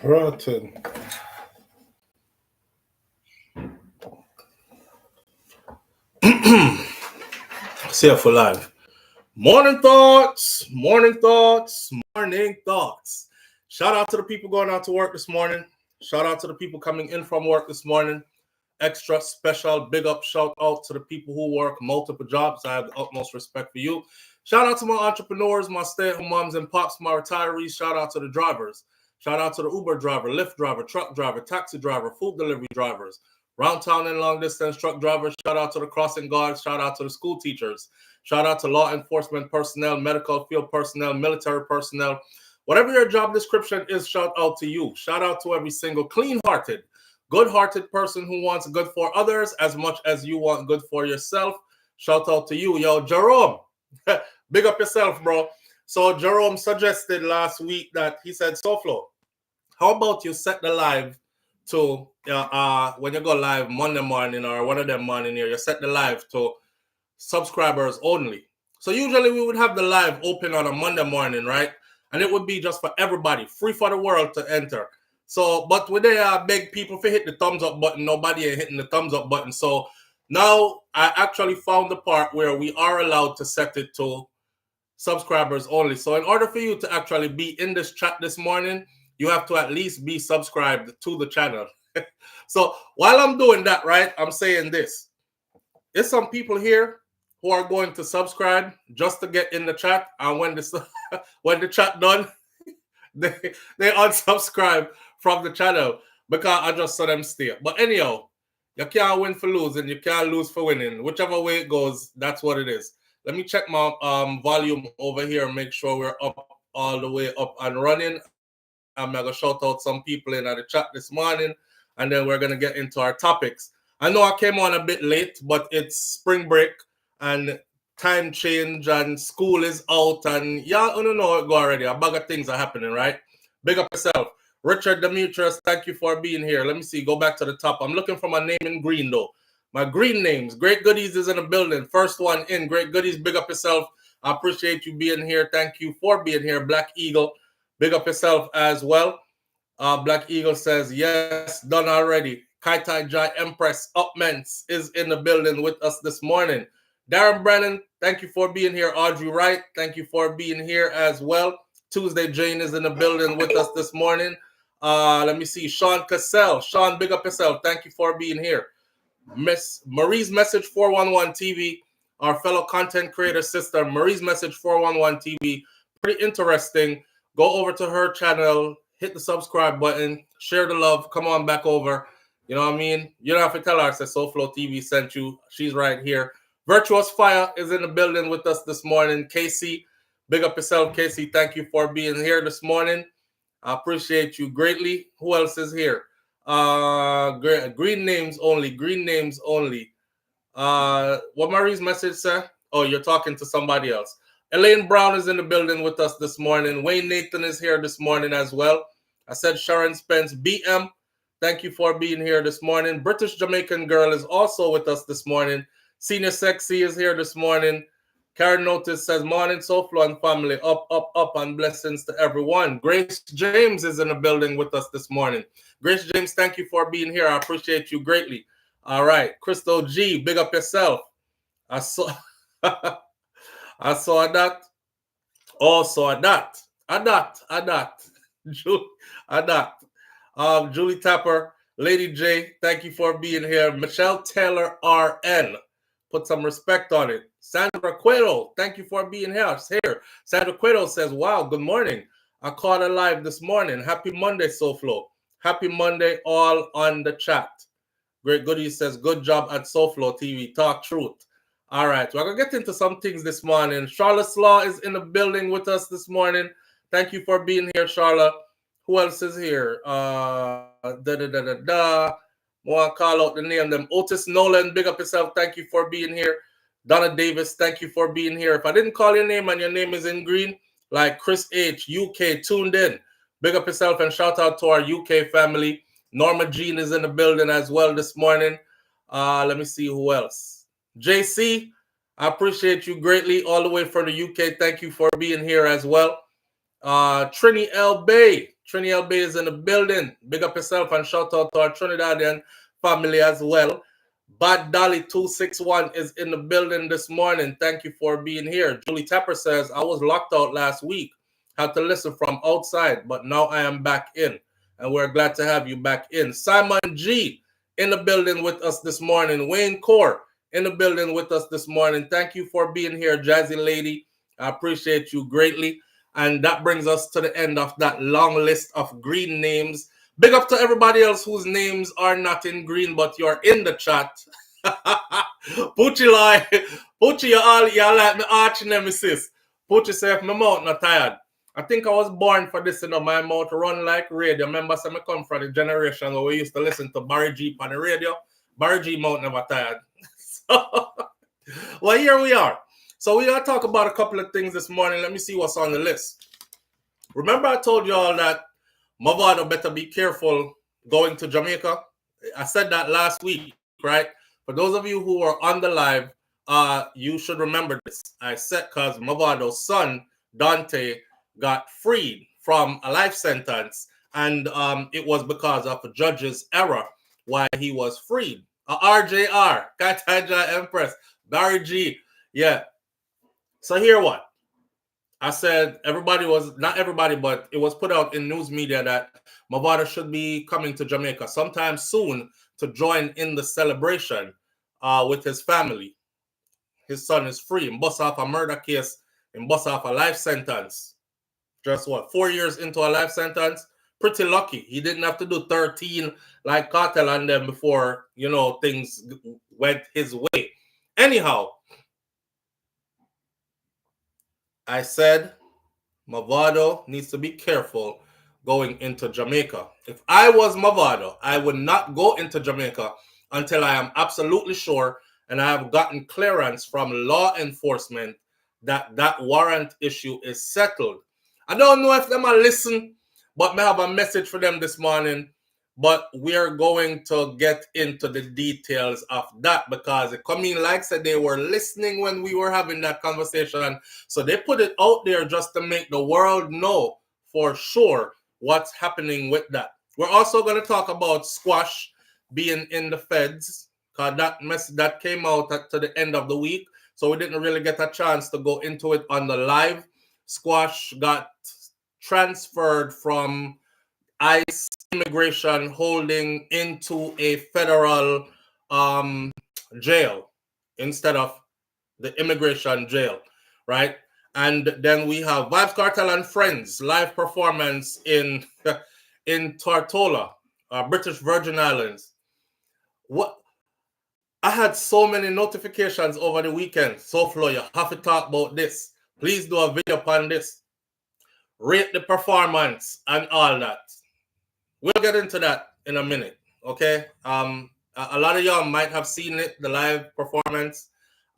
Rotten. SouFLoTV. Morning thoughts. Shout out to the people going out to work this morning. Shout out to the people coming in from work this morning. Extra special big up shout out to the people who work multiple jobs. I have the utmost respect for you. Shout out to my entrepreneurs, my stay-at-home moms and pops, my retirees. Shout out to the drivers. Shout out to the Uber driver, Lyft driver, truck driver, taxi driver, food delivery drivers, round town and long distance truck drivers. Shout out to the crossing guards. Shout out to the school teachers. Shout out to law enforcement personnel, medical field personnel, military personnel. Whatever your job description is, shout out to you. Shout out to every single clean-hearted, good-hearted person who wants good for others as much as you want good for yourself. Shout out to you. Yo, Jerome, big up yourself, bro. So Jerome suggested last week that he said, SouFlo, how about you set the live to, when you go live Monday morning or one of them morning here, you set the live to subscribers only. So usually we would have the live open on a Monday morning, right? And it would be just for everybody, free for the world to enter. So, but when they beg people to hit the thumbs up button, nobody ain't hitting the thumbs up button. So now I actually found the part where we are allowed to set it to subscribers only. So in order for you to actually be in this chat this morning, you have to at least be subscribed to the channel. So while I'm doing that, right, I'm saying this. There's some people here who are going to subscribe just to get in the chat, and when the chat done, they unsubscribe from the channel because I just saw them stay. But anyhow, you can't win for losing, you can't lose for winning. Whichever way it goes, that's what it is. Let me check my volume over here and make sure we're up all the way up and running. I'm going to shout out some people in the chat this morning, and then we're going to get into our topics. I know I came on a bit late, but it's spring break and time change and school is out and y'all don't know it go already. A bag of things are happening, right? Big up yourself. Richard Demetrius, thank you for being here. Let me see. Go back to the top. I'm looking for my name in green, though. My green names. Great Goodies is in the building. First one in. Great Goodies, big up yourself. I appreciate you being here. Thank you for being here. Black Eagle, big up yourself as well. Black Eagle says, yes, done already. Kaitai Jai Empress Upments is in the building with us this morning. Darren Brennan, thank you for being here. Audrey Wright, thank you for being here as well. Tuesday Jane is in the building with us this morning. Let me see. Sean Cassell. Sean, big up yourself. Thank you for being here. Miss Marie's Message 411 TV, our fellow content creator sister, Marie's Message 411 TV. Pretty interesting. Go over to her channel, hit the subscribe button, share the love, come on back over. You know what I mean? You don't have to tell her I said SouFLoTV sent you. She's right here. Virtuous Fire is in the building with us this morning. Casey, big up yourself, Casey. Thank you for being here this morning. I appreciate you greatly. Who else is here? Green names only. Green names only. What Marie's message said? Oh, you're talking to somebody else. Elaine Brown is in the building with us this morning. Wayne Nathan is here this morning as well. I said Sharon Spence, BM. Thank you for being here this morning. British Jamaican Girl is also with us this morning. Senior Sexy is here this morning. Karen Notice says, morning, SouFlo and family. Up, up, up, and blessings to everyone. Grace James is in the building with us this morning. Grace James, thank you for being here. I appreciate you greatly. All right. Crystal G, big up yourself. I saw I saw that. Oh, saw that. Julie Tapper, Lady J, thank you for being here. Michelle Taylor RN, put some respect on it. Sandra Cueto, thank you for being here. Sandra Cueto says, wow, good morning. I caught it live this morning. Happy Monday, SouFlo. Happy Monday, all on the chat. Great Goody says, good job at SouFLoTV. Talk truth. All right, we're going to get into some things this morning. Charlotte Law is in the building with us this morning. Thank you for being here, Charlotte. Who else is here? Want to call out the name them. Otis Nolan, big up yourself. Thank you for being here. Donna Davis, thank you for being here. If I didn't call your name and your name is in green, like Chris H, UK, tuned in. Big up yourself and shout out to our UK family. Norma Jean is in the building as well this morning. Let me see who else. JC, I appreciate you greatly all the way from the UK. Thank you for being here as well. Trini L. Bay, Trinidad Bay is in the building. Big up yourself and shout out to our Trinidadian family as well. Bad Dolly 261 is in the building this morning. Thank you for being here. Julie Tepper says, I was locked out last week. Had to listen from outside, but now I am back in. And we're glad to have you back in. Simon G in the building with us this morning. Wayne Core in the building with us this morning. Thank you for being here, Jazzy Lady. I appreciate you greatly. And that brings us to the end of that long list of green names. Big up to everybody else whose names are not in green, but you're in the chat. Poochie y'all like me arch nemesis. Poochie say if my mouth not tired. I think I was born for this, my mouth run like radio. Remember, I come from the generation where we used to listen to Barry G on the radio. Barry G mouth never tired. So, well, here we are. So we're going to talk about a couple of things this morning. Let me see what's on the list. Remember I told you all that Mavado better be careful going to Jamaica? I said that last week, right? For those of you who are on the live, you should remember this. I said because Mavado's son, Dante, got freed from a life sentence, and it was because of a judge's error why he was freed. RJR, Kataja Empress, Barry G, yeah. So here what? I said not everybody, but it was put out in news media that Mavado should be coming to Jamaica sometime soon to join in the celebration with his family. His son is free and bust off a murder case and bust off a life sentence. Just 4 years into a life sentence? Pretty lucky. He didn't have to do 13 like Kartel and them before, things went his way. Anyhow, I said Mavado needs to be careful going into Jamaica. If I was Mavado, I would not go into Jamaica until I am absolutely sure and I have gotten clearance from law enforcement that that warrant issue is settled. I don't know if them will listen, but I have a message for them this morning. But we are going to get into the details of that because it come in like said they were listening when we were having that conversation. So they put it out there just to make the world know for sure what's happening with that. We're also going to talk about Squash being in the feds because that came out to the end of the week. So we didn't really get a chance to go into it on the live. Squash got transferred from ICE immigration holding into a federal jail instead of the immigration jail, right? And then we have Vybz Kartel and Friends live performance in Tortola, British Virgin Islands. What? I had so many notifications over the weekend. SouFLo, you have to talk about this. Please do a video upon this. Rate the performance and all that. We'll get into that in a minute, okay? A lot of y'all might have seen it, the live performance.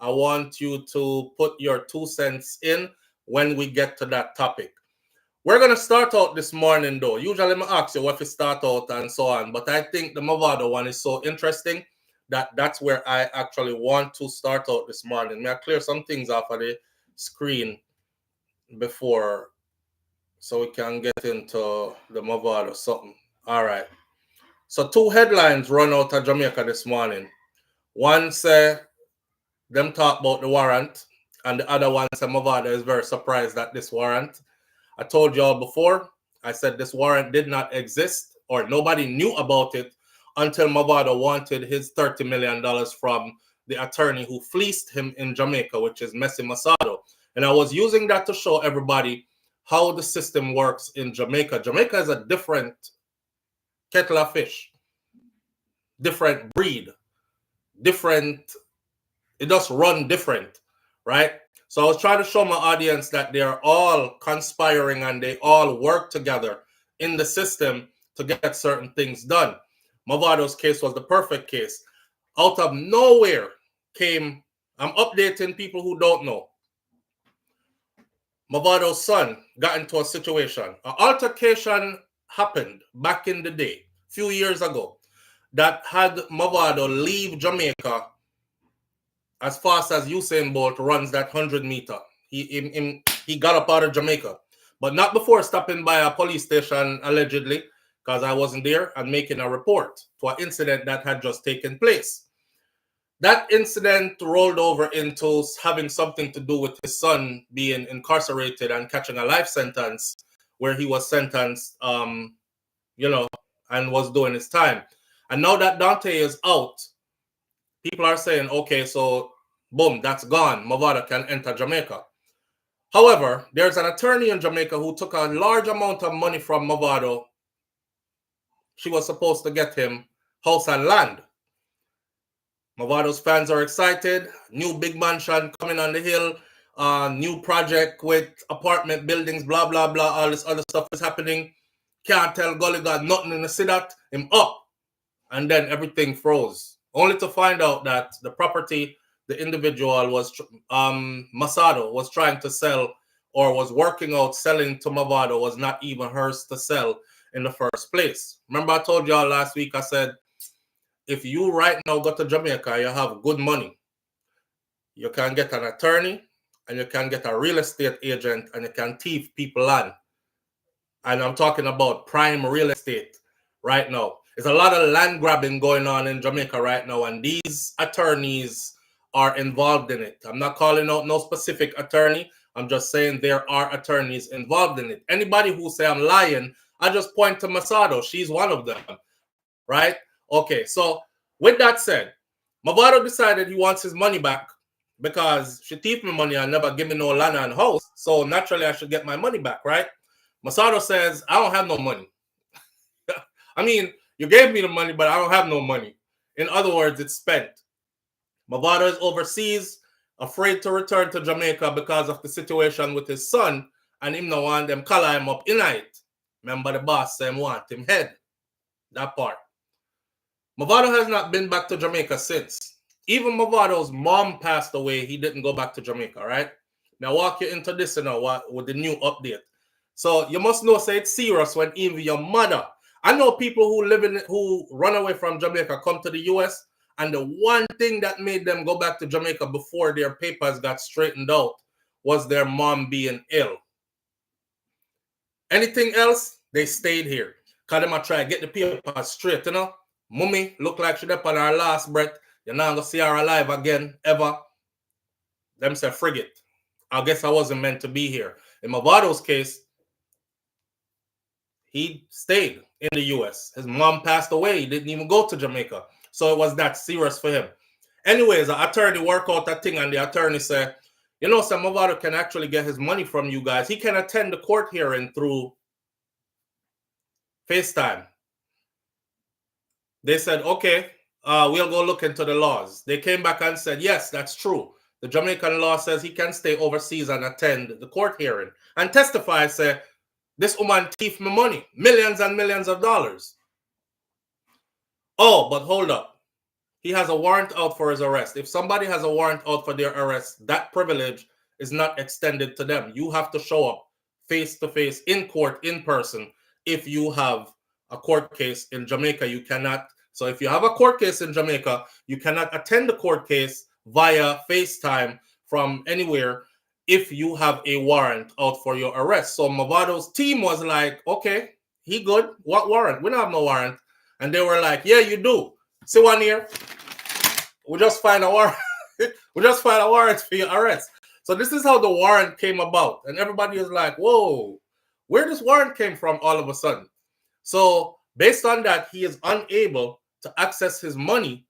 I want you to put your 2 cents in when we get to that topic. We're going to start out this morning, though. Usually I ask you what to start out and so on, but I think the Mavado one is so interesting that that's where I actually want to start out this morning. May I clear some things off of the screen before so we can get into the Mavado something. All right. So 2 headlines run out of Jamaica this morning. One say them talk about the warrant, and the other one say Mavado is very surprised at this warrant. I told y'all before, I said this warrant did not exist or nobody knew about it until Mavado wanted his $30 million from the attorney who fleeced him in Jamaica, which is Messi Masado. And I was using that to show everybody how the system works in Jamaica. Jamaica is a different kettle of fish, different breed, different, it just run different, right? So I was trying to show my audience that they're all conspiring and they all work together in the system to get certain things done. Mavado's case was the perfect case. Out of nowhere came, I'm updating people who don't know. Mavado's son got into a situation. An altercation happened back in the day, a few years ago, that had Mavado leave Jamaica as fast as Usain Bolt runs that 100 meter. He got up out of Jamaica. but not before stopping by a police station, allegedly, because I wasn't there, and making a report to an incident that had just taken place. That incident rolled over into having something to do with his son being incarcerated and catching a life sentence, where he was sentenced, you know, and was doing his time. And now that Dante is out, people are saying, okay, so boom, that's gone. Mavado can enter Jamaica. However, there's an attorney in Jamaica who took a large amount of money from Mavado. She was supposed to get him house and land. Mavado's fans are excited. New big mansion coming on the hill. New project with apartment buildings, blah, blah, blah. All this other stuff is happening. Can't tell Gully got nothing in the see that. Him up. And then everything froze. Only to find out that the property the individual was, Masado, was trying to sell or was working out selling to Mavado was not even hers to sell in the first place. Remember I told y'all last week, I said, if you right now go to Jamaica, you have good money. You can get an attorney and you can get a real estate agent and you can thief people land. And I'm talking about prime real estate right now. There's a lot of land grabbing going on in Jamaica right now, and these attorneys are involved in it. I'm not calling out no specific attorney. I'm just saying there are attorneys involved in it. Anybody who say I'm lying, I just point to Masado. She's one of them, right? Okay, so with that said, Mavado decided he wants his money back because she thieved me money and never give me no land and house. So naturally, I should get my money back, right? Masado says, I don't have no money. I mean, you gave me the money, but I don't have no money. In other words, it's spent. Mavado is overseas, afraid to return to Jamaica because of the situation with his son, and him no want them call him up in it. Remember the boss say him want him head. That part. Mavado has not been back to Jamaica since. Even Mavado's mom passed away, he didn't go back to Jamaica, right? Now walk you into this now with the new update. So you must know, say it's serious when even your mother. I know people who run away from Jamaica come to the US, and the one thing that made them go back to Jamaica before their papers got straightened out was their mom being ill. Anything else, they stayed here. Because they might try to get the papers straight, you know? Mummy look like she's up on her last breath. You're not going to see her alive again, ever. Them say, frigate. I guess I wasn't meant to be here. In Mavado's case, he stayed in the US. His mom passed away. He didn't even go to Jamaica. So it was that serious for him. Anyways, the attorney worked out that thing, and the attorney said, you know, some Mavado can actually get his money from you guys. He can attend the court hearing through FaceTime. They said, okay, we'll go look into the laws. They came back and said, yes, that's true. The Jamaican law says he can stay overseas and attend the court hearing and testify, say, this woman thieved me money, millions and millions of dollars. Oh, but hold up. He has a warrant out for his arrest. If somebody has a warrant out for their arrest, that privilege is not extended to them. You have to show up face-to-face in court, in person. If you have a court case in Jamaica, you cannot. So if you have a court case in Jamaica, you cannot attend the court case via FaceTime from anywhere if you have a warrant out for your arrest. So Mavado's team was like, okay, he good. What warrant? We don't have no warrant. And they were like, yeah, you do. See one here? We just find a warrant. We just find a warrant for your arrest. So this is how the warrant came about. And everybody is like, whoa, where this warrant came from all of a sudden? So based on that, he is unable to access his money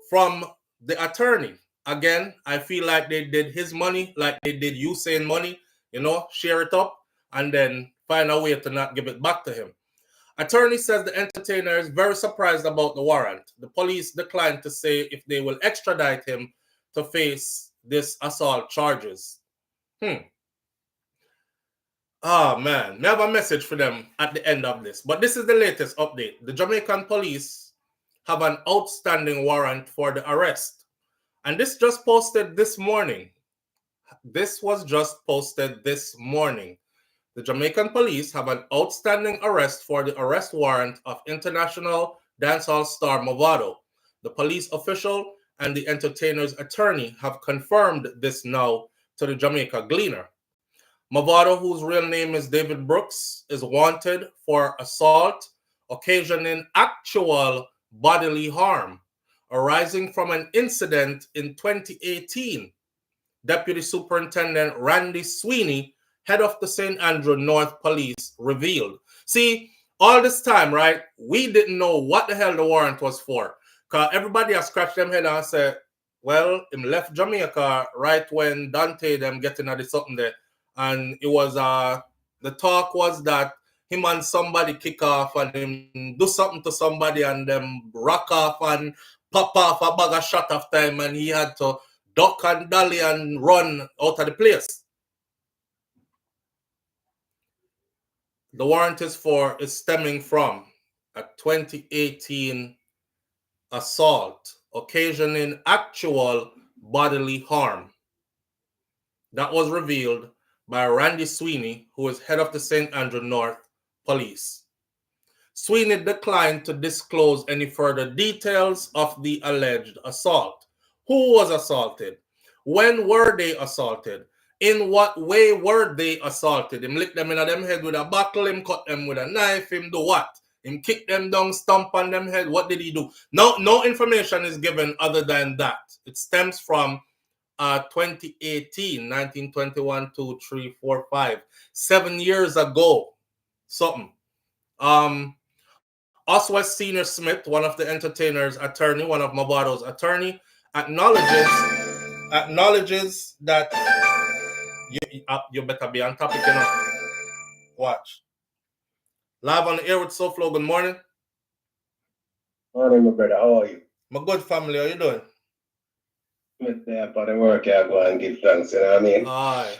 from the attorney. Again, I feel like they did his money like they did Usain money, you know, share it up and then find a way to not give it back to him. Attorney says the entertainer is very surprised about the warrant. The police declined to say if they will extradite him to face this assault charges. Oh, man. We have a message for them at the end of this. But this is the latest update. The Jamaican police have an outstanding warrant for the arrest. And this just posted this morning. This was just posted this morning. The Jamaican police have an outstanding arrest for the arrest warrant of international dancehall star Mavado. The police official and the entertainer's attorney have confirmed this now to the Jamaica Gleaner. Mavado, whose real name is David Brooks, is wanted for assault occasioning actual bodily harm arising from an incident in 2018. Deputy Superintendent Randy Sweeney, head of the St. Andrew North Police, revealed. See, all this time, right, we didn't know what the hell the warrant was for. Because everybody has scratched them head and said, well, him left Jamaica right when Dante them getting at the something there. And it was, the talk was that him and somebody kick off and him do something to somebody and them rock off and pop off a bag of shot of time and he had to duck and dolly and run out of the place. The warrant is stemming from a 2018 assault occasioning actual bodily harm. That was revealed by Randy Sweeney, who is head of the St. Andrew North Police. Sweeney declined to disclose any further details of the alleged assault. Who was assaulted? When were they assaulted? In what way were they assaulted? Him lick them in them head with a bottle, him cut them with a knife, him do what? Him kick them down, stomp on them head. What did he do? No information is given other than that. It stems from 2018, 1921, 2, 3, 4, 5, 7 years ago. Something. Oswald Senior Smith, one of the entertainers' attorney, one of Mavado's attorney, acknowledges that you better be on topic, you know. Watch. Live on the air with SouFLo. Good morning. Morning, my brother. How are you? My good family. How you doing? With for the work, I go and give thanks. You know what I mean? Aye,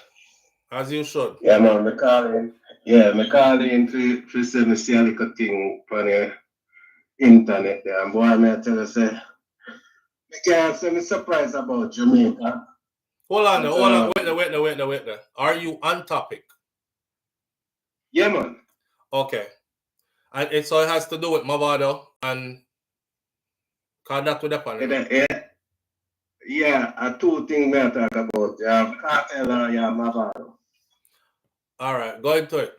as you should. Yeah, man. Me calling. Yeah, me calling to say me see a little thing on the internet there. And boy, me tell you say, me can't say me surprised about Jamaica. Hold on. Wait there. Are you on topic? Yeah, man. Okay. And so it has to do with Mavado and that with the panel. Yeah, two things I talk about. Kartel and Mavado. All right, go into it.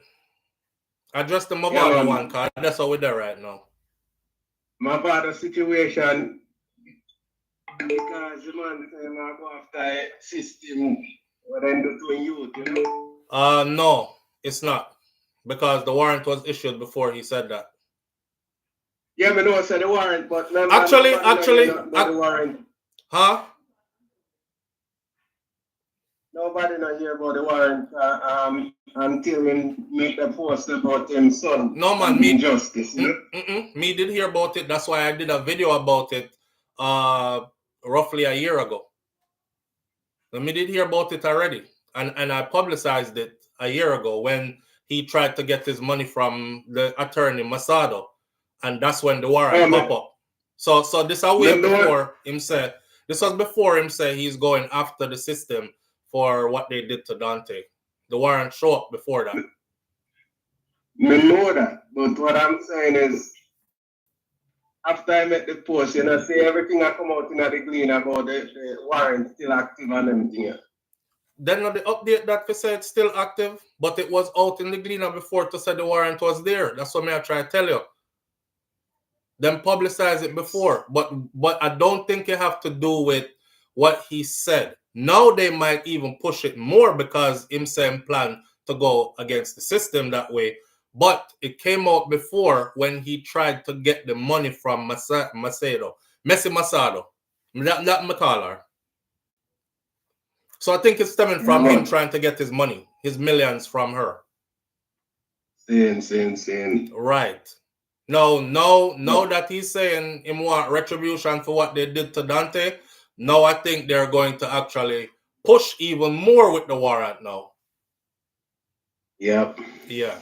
Address the Mavado one, cause that's how we're there right now. Mavado situation, because the man say I go after a system what they do to youth, you know? No, it's not. Because the warrant was issued before he said that. Yeah, I know I said the warrant, but actually, the warrant. Huh? Nobody not hear about the warrant until we make the post about him son. No man, me injustice. Me did hear about it. That's why I did a video about it roughly a year ago. So me did hear about it already. And I publicized it a year ago when he tried to get his money from the attorney Mavado. And that's when the warrant pop up. So this away before him said this was before him said he's going after the system for what they did to Dante. The warrant show up before that. I know that, but what I'm saying is after I met the post, you know, see everything that come out in the Glean about the warrant still active and everything. Then the update that we said still active, but it was out in the Gleaner before to say the warrant was there. That's what I try to tell you. Them publicize it before, but I don't think it have to do with what he said. Now they might even push it more because him saying plan to go against the system that way. But it came out before when he tried to get the money from Mavado. That McCollar. So I think it's stemming from him trying to get his money, his millions from her. Same. Right. No, that he's saying him want retribution for what they did to Dante. No, I think they're going to actually push even more with the warrant now. Yep. Yeah.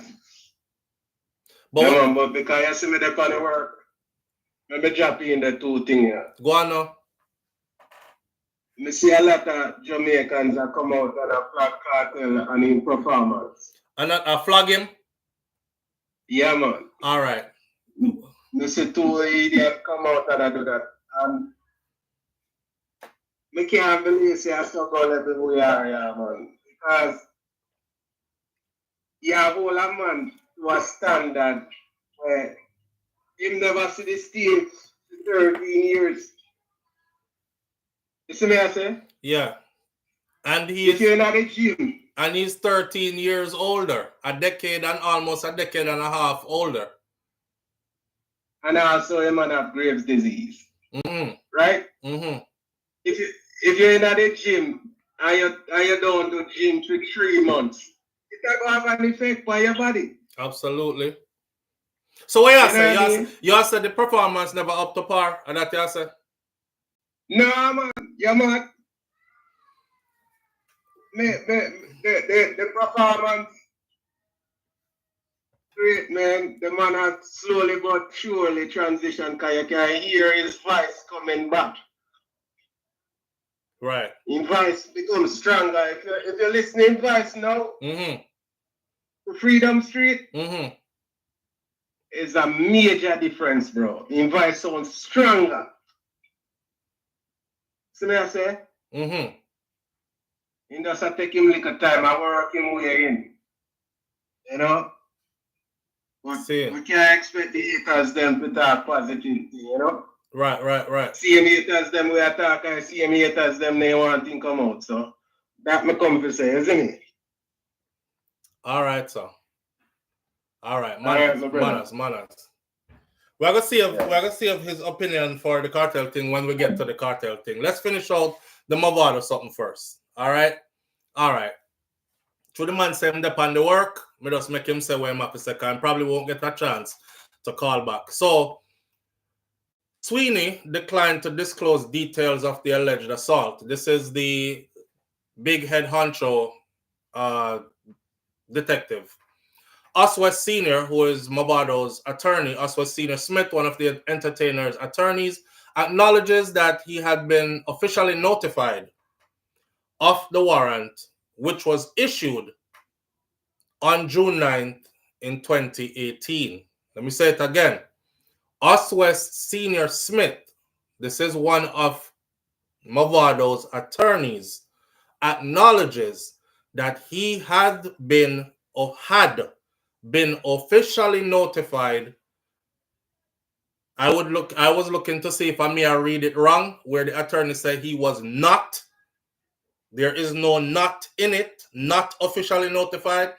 But because you see me there on the work, let me drop in the two things here. Go on now. I see a lot of Jamaicans that come out and flag Kartel and in performance. And I flag him? Yeah, man. All right. I see two idiots come out and do that. And I can't believe I still go level we are, yeah, man. Because you have all a man to a standard where you never see the stage for 13 years. You see me I say? Yeah. And If you're in the gym. And he's 13 years older, almost a decade and a half older. And also a man have Graves' disease. Mm-hmm. Right? Mm-hmm. If you're in the gym and you don't do gym for 3 months, it can have an effect on your body. Absolutely. So what you say? You said the performance never up to par, and that you said? No, man. Yeah, man. The performance great, man. The man has slowly but surely transitioned because you can hear his voice coming back. Right. His voice becomes stronger. If you're listening voice now, to Freedom Street, it's a major difference, bro. His voice sounds stronger. See what I say? He doesn't take him like a time. I work him way in. You know? But we can't expect the haters them to talk positivity, you know? Right. Same haters them we attack and same haters them they want to come out. So that me come to say, isn't it? All right, so. All right, manners. We're gonna see if his opinion for the cartel thing when we get to the cartel thing. Let's finish out the Mavado something first. All right. To the man say him upon the work, me just make him say where I'm up a second. Probably won't get a chance to call back. So Sweeney declined to disclose details of the alleged assault. This is the big head honcho detective. Oswest Senior, who is Mavado's attorney, Oswest Senior Smith, one of the entertainer's attorneys, acknowledges that he had been officially notified of the warrant, which was issued on June 9th in 2018. Let me say it again. Oswest Senior Smith, this is one of Mavado's attorneys, acknowledges that he had been officially notified. I was looking to see if I may read it wrong, where the attorney said he was not. There is no not in it, not officially notified.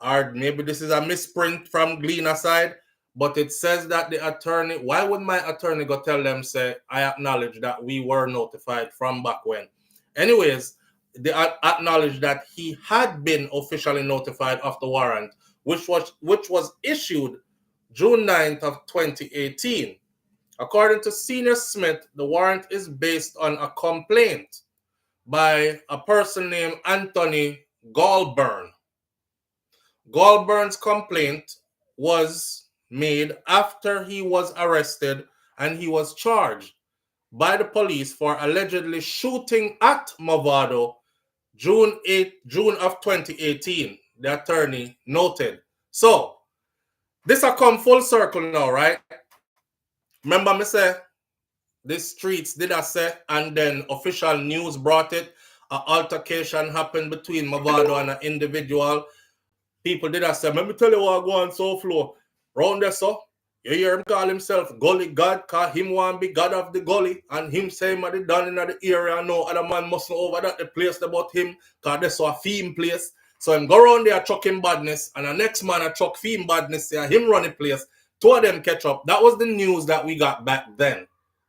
Or maybe this is a misprint from Gleaner's side, but it says that the attorney, why would my attorney go tell them, say, I acknowledge that we were notified from back when? Anyways, they acknowledge that he had been officially notified of the warrant, which was issued June 9th of 2018. According to Senior Smith, the warrant is based on a complaint by a person named Anthony Goulburn. Goulburn's complaint was made after he was arrested and he was charged by the police for allegedly shooting at Mavado June of 2018, the attorney noted. So, this has come full circle now, right? Remember me say, the streets did I say, and then official news brought it. An altercation happened between Mavado and an individual. People did I say, let me tell you what go on SouFLo. Round there, so you hear him call himself Gully God, cause him want be God of the gully, and him say him at the down in the area and no other man must know over that the place about him, cause that's a theme place. So him go around there chucking badness, and the next man a chuck theme badness, say him run the place. Two of them catch up. That was the news that we got back then.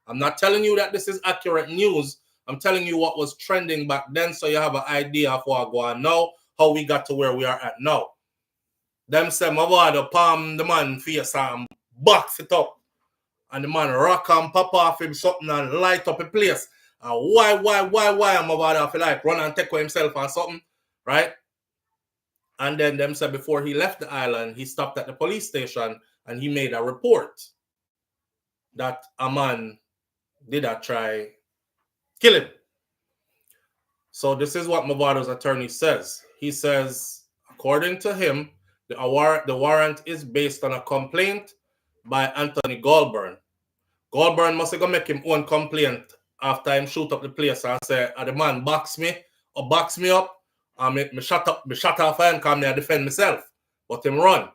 I'm not telling you that this is accurate news. I'm telling you what was trending back then, so you have an idea of what go on now, how we got to where we are at now. Them say Mavado palm the man face and box it up. And the man rock and pop off him something and light up a place. And why Mavado feel like run and take away himself or something, right? And then them say before he left the island, he stopped at the police station and he made a report that a man did try kill him. So this is what Mavado's attorney says. He says, according to him, the warrant is based on a complaint by Anthony Goulburn. Goulburn must go make him own complaint after him shoot up the place and say, the man box me up, and me shut off and come there defend myself. but him run.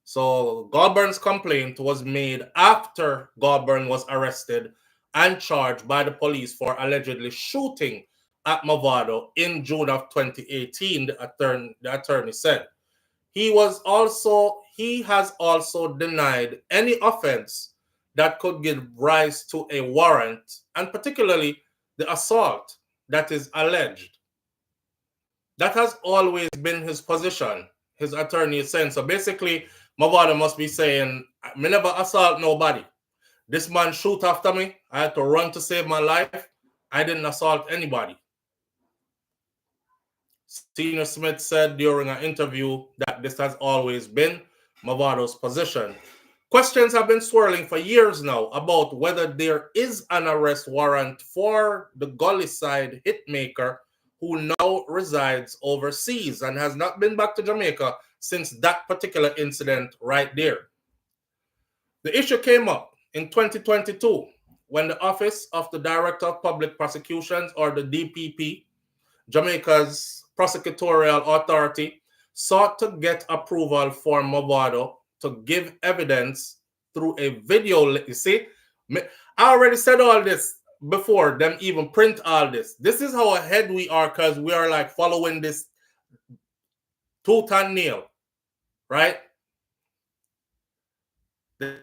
So Galburn's complaint was made after Galburn was arrested and charged by the police for allegedly shooting at Mavado in June of 2018, the attorney said. He has also denied any offense that could give rise to a warrant, and particularly the assault that is alleged. That has always been his position, his attorney is saying. So basically, Mavado must be saying, me never assault nobody. This man shoot after me. I had to run to save my life. I didn't assault anybody. Senior Smith said during an interview that this has always been Mavado's position. Questions have been swirling for years now about whether there is an arrest warrant for the Gully Side hitmaker who now resides overseas and has not been back to Jamaica since that particular incident right there. The issue came up in 2022 when the Office of the Director of Public Prosecutions, or the DPP, Jamaica's prosecutorial authority, sought to get approval for Mavado to give evidence through a video. You see, I already said all this before them even print all this. This is how ahead we are, because we are like following this tooth and nail, right? They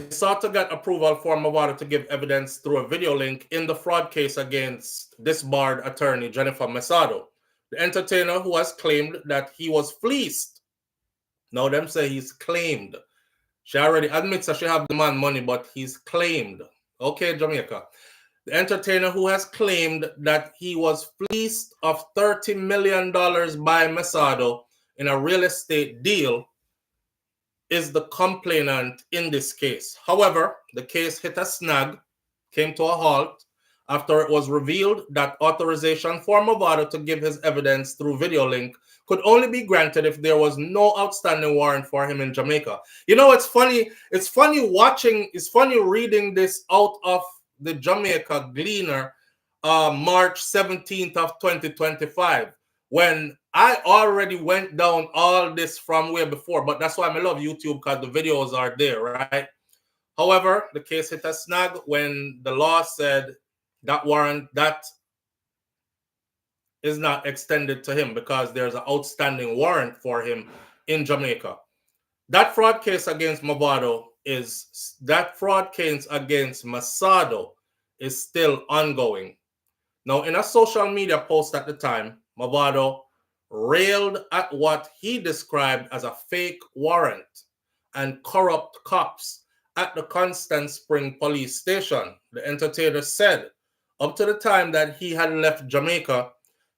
sought to get approval for Mavado to give evidence through a video link in the fraud case against disbarred attorney Jennifer Mavado, the entertainer who has claimed that he was fleeced. Now them say he's claimed. She already admits that she have the man money, but he's claimed. Okay, Jamaica. The entertainer who has claimed that he was fleeced of $30 million by Mavado in a real estate deal is the complainant in this case. However, the case hit a snag, came to a halt, after it was revealed that authorization for Mavado to give his evidence through video link could only be granted if there was no outstanding warrant for him in Jamaica. You know, it's funny reading this out of the Jamaica Gleaner, March 17th of 2025, when I already went down all this from way before, but that's why I love YouTube, because the videos are there, right? However, the case hit a snag when the law said that warrant, that is not extended to him because there's an outstanding warrant for him in Jamaica. That fraud case against Mavado is still ongoing. Now, in a social media post at the time, Mavado railed at what he described as a fake warrant and corrupt cops at the Constant Spring police station. The entertainer said up to the time that he had left Jamaica,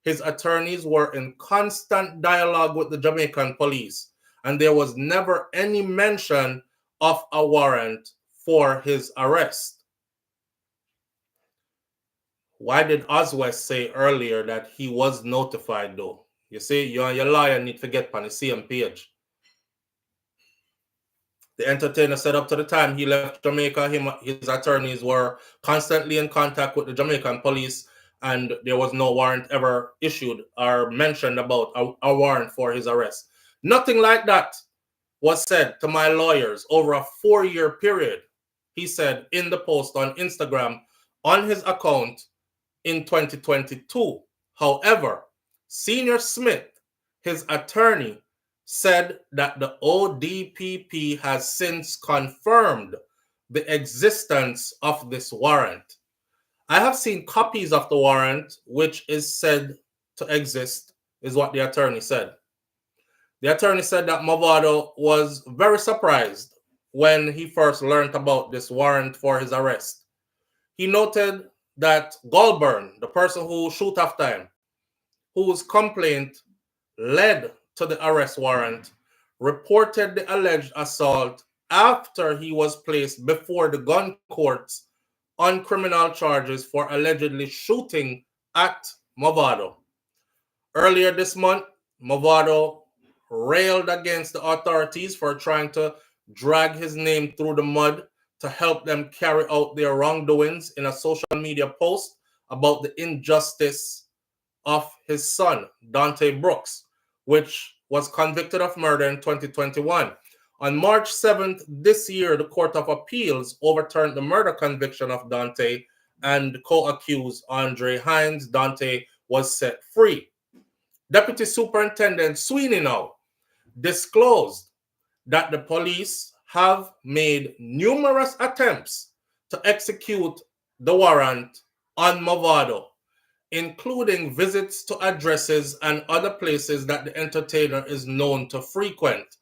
his attorneys were in constant dialogue with the Jamaican police, and there was never any mention of a warrant for his arrest. Why did Oswest say earlier that he was notified though? You see, you and your lawyer need to get on the same page. The entertainer said up to the time he left Jamaica, his attorneys were constantly in contact with the Jamaican police, and there was no warrant ever issued or mentioned about a warrant for his arrest. Nothing like that was said to my lawyers over a 4-year period, he said in the post on Instagram on his account in 2022. However, Senior Smith, his attorney, said that the ODPP has since confirmed the existence of this warrant. I have seen copies of the warrant, which is said to exist, is what the attorney said. The attorney said that Mavado was very surprised when he first learned about this warrant for his arrest. He noted that Galburn, the person who shoot after him, whose complaint led to the arrest warrant, reported the alleged assault after he was placed before the gun courts on criminal charges for allegedly shooting at Mavado. Earlier this month, Mavado railed against the authorities for trying to drag his name through the mud to help them carry out their wrongdoings in a social media post about the injustice of his son, Dante Brooks, which was convicted of murder in 2021. On March 7th this year, the Court of Appeals overturned the murder conviction of Dante, and co-accused Andre Hines. Dante was set free. Deputy Superintendent Sweeney now disclosed that the police have made numerous attempts to execute the warrant on Mavado, including visits to addresses and other places that the entertainer is known to frequent.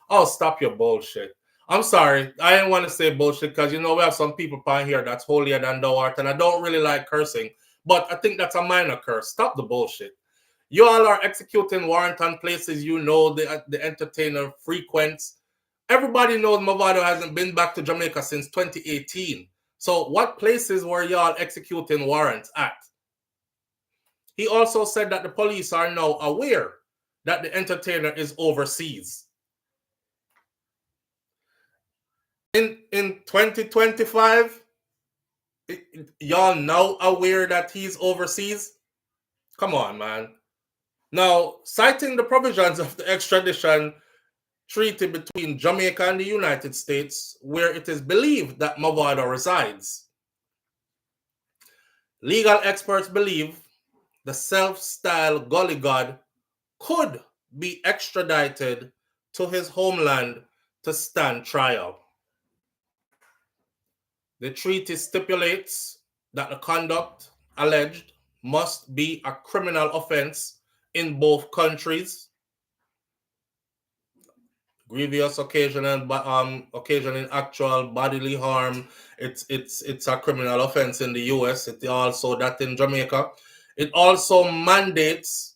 Oh, stop your bullshit. I'm sorry. I didn't want to say bullshit because, you know, we have some people on here that's holier than thou art, and I don't really like cursing, but I think that's a minor curse. Stop the bullshit. You all are executing warrant on places you know the entertainer frequents. Everybody knows Mavado hasn't been back to Jamaica since 2018. So what places were y'all executing warrants at? He also said that the police are now aware that the entertainer is overseas. In 2025, y'all now aware that he's overseas? Come on, man. Now, citing the provisions of the extradition treaty between Jamaica and the United States, where it is believed that Mavado resides, legal experts believe the self-styled Gully God could be extradited to his homeland to stand trial. The treaty stipulates that the conduct alleged must be a criminal offense in both countries. Grievous occasioning actual bodily harm. It's a criminal offense in the US. It also that in Jamaica. It also mandates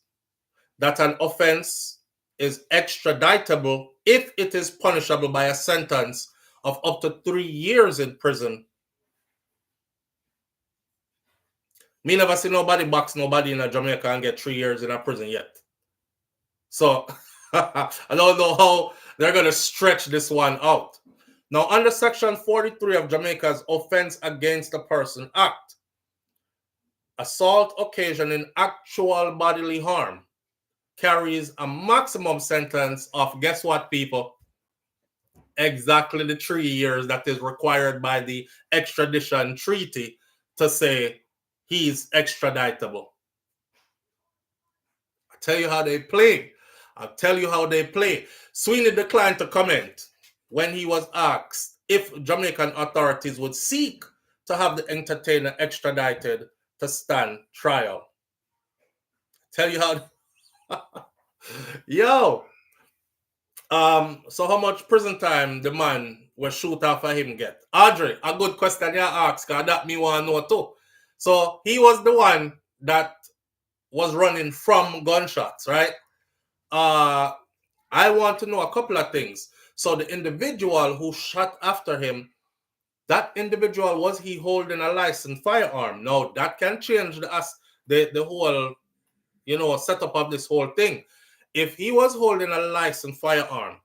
that an offense is extraditable if it is punishable by a sentence of up to 3 years in prison. Me never see nobody box nobody in Jamaica and get 3 years in a prison yet. So I don't know how they're going to stretch this one out. Now, under Section 43 of Jamaica's Offense Against a Person Act, assault occasioning actual bodily harm carries a maximum sentence of, guess what, people? Exactly the 3 years that is required by the extradition treaty to say he's extraditable. I tell you how they play. I'll tell you how they play. Sweeney declined to comment when he was asked if Jamaican authorities would seek to have the entertainer extradited to stand trial. Tell you how. Yo. So how much prison time the man was shoot after him get? Audrey, a good question you ask, because that me want to know too. So he was the one that was running from gunshots, right? I want to know a couple of things. So the individual who shot after him, that individual, was he holding a licensed firearm? No, that can change the whole, you know, setup of this whole thing. If he was holding a licensed firearm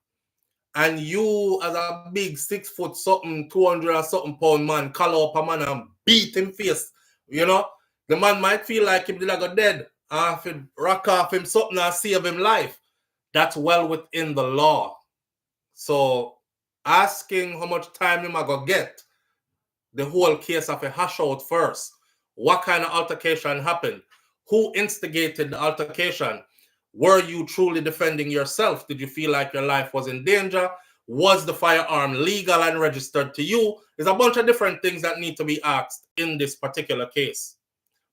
and you as a big 6 foot something, 200 or something pound man, call up a man and beat him face, you know, the man might feel like him did go dead. If it rock off him something and save him life. That's well within the law. So asking how much time him I go get, the whole case of a hash out first. What kind of altercation happened? Who instigated the altercation? Were you truly defending yourself? Did you feel like your life was in danger? Was the firearm legal and registered to you? There's a bunch of different things that need to be asked in this particular case.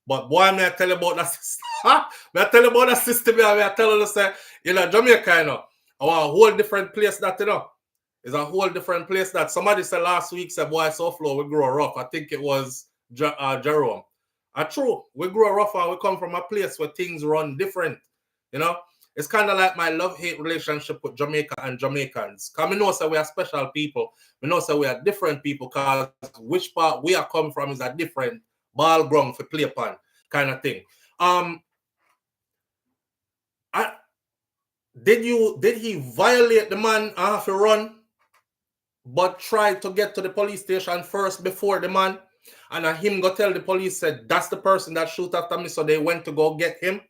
But boy, may I tell you about that system? May I tell you about that system? May I tell you, say, you know, Jamaica, you know, a whole different place that, you know, is a whole different place that somebody said last week, said, boy, SouFLo, we grow rough. I think it was Jerome. True, we grow rough and we come from a place where things run different, you know. It's kind of like my love-hate relationship with Jamaica and Jamaicans. Because we know that we are special people. We know that we are different people because which part we are come from is a different ball ground for play upon kind of thing. Did he violate the man and have to run, but try to get to the police station first before the man? And him go tell the police said that's the person that shoot after me, so they went to go get him.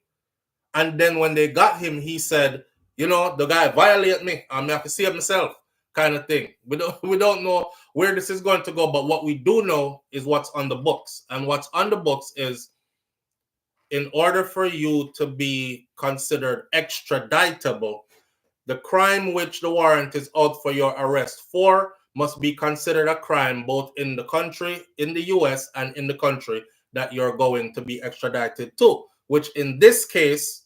And then when they got him, he said, you know, the guy violate me, I have to save myself, kind of thing. We don't know where this is going to go, but what we do know is what's on the books. And what's on the books is, in order for you to be considered extraditable, the crime which the warrant is out for your arrest for must be considered a crime both in the country, in the US, and in the country that you're going to be extradited to, which in this case,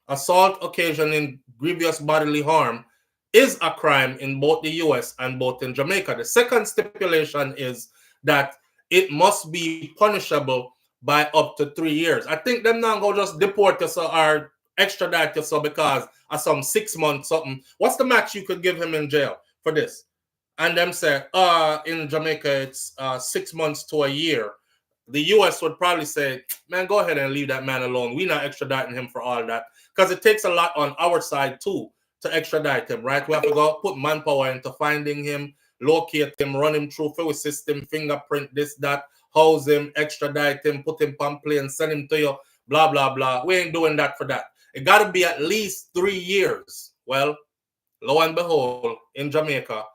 assault occasioning grievous bodily harm is a crime in both the US and both in Jamaica. The second stipulation is that it must be punishable by up to 3 years. I think them now go just deport us or extradite us because of some 6 months something. What's the max you could give him in jail for this? And them say, in Jamaica, it's 6 months to a year. The US would probably say, man, go ahead and leave that man alone. We're not extraditing him for all that. Because it takes a lot on our side, too, to extradite him, right? We have to go put manpower into finding him, locate him, run him through our system, fingerprint, this, that, house him, extradite him, put him on plane, send him to you, blah, blah, blah. We ain't doing that for that. It got to be at least 3 years. Well, lo and behold, in Jamaica,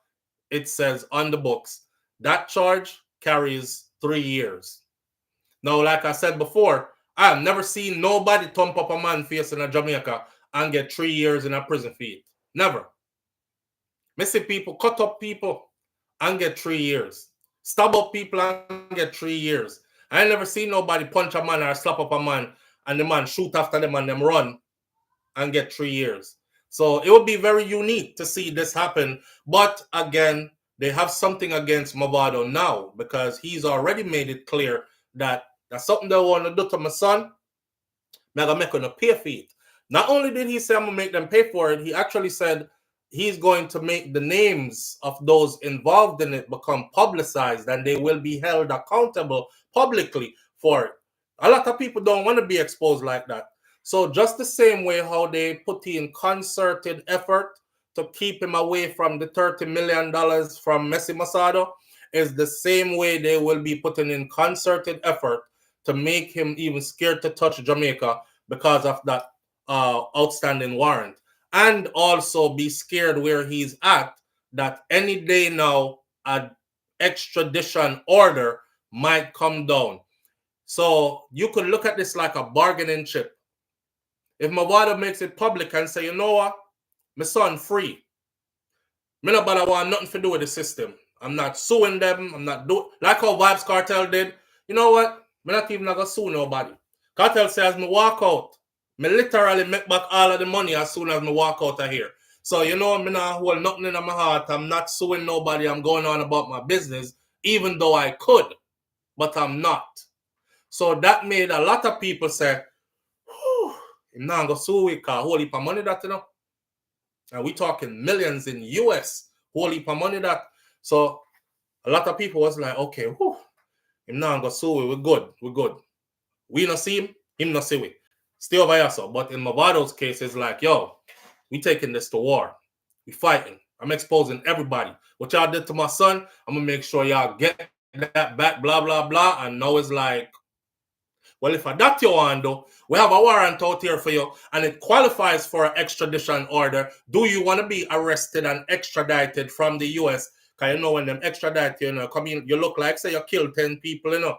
it says on the books, that charge carries 3 years. Now, like I said before, I have never seen nobody thump up a man's face in Jamaica and get 3 years in a prison for it. Never. I see people cut up people and get 3 years. Stab up people and get 3 years. I ain't never seen nobody punch a man or slap up a man and the man shoot after them and them run and get 3 years. So it would be very unique to see this happen. But again, they have something against Mavado now because he's already made it clear that that's something they want to do to my son. I'm going to make them pay for it. Not only did he say I'm going to make them pay for it, he actually said he's going to make the names of those involved in it become publicized and they will be held accountable publicly for it. A lot of people don't want to be exposed like that. So just the same way how they put in concerted effort to keep him away from the $30 million from Messi Masado is the same way they will be putting in concerted effort to make him even scared to touch Jamaica because of that outstanding warrant. And also be scared where he's at, that any day now an extradition order might come down. So you could look at this like a bargaining chip. If Mavado makes it public and say, you know what, my son free. Me not bother want nothing to do with the system. I'm not suing them. I'm not doing like how Vybz Kartel did. You know what? Me not even gonna sue nobody. Kartel says me walk out. Me literally make back all of the money as soon as me walk out of here. So you know, me not hold nothing in my heart. I'm not suing nobody. I'm going on about my business, even though I could, but I'm not. So that made a lot of people say, I'm not gonna sue with a whole heap of money that, you know. And we talking millions in US, whole heap of money that. So a lot of people was like, okay, I'm not gonna sue we. We're good. We're good. We not see him not see we. Stay over here, so. But in Mavado's case, it's like, yo, we taking this to war. We fighting. I'm exposing everybody. What y'all did to my son, I'm gonna make sure y'all get that back, blah, blah, blah. And now it's like, well, if that's your want to do, we have a warrant out here for you, and it qualifies for an extradition order. Do you want to be arrested and extradited from the US? Because you know when them extradite you, come in, you look like, say, you killed 10 people, you know.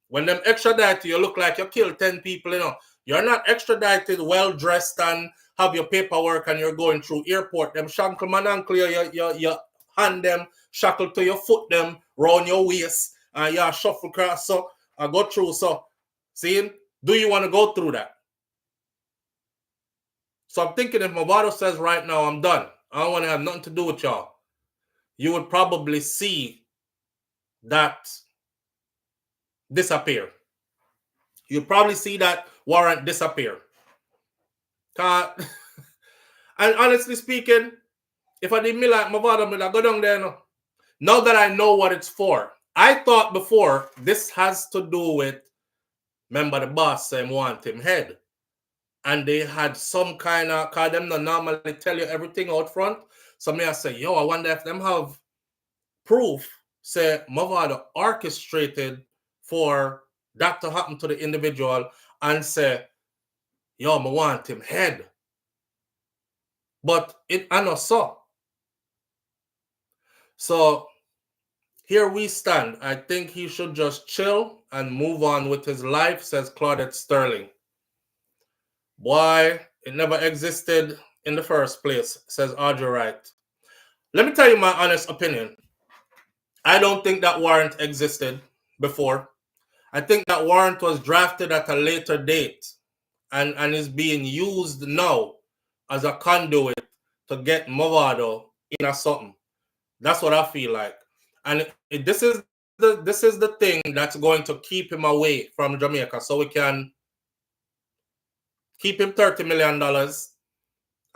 When them extradite you look like you killed 10 people, you know. You're not extradited, well-dressed, and have your paperwork, and you're going through airport. Them shankle man and clear your hand them, shackle to your foot them, round your waist, and you shuffle across, so I go through, so. See, do you want to go through that? So I'm thinking if Mavado says right now, I'm done, I don't want to have nothing to do with y'all, you would probably see that disappear. You'd probably see that warrant disappear. And honestly speaking, if I did me like Mavado, I'd go down there. Now that I know what it's for, I thought before this has to do with, remember the boss said want him head. And they had some kind of, because them not normally tell you everything out front. So me I say, yo, I wonder if them have proof, say Mavado orchestrated for that to happen to the individual and say, yo, I want him head. But it I know so. So here we stand. I think he should just chill and move on with his life, says Claudette Sterling. Why? It never existed in the first place, says Audrey Wright. Let me tell you my honest opinion. I don't think that warrant existed before. I think that warrant was drafted at a later date and is being used now as a conduit to get Mavado in a something. That's what I feel like. And this is the thing that's going to keep him away from Jamaica, so we can keep him $30 million,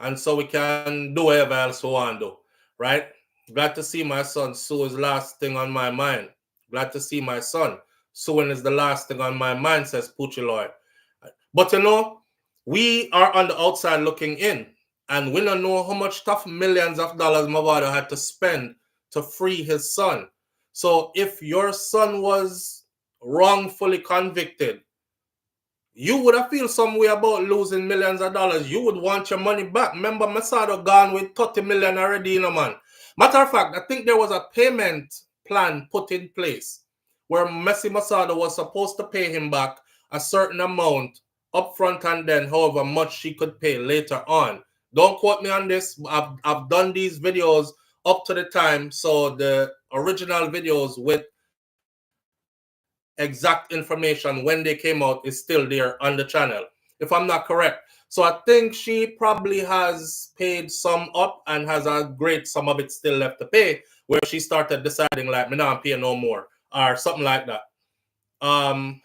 and so we can do whatever else we want to do, right? Glad to see my son. Sue is last thing on my mind. Glad to see my son. Suing is the last thing on my mind, says Poochie Lloyd. But you know, we are on the outside looking in, and we don't know how much tough millions of dollars Mavado had to spend to free his son. So if your son was wrongfully convicted, you would have feel some way about losing millions of dollars. You would want your money back. Remember, Mavado gone with 30 million already, you know, man. Matter of fact, I think there was a payment plan put in place where Messi Mavado was supposed to pay him back a certain amount upfront and then however much she could pay later on. Don't quote me on this. I've done these videos up to the time, so the original videos with exact information when they came out is still there on the channel, if I'm not correct. So I think she probably has paid some up and has a great some of it still left to pay, where she started deciding like, me not pay no more or something like that.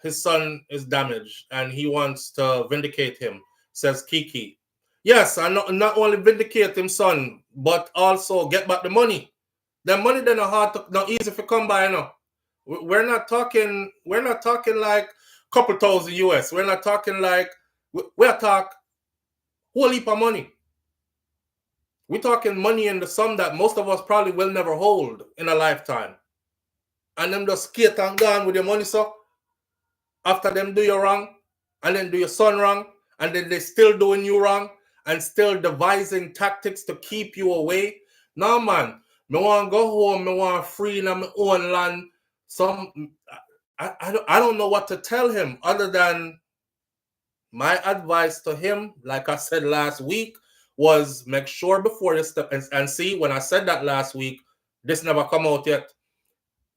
His son is damaged and he wants to vindicate him, says Kiki. Yes, and not only vindicate him, son, but also get back the money. The money then not easy to come by, you know. We're not talking like a couple thousand US. We're not talking like we're talking whole heap of money. We're talking money in the sum that most of us probably will never hold in a lifetime. And them just skate and gone with your money, so after them do you wrong, and then do your son wrong, and then they still doing you wrong, and still devising tactics to keep you away. No, man. Me want to go home, me want free in my own land. I don't know what to tell him other than my advice to him, like I said last week, was make sure before you step and see, when I said that last week, this never come out yet.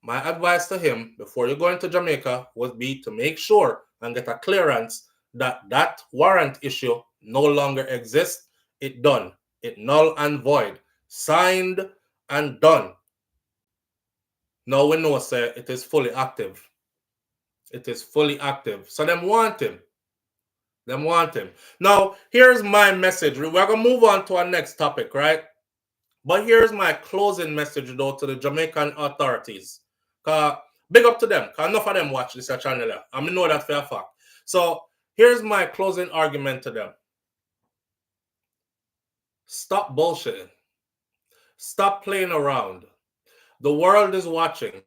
My advice to him before you go into Jamaica would be to make sure and get a clearance that that warrant issue no longer exists. It done. It null and void. Signed and done. Now we know, sir, it is fully active. It is fully active. So them want him. Them want him. Now, here's my message. We're going to move on to our next topic, right? But here's my closing message, though, to the Jamaican authorities. Big up to them, because enough of them watch this channel. I know that for a fact. So here's my closing argument to them. Stop bullshitting. Stop playing around. The world is watching.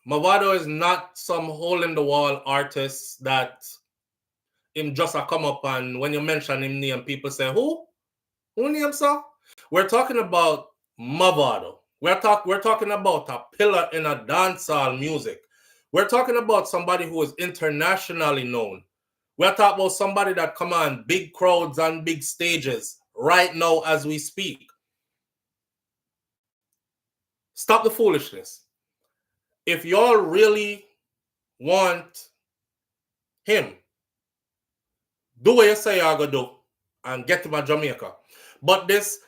Mavado is not some hole-in-the-wall artist that him just a come up and when you mention him name, people say, who? Who name, sir? We're talking about Mavado. We're talking about a pillar in a dancehall music. We're talking about somebody who is internationally known. We're talking about somebody that come on big crowds and big stages right now as we speak. Stop the foolishness. If y'all really want him, do what you say you're gonna do and get him to Jamaica. But that's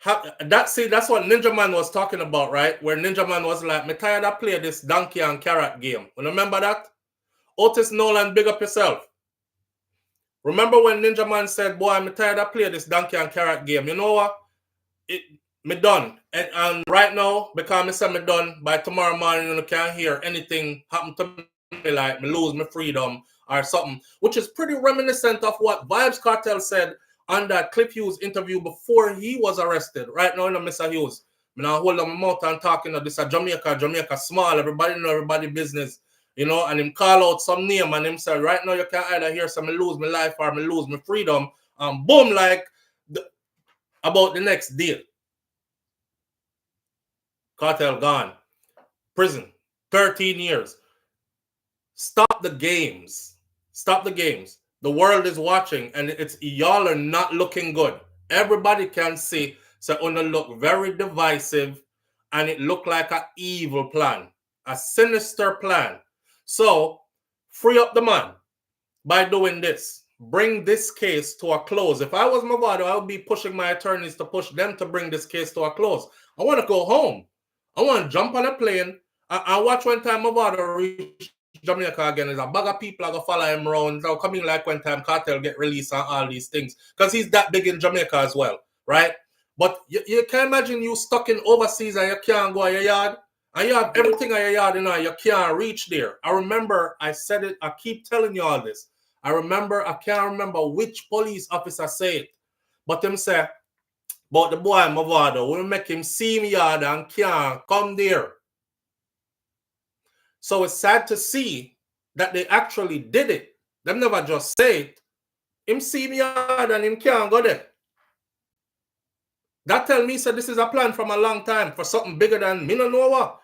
what Ninja Man was talking about, right? Where Ninja Man was like, me tired of play this donkey and carrot game. You remember that? Otis Nolan, big up yourself. Remember when Ninja Man said, boy, I'm tired of play this donkey and carrot game. You know what? Me done. And right now, because me say me done, by tomorrow morning you can't hear anything happen to me like me lose my freedom or something, which is pretty reminiscent of what Vybz Kartel said on that Cliff Hughes interview before he was arrested. Right now, Mr. Hughes, me now hold on my mouth and talking of this Jamaica small, everybody know everybody business, you know, and him call out some name and him say, right now you can either hear some me lose my life or me lose my freedom. Boom, like about the next deal. Kartel gone. Prison. 13 years. Stop the games. Stop the games. The world is watching, and it's y'all are not looking good. Everybody can see. So it look very divisive, and it look like an evil plan, a sinister plan. So free up the man by doing this. Bring this case to a close. If I was Mavado, I would be pushing my attorneys to push them to bring this case to a close. I want to go home. I want to jump on a plane. I watch when time Mavado reach Jamaica again. There's a bag of people are going to follow him around. They'll come in like when time Kartel get released and all these things. Because he's that big in Jamaica as well, right? But you can imagine you stuck in overseas and you can't go to your yard. And you have everything in your yard, you can't reach there. I remember I said it, I keep telling you all this. I can't remember which police officer said it. But them say, but the boy Mavado, we'll make him see me yard and can't come there. So it's sad to see that they actually did it. Them never just say it. Him see me yard and him can't go there. That tell me, so this is a plan from a long time for something bigger than me, no know what.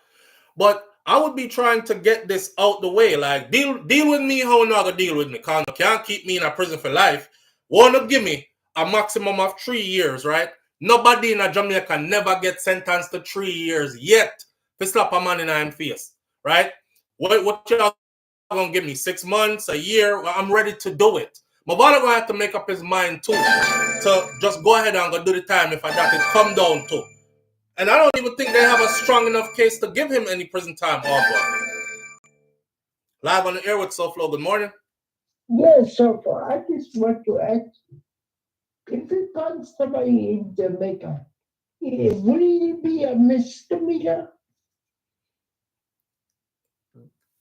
But I would be trying to get this out the way. Like, deal with me how you not gonna deal with me. Because you can't keep me in a prison for life. Want to give me a maximum of 3 years, right? Nobody in a Jamaica never get sentenced to 3 years yet to slap a man in the face, right? What y'all gonna give me? 6 months, a year? I'm ready to do it. Mavado gonna have to make up his mind too. So just go ahead and go do the time if that it come down to. And I don't even think they have a strong enough case to give him any prison time offer. Live on the air with SouFLo. Good morning. Yes, SouFLo. I just want to ask, if he finds somebody in Jamaica, would he be a misdemeanor?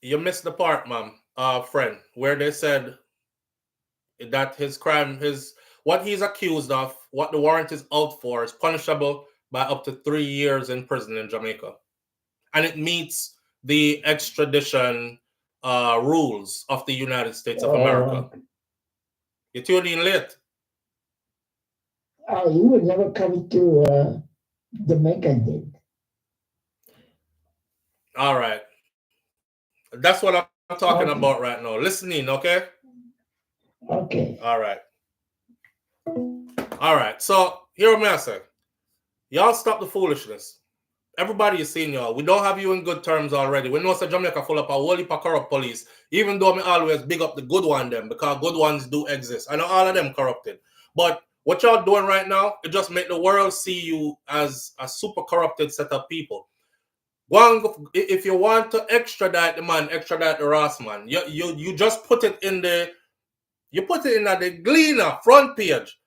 You missed the part, friend, where they said that his crime, what he's accused of, what the warrant is out for, is punishable by up to 3 years in prison in Jamaica. And it meets the extradition rules of the United States of America. You tuned in late. He would never come to Jamaica, did. All right. That's what I'm talking about right now. Listening, okay? Okay. All right. All right. So, here what I say. Y'all stop the foolishness. Everybody is seeing y'all. We don't have you in good terms already. We know that Jamaica full up a whole heap of corrupt police, even though I always big up the good one them, because good ones do exist. I know all of them corrupted. But what y'all doing right now, it just make the world see you as a super corrupted set of people. If you want to extradite the man, extradite the Ross man. You just put it in the Gleaner front page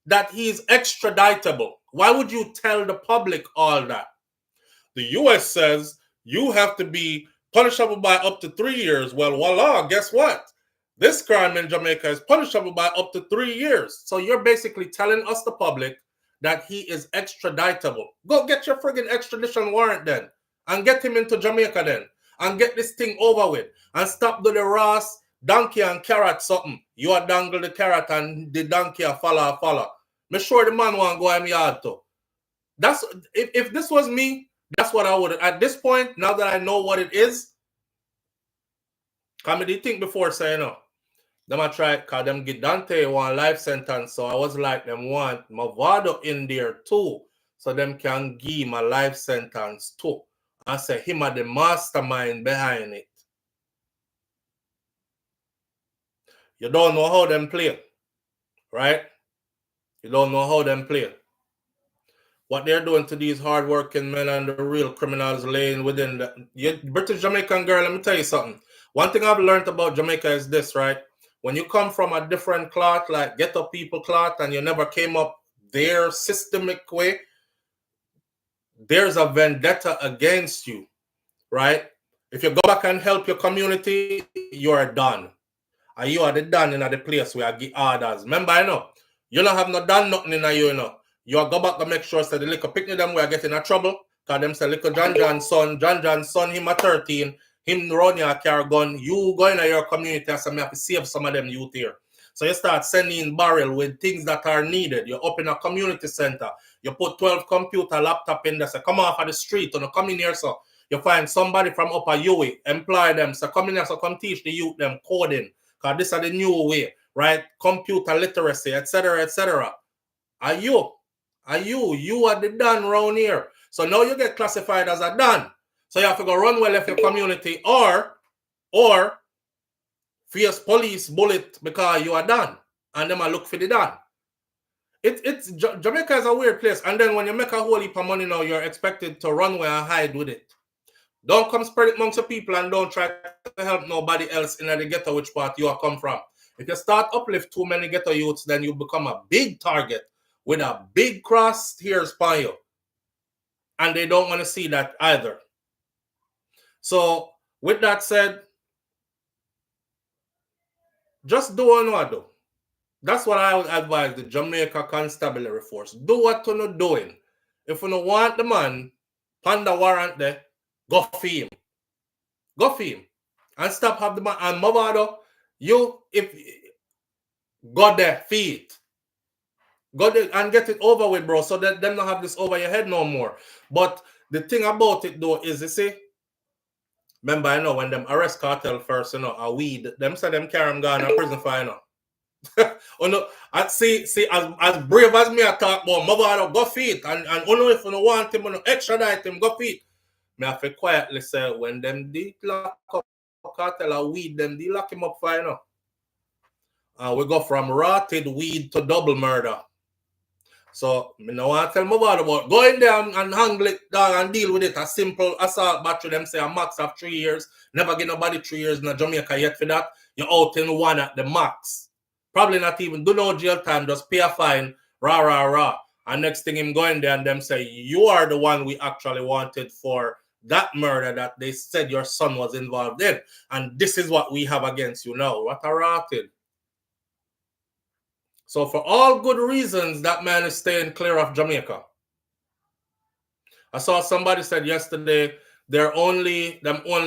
that he's extraditable. Why would you tell the public all that? The US says you have to be punishable by up to 3 years. Well, voila, guess what? This crime in Jamaica is punishable by up to 3 years. So you're basically telling us, the public, that he is extraditable. Go get your friggin' extradition warrant then. And get him into Jamaica then. And get this thing over with. And stop doing the Ross, donkey and carrot something. You are dangle the carrot and the donkey a follow. Make sure the man want to go in my yard too. That's if this was me, that's what I would. At this point, now that I know what it is, come did think before saying no. Them I try because them get Dante one life sentence. So I was like, them want Mavado in there too. So them can give him a life sentence too. I say him are the mastermind behind it. You don't know how them play, right? You don't know how them play. What they're doing to these hardworking men and the real criminals laying within the British Jamaican girl, let me tell you something. One thing I've learned about Jamaica is this, right? When you come from a different cloth, like ghetto people cloth, and you never came up their systemic way, there's a vendetta against you, right? If you go back and help your community, you are done. And you are the done in the place where I give orders. Remember, I know, you don't have no done nothing in you know. You go back to make sure that the little picnic them were getting in trouble. Because them say little John's son, him at 13, him run your car gun, you go in your community and say, I have to save some of them youth here. So you start sending barrel with things that are needed. You open a community center. You put 12 computer laptop in there. So come off of the street and come in here. So you find somebody from upper UE, employ them. So come in here, so come teach the youth them coding. Because this is the new way, right? Computer literacy, etc., etc. Are you are the Don around here. So now you get classified as a Don. So you have to go run well if your community or face police bullet because you are Don. And them are look for the Don. Jamaica is a weird place. And then when you make a whole heap of money now, you're expected to run where and hide with it. Don't come spread it amongst the people and don't try to help nobody else in the ghetto which part you are come from. If you start uplift too many ghetto youths, then you become a big target with a big cross here upon you. And they don't want to see that either. So with that said, just do what you do. That's what I would advise the Jamaica Constabulary Force. Do what you're not doing. If you don't want the man, panda warrant there, go for him. Go for him. And stop have the man. And Mavado, go there, feet. Go there and get it over with, bro. So that them not have this over your head no more. But the thing about it though is, you see, remember, I know when them arrest cartel first, a weed, them say them carry them gone to prison for, oh no, I see, as brave as me I talk about Mavado, go feet. And if you don't want him, extradite him, go feet. Me have to quietly say, when them did lock up cartel or weed, them did lock him up for, we go from rotted weed to double murder. So, I don't want to tell Mavado about go in there and handle it down and deal with it. A simple assault battery, them say a max of 3 years. Never get nobody 3 years in Jamaica yet for that. You're out in one at the max. Probably not even do no jail time, just pay a fine, rah. And next thing him going there and them say, you are the one we actually wanted for that murder that they said your son was involved in. And this is what we have against you now. What a rotted. So for all good reasons, that man is staying clear of Jamaica. I saw somebody said yesterday, them only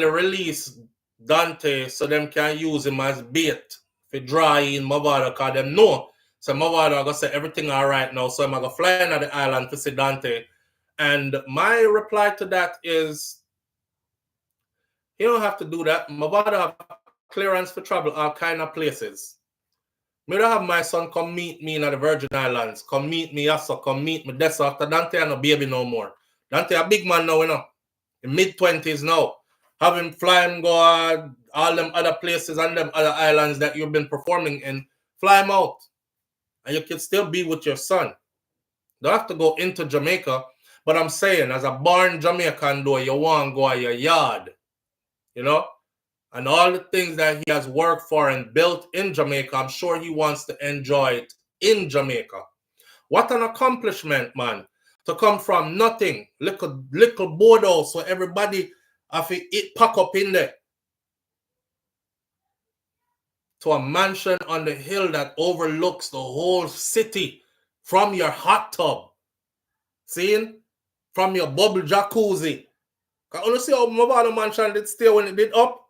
release Dante so them can use him as bait for dry in Mavado because them know. So Mavado gonna say everything all right now. So I'm gonna fly into the island to see Dante. And my reply to that is, you don't have to do that. Mavado have clearance for travel all kind of places. Me don't have my son come meet me in the Virgin Islands. Come meet me also. Come meet me this after Dante and no baby no more. Dante a big man now, in mid-20s now. Have him fly him go all them other places and them other islands that you've been performing in. Fly him out. And you can still be with your son. Don't have to go into Jamaica. But I'm saying, as a born Jamaican though, you want to go at your yard. And all the things that he has worked for and built in Jamaica, I'm sure he wants to enjoy it in Jamaica. What an accomplishment, man. To come from nothing, little boardhouse so everybody have it pack up in there, to a mansion on the hill that overlooks the whole city from your hot tub. Seeing? From your bubble jacuzzi. Can you see how Mavado mansion did stay when it did up?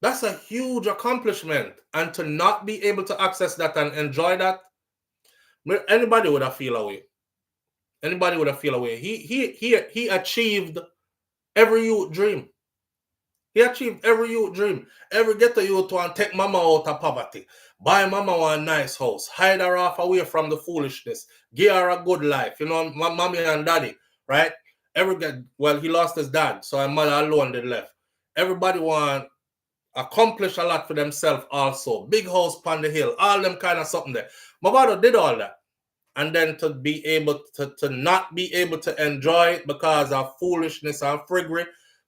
That's a huge accomplishment. And to not be able to access that and enjoy that, anybody would have feel away. Anybody would have feel away. He achieved every youth dream. He achieved every youth dream. Every ghetto youth want to take mama out of poverty. Buy mama one nice house. Hide her off away from the foolishness. Give her a good life. Mommy and daddy, right? He lost his dad, so his mother alone did left. Everybody want accomplish a lot for themselves also. Big house on the hill, all them kind of something there. Mavado did all that. And then to be able to not be able to enjoy it because of foolishness and friggery,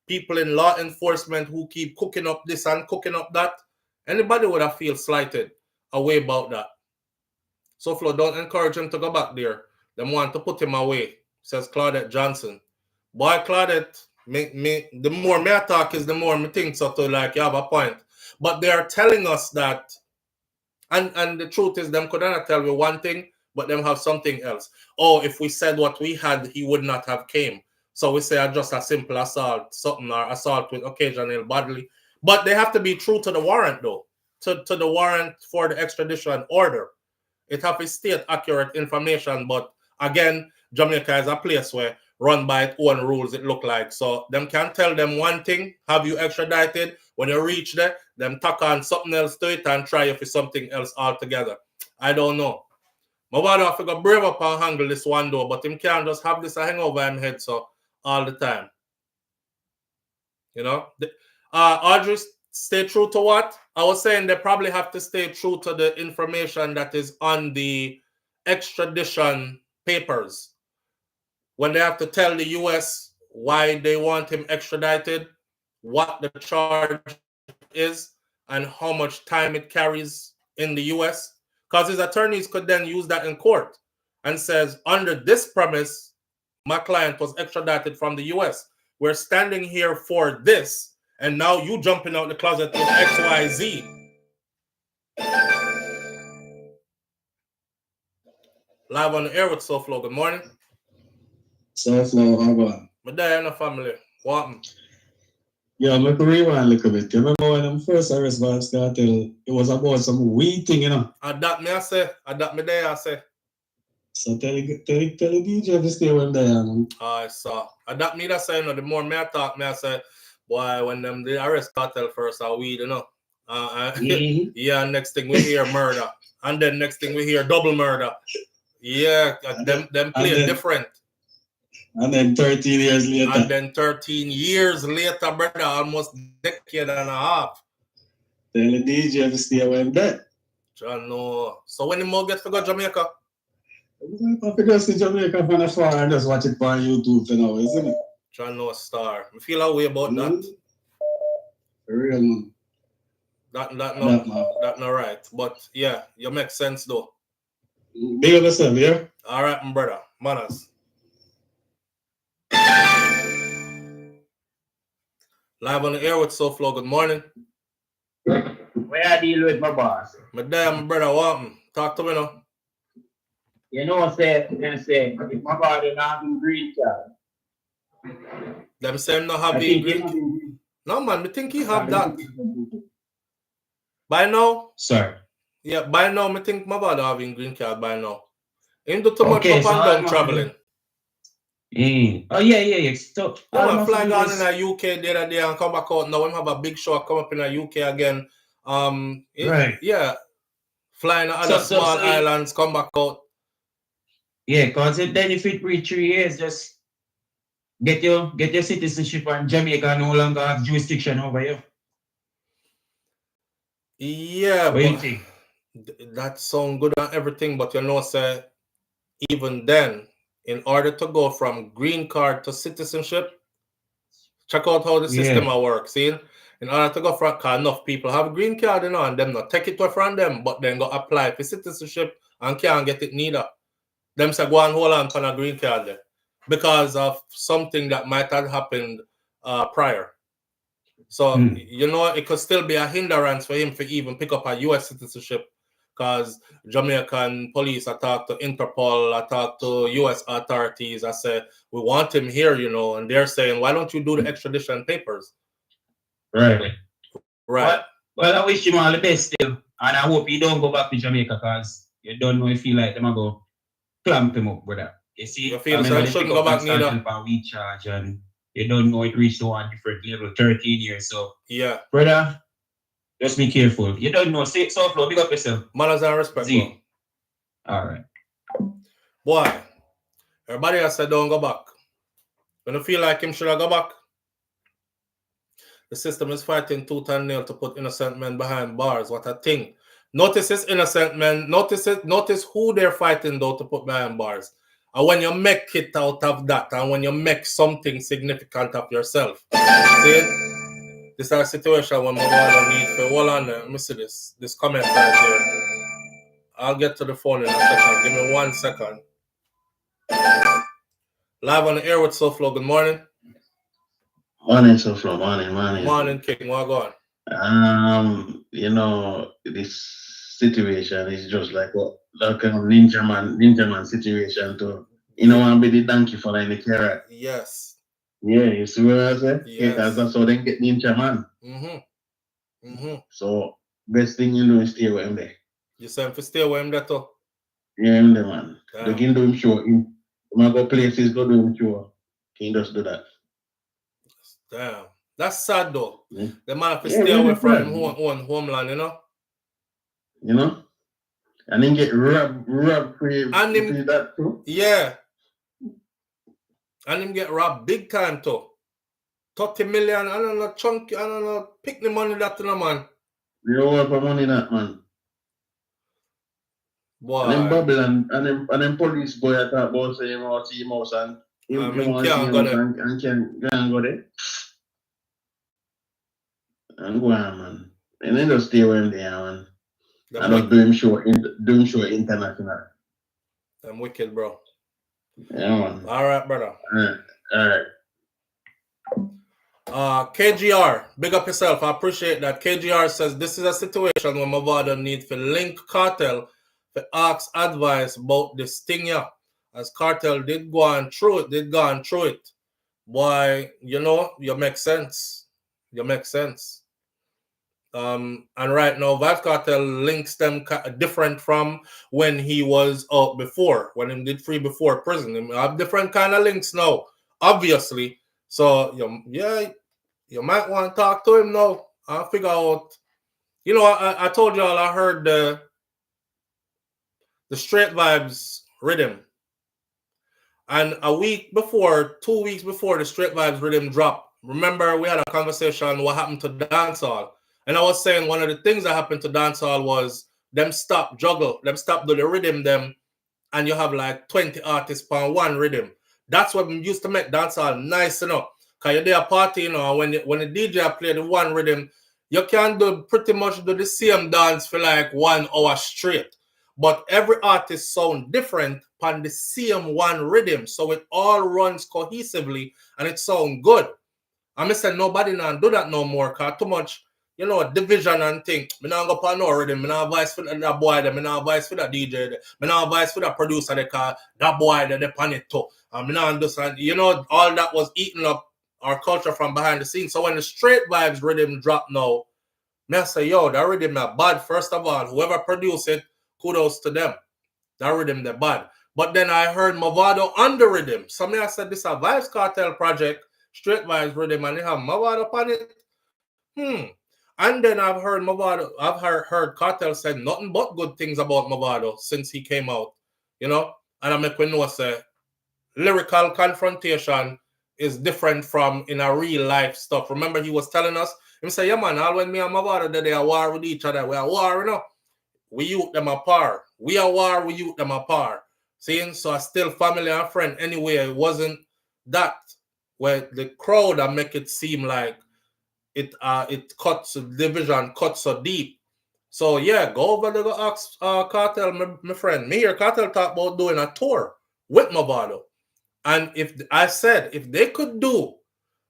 people in law enforcement who keep cooking up this and cooking up that, anybody would have feel slighted away about that. So Flo, don't encourage him to go back there. They want to put him away, says Claudette Johnson. Boy, Claudette, the more me talk is the more me think so to like you have a point. But they are telling us that, and the truth is them could not tell me one thing, but them have something else. Oh, if we said what we had, he would not have came. So we say just a simple assault, something or assault with occasional bodily. But they have to be true to the warrant though. to the warrant for the extradition order. It have to state accurate information, but again, Jamaica is a place where run by its own rules, it look like. So them can tell them one thing, have you extradited. When you reach there, them tack on something else to it and try you for something else altogether. I don't know. Mavado have to go brave up and handle this one though, but him can't just have this hang over him head so all the time. You know? Audrey, stay true to what? I was saying they probably have to stay true to the information that is on the extradition papers. When they have to tell the US why they want him extradited, what the charge is, and how much time it carries in the US. Because his attorneys could then use that in court and says, under this premise, my client was extradited from the US. We're standing here for this, and now you jumping out the closet with XYZ. Live on the air with SouFLo. Good morning. SouFLo, how about? My dad and the family. What happened? Yeah, I'm going to rewind a little bit. You remember when I'm first arrested by Vybz Kartel, it was about some weed thing, you know? Adapt me, I say. Adapt me there, I say. So tell the DJ to stay when they are, man. I saw. Adapt me, that say, you know, the more me I talk, me I say, boy, when them they arrest Kartel first, I weed, you know? Yeah, next thing we hear murder. And then next thing we hear double murder. Yeah, them play different. And then 13 years later. And then 13 years later, brother, almost a decade and a half. Tell the DJ to stay when that. John, no. So when the more get to go Jamaica? I think I see Jamaica from afar and just watch it on YouTube for now, isn't it? John, no star. I feel a way about that. For real, man. That not right. But yeah, you make sense though. Big up yourself, yeah? All right, my brother. Manners. Live on the air with SouFLo. Good morning. Where I deal with my boss. My dad, my brother, what? Talk to me now. You know what I'm saying? If my body not in green card. Them say no have the green. No man, I think he have that. By now? Sorry. Yeah, by now, I think Mavado having green card by now. Him do too much up and down traveling. Oh, yeah. So, yeah, fly down in the UK the other day and come back out. Now we have a big show come up in the UK again. Right. Yeah. Flying to other small islands, come back out. Yeah, because then if it reach 3 years, just get your citizenship, and Jamaica no longer have jurisdiction over you. Yeah, what do you think? That sounds good and everything, but you know, sir, even then, in order to go from green card to citizenship, check out how the system works. See, in order to go from, because enough people have a green card, you know, and them not take it away from them, but then go apply for citizenship and can't get it neither. Them say go and hold on for a green card there because of something that might have happened prior. So, you know, it could still be a hindrance for him to even pick up a U.S. citizenship because Jamaican police, I talk to Interpol, I talk to U.S. authorities, I say, we want him here, you know, and they're saying, why don't you do the extradition papers? Right. Right. Well, I wish him all the best still, and I hope he don't go back to Jamaica because you don't know if he like them go clamp him up, brother. You see, you feel so shouldn't go back neither. We charge and you don't know it reached to one different level, 13 years. So, yeah, brother, just be careful. You don't know. Say SouFLo, big up yourself. Manners and respect. All right. Boy, everybody else said don't go back. When you feel like him should I go back? The system is fighting tooth and nail to put innocent men behind bars. What a thing. Notice this innocent men. Notice who they're fighting though to put behind bars. And when you make it out of that, and when you make something significant of yourself, see, this is a situation when Mavado needs to hold on. Let me see this comment right here. I'll get to the phone in a second. Give me 1 second. Live on the air with SouFLo. Good morning. Morning, SouFLo. Morning. Morning, King. What going on? You know, this situation is just like a kind of ninja man situation too. You know, want to be the donkey for any carrot. Yes. Yeah, you see what I said? Yes. Because that's how they get ninja man. Mm-hmm. Mm-hmm. So best thing you do is stay with him there. You say him to stay with him there too? Yeah, him there, man. Damn. They can do him show. Him might go places, go do him show. Can just do that. Damn. That's sad though. Yeah. The man have to Yeah, stay really away from sad. his own homeland, you know? You know? And then get robbed for And him, that too. yeah. And him get robbed big time too. 30 million, I don't know, chunky, I don't know, pick the money that to the man. You don't want for money that, man. Boy. And then Babylon, and then police boy I talk about say him out see him house and him want to see him and can go there. And go on, man. And then just stay with him there, man. And just do him show international. I'm wicked, bro. Yeah, man. All right, brother. All right. KGR, big up yourself. I appreciate that. KGR says this is a situation where Mavado need to link Kartel to ask advice about this thing here. As Kartel did go on through it. Boy, you know, you make sense. And right now, Vybz Kartel links them different from when he was out before, when he did free before prison. He have different kind of links now, obviously. So, you might want to talk to him now. I'll figure out. You know, I told y'all I heard the Straight Vybz rhythm. And 2 weeks before the Straight Vybz rhythm dropped, remember we had a conversation what happened to dancehall. And I was saying one of the things that happened to dancehall was them stop juggle, them stop do the rhythm them, and you have like 20 artists on one rhythm. That's what used to make dancehall nice enough. Because you're there a party, you know, when the DJ play the one rhythm, you can pretty much do the same dance for like 1 hour straight. But every artist sound different on the same one rhythm. So it all runs cohesively and it sound good. I say nobody now do that no more because too much, you know, division and thing. Me not go for no rhythm. Me not advice for that boy there. Me not advice for that DJ there. Me not advice for that producer there because that boy there, they pan it too. And me not understand. You know, all that was eating up our culture from behind the scenes. So when the Straight Vybz rhythm drop now, me say, yo, that rhythm is bad. First of all, whoever produced it, kudos to them. That rhythm is bad. But then I heard Mavado on the rhythm. So me I said, this is a Vybz Kartel project, Straight Vybz rhythm, and they have Mavado on it. And then I've heard heard Kartel said nothing but good things about Mavado since he came out. You know? And I make we know say lyrical confrontation is different from in a real life stuff. Remember, he was telling us, he say, yeah, man, all when me and Mavado they are war with each other. We are war, you know. We youth them apart. We are war, we youth them apart. See, so I still family and friend anyway. It wasn't that where the crowd that make it seem like it cuts the division, cuts so deep. So yeah, go over there, go ask Kartel, my friend. Me here, Kartel talk about doing a tour with Mavado. And if they could do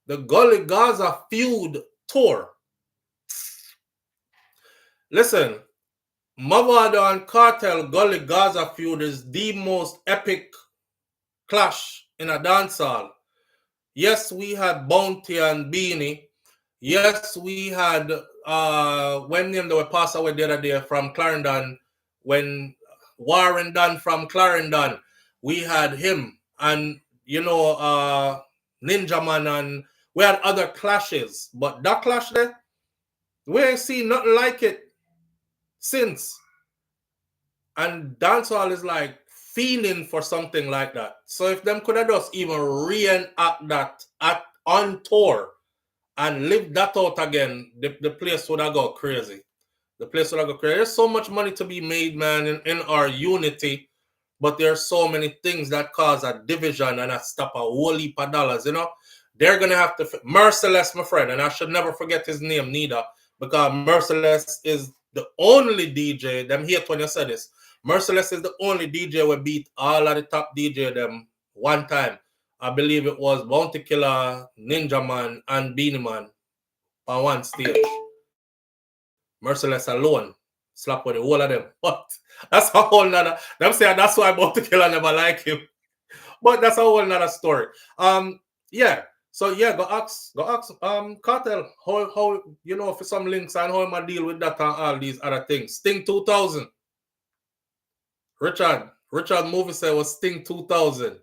the Gully Gaza feud tour, listen, Mavado and Kartel Gully Gaza feud is the most epic clash in a dancehall. Yes, we had Bounty and Beanie. Yes, we had when them they were passed away the other day from Clarendon, when Warrant done from Clarendon, we had him. And, you know, Ninja Man, and we had other clashes. But that clash there, we ain't seen nothing like it since. And dancehall is like fiending for something like that. So if them could have just even reenact that on tour and live that out again, the place would have got crazy. The place would have got crazy. There's so much money to be made, man, in our unity. But there's so many things that cause a division and that stop a whole heap of dollars, you know. They're going to have to... Merciless, my friend, and I should never forget his name neither, because Merciless is the only DJ, them hate when you say this, Merciless is the only DJ who beat all of the top DJ them one time. I believe it was Bounty Killer, Ninja Man, and Beanie Man on one stage. Merciless alone slap with the whole of them. But that's a whole nother... Them say that's why Bounty Killer never like him. But that's a whole nother story. Yeah. So yeah, go ask Kartel how you know for some links and how am I deal with that and all these other things. Sting 2000. Richard movie said was Sting 2000.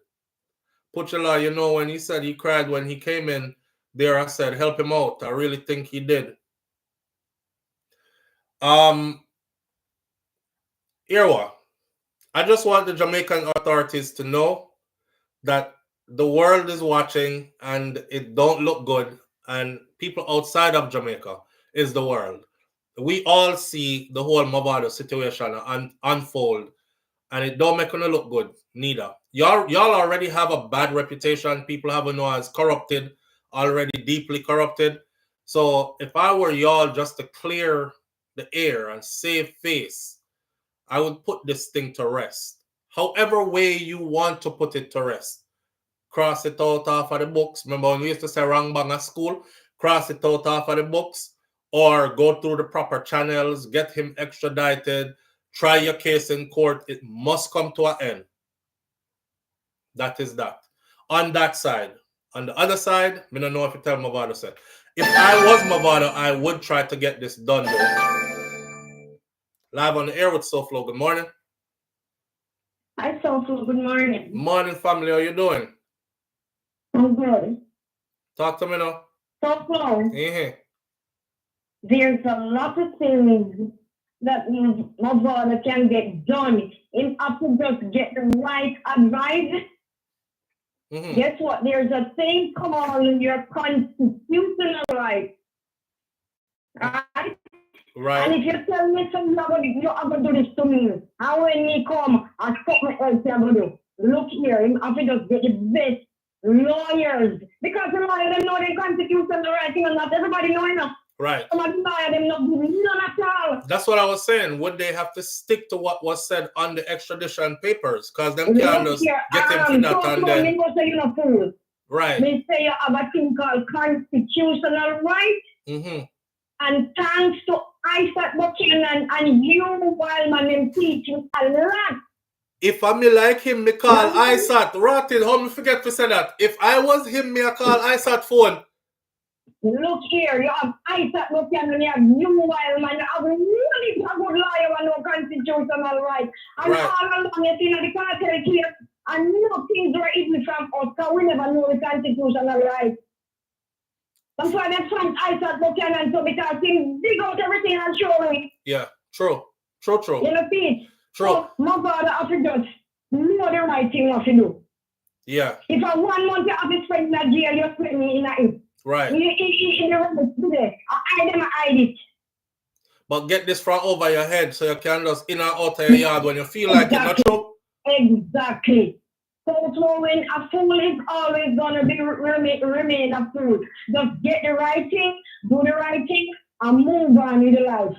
Puchela, you know, when he said he cried when he came in there, I said help him out. I really think he did. Irwa, I just want the Jamaican authorities to know that the world is watching and it don't look good, and people outside of Jamaica is the world. We all see the whole Mavado situation unfold, and it don't make it look good neither. Y'all already have a bad reputation. People have known as corrupted, already deeply corrupted. So if I were y'all just to clear the air and save face, I would put this thing to rest. However way you want to put it to rest. Cross it out off of the books. Remember when we used to say wrong bang at school? Cross it out off of the books, or go through the proper channels, get him extradited, try your case in court. It must come to an end. That is that. On that side. On the other side, I don't know if you tell Mavado said. If I was Mavado, I would try to get this done though. Live on the air with SouFLo. Good morning. Hi, SouFLo. Good morning. Morning, family. How you doing? I'm good. Talk to me now. SouFLo, Mm-hmm. there's a lot of things that Mavado can get done. In have to just get the right advice. Mm-hmm. Guess what? There's a thing called your constitutional right. Right? Right. And if you tell me something about it, you have to do this to me. And when me come, I stop my else I'm going to do. Look here, I have to just get the best lawyers. Because the lawyers them know the constitution, the right thing, and not everybody know enough. Right. Some of the lawyers them know none at all. That's what I was saying. Would they have to stick to what was said on the extradition papers? Because them Look can't just here, get him to that and then. me say you know fool. Right. Me say you have a thing called constitutional right. Mm-hmm. And thanks to Isaac Buchanan and you, Wildman, them teaching a lot. If I me like him, me call Isaac. Rotten, how me forget to say that? If I was him, me I call Isaac phone. Look here, you have Isaac Buchanan, you have you, Wildman, you have really a good lawyer and no constitutional right. And Right. all along you see the cartel case, and no things were hidden from us, because we never know the constitutional right. That's why they found Isaac Buchanan, so because he dig out everything and show me. Yeah, true. True. You know, Pete? True. So, my father have to just know the right thing what to do. Yeah, If I 1 month you have to spend in a jail, you spend me in a right. in the room today. I hide them, I hide it. But get this from over your head so you can just in and out of your yard when you feel like it, not true? Exactly. So when a fool is always gonna be remain a fool. Just get the right thing, do the right thing, and move on with the life.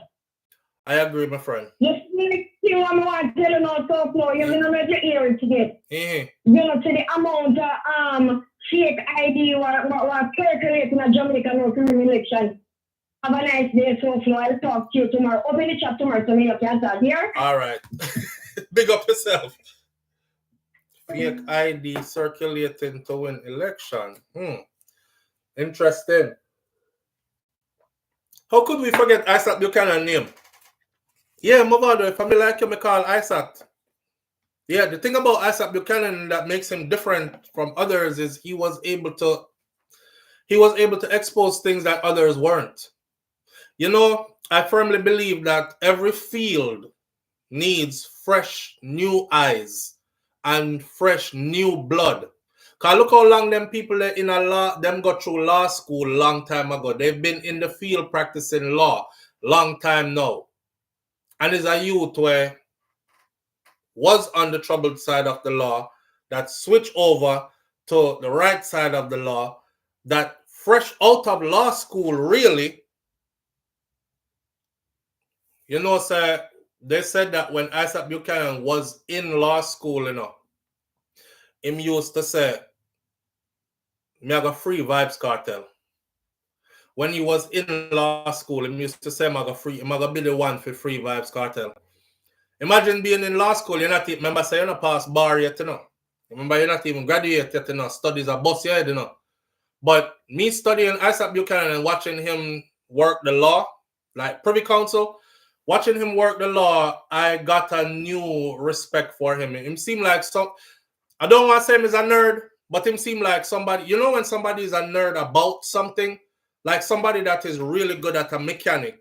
I agree, my friend. You see what I want to tell you now, SouFLo, you know not to hear it today. Mm-hmm. You know, to the amount of fake ID what circulating in Jamaica now to the election. Have a nice day, SouFLo. I'll talk to you tomorrow. Open the chat tomorrow so you can start here. All right. Big up yourself. Fake ID circulating to win election. Interesting. How could we forget Isaac Buchanan name? Yeah, Mavado, if I like you, I call Isaac. Yeah, the thing about Isaac Buchanan that makes him different from others is he was able to expose things that others weren't. You know, I firmly believe that every field needs fresh new eyes and fresh new blood. Cause look how long them people in a law, them got through law school long time ago. They've been in the field practicing law long time now. And is a youth where was on the troubled side of the law that switched over to the right side of the law, that fresh out of law school really, you know, sir, they said that when Isaac Buchanan was in law school, you know, him used to say, me I got free Vybz Kartel. When he was in law school, he used to say, I'm gonna be the one for free Vybz Kartel. Imagine being in law school, you're not even, remember, say you're not past bar yet, you know. Remember, you're not even graduate yet, you know. Studies are bust your head, you know. But me studying Isaac Buchanan and watching him work the law, like Privy Council, watching him work the law, I got a new respect for him. Him seemed like I don't want to say him is a nerd, but him seemed like somebody, you know, when somebody is a nerd about something, like somebody that is really good at a mechanic,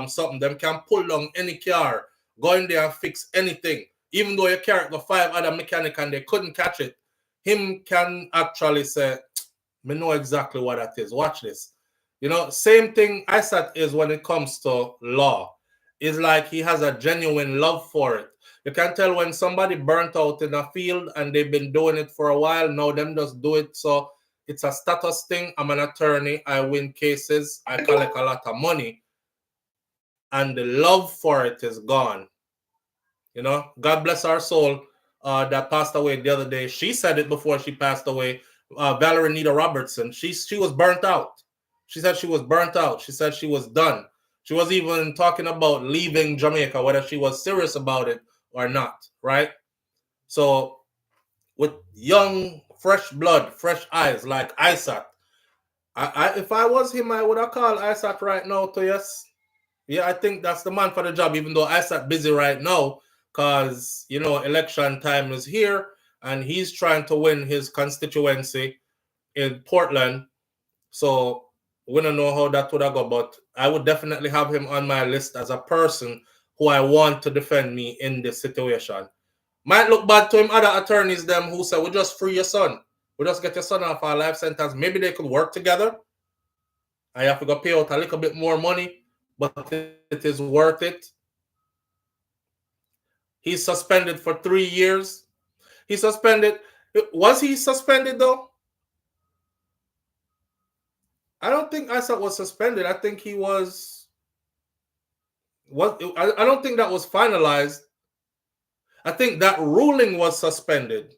something, them can pull down any car, go in there and fix anything. Even though you carry the 5 other mechanic and they couldn't catch it, him can actually say, I know exactly what that is. Watch this. You know, same thing Isaac is when it comes to law. It's like he has a genuine love for it. You can tell when somebody burnt out in a field and they've been doing it for a while. Now them just do it. So it's a status thing. I'm an attorney. I win cases. I collect a lot of money. And the love for it is gone. You know, God bless our soul that passed away the other day. She said it before she passed away. Valerie Nita Robertson, she was burnt out. She said she was burnt out. She said she was done. She was even talking about leaving Jamaica, whether she was serious about it or not, right? So with young, fresh blood, fresh eyes like Isaac, if I was him, I would have called Isaac right now to yes. Yeah, I think that's the man for the job, even though Isaac busy right now because, you know, election time is here and he's trying to win his constituency in Portland. So we don't know how that would have go, but I would definitely have him on my list as a person who I want to defend me in this situation. Might look bad to him, other attorneys, them who say, we just free your son. We just get your son off our life sentence. Maybe they could work together. I have to go pay out a little bit more money, but it is worth it. He's suspended for 3 years. He suspended. Was he suspended though? I don't think Isaac was suspended. I think he was. I don't think that was finalized. I think that ruling was suspended.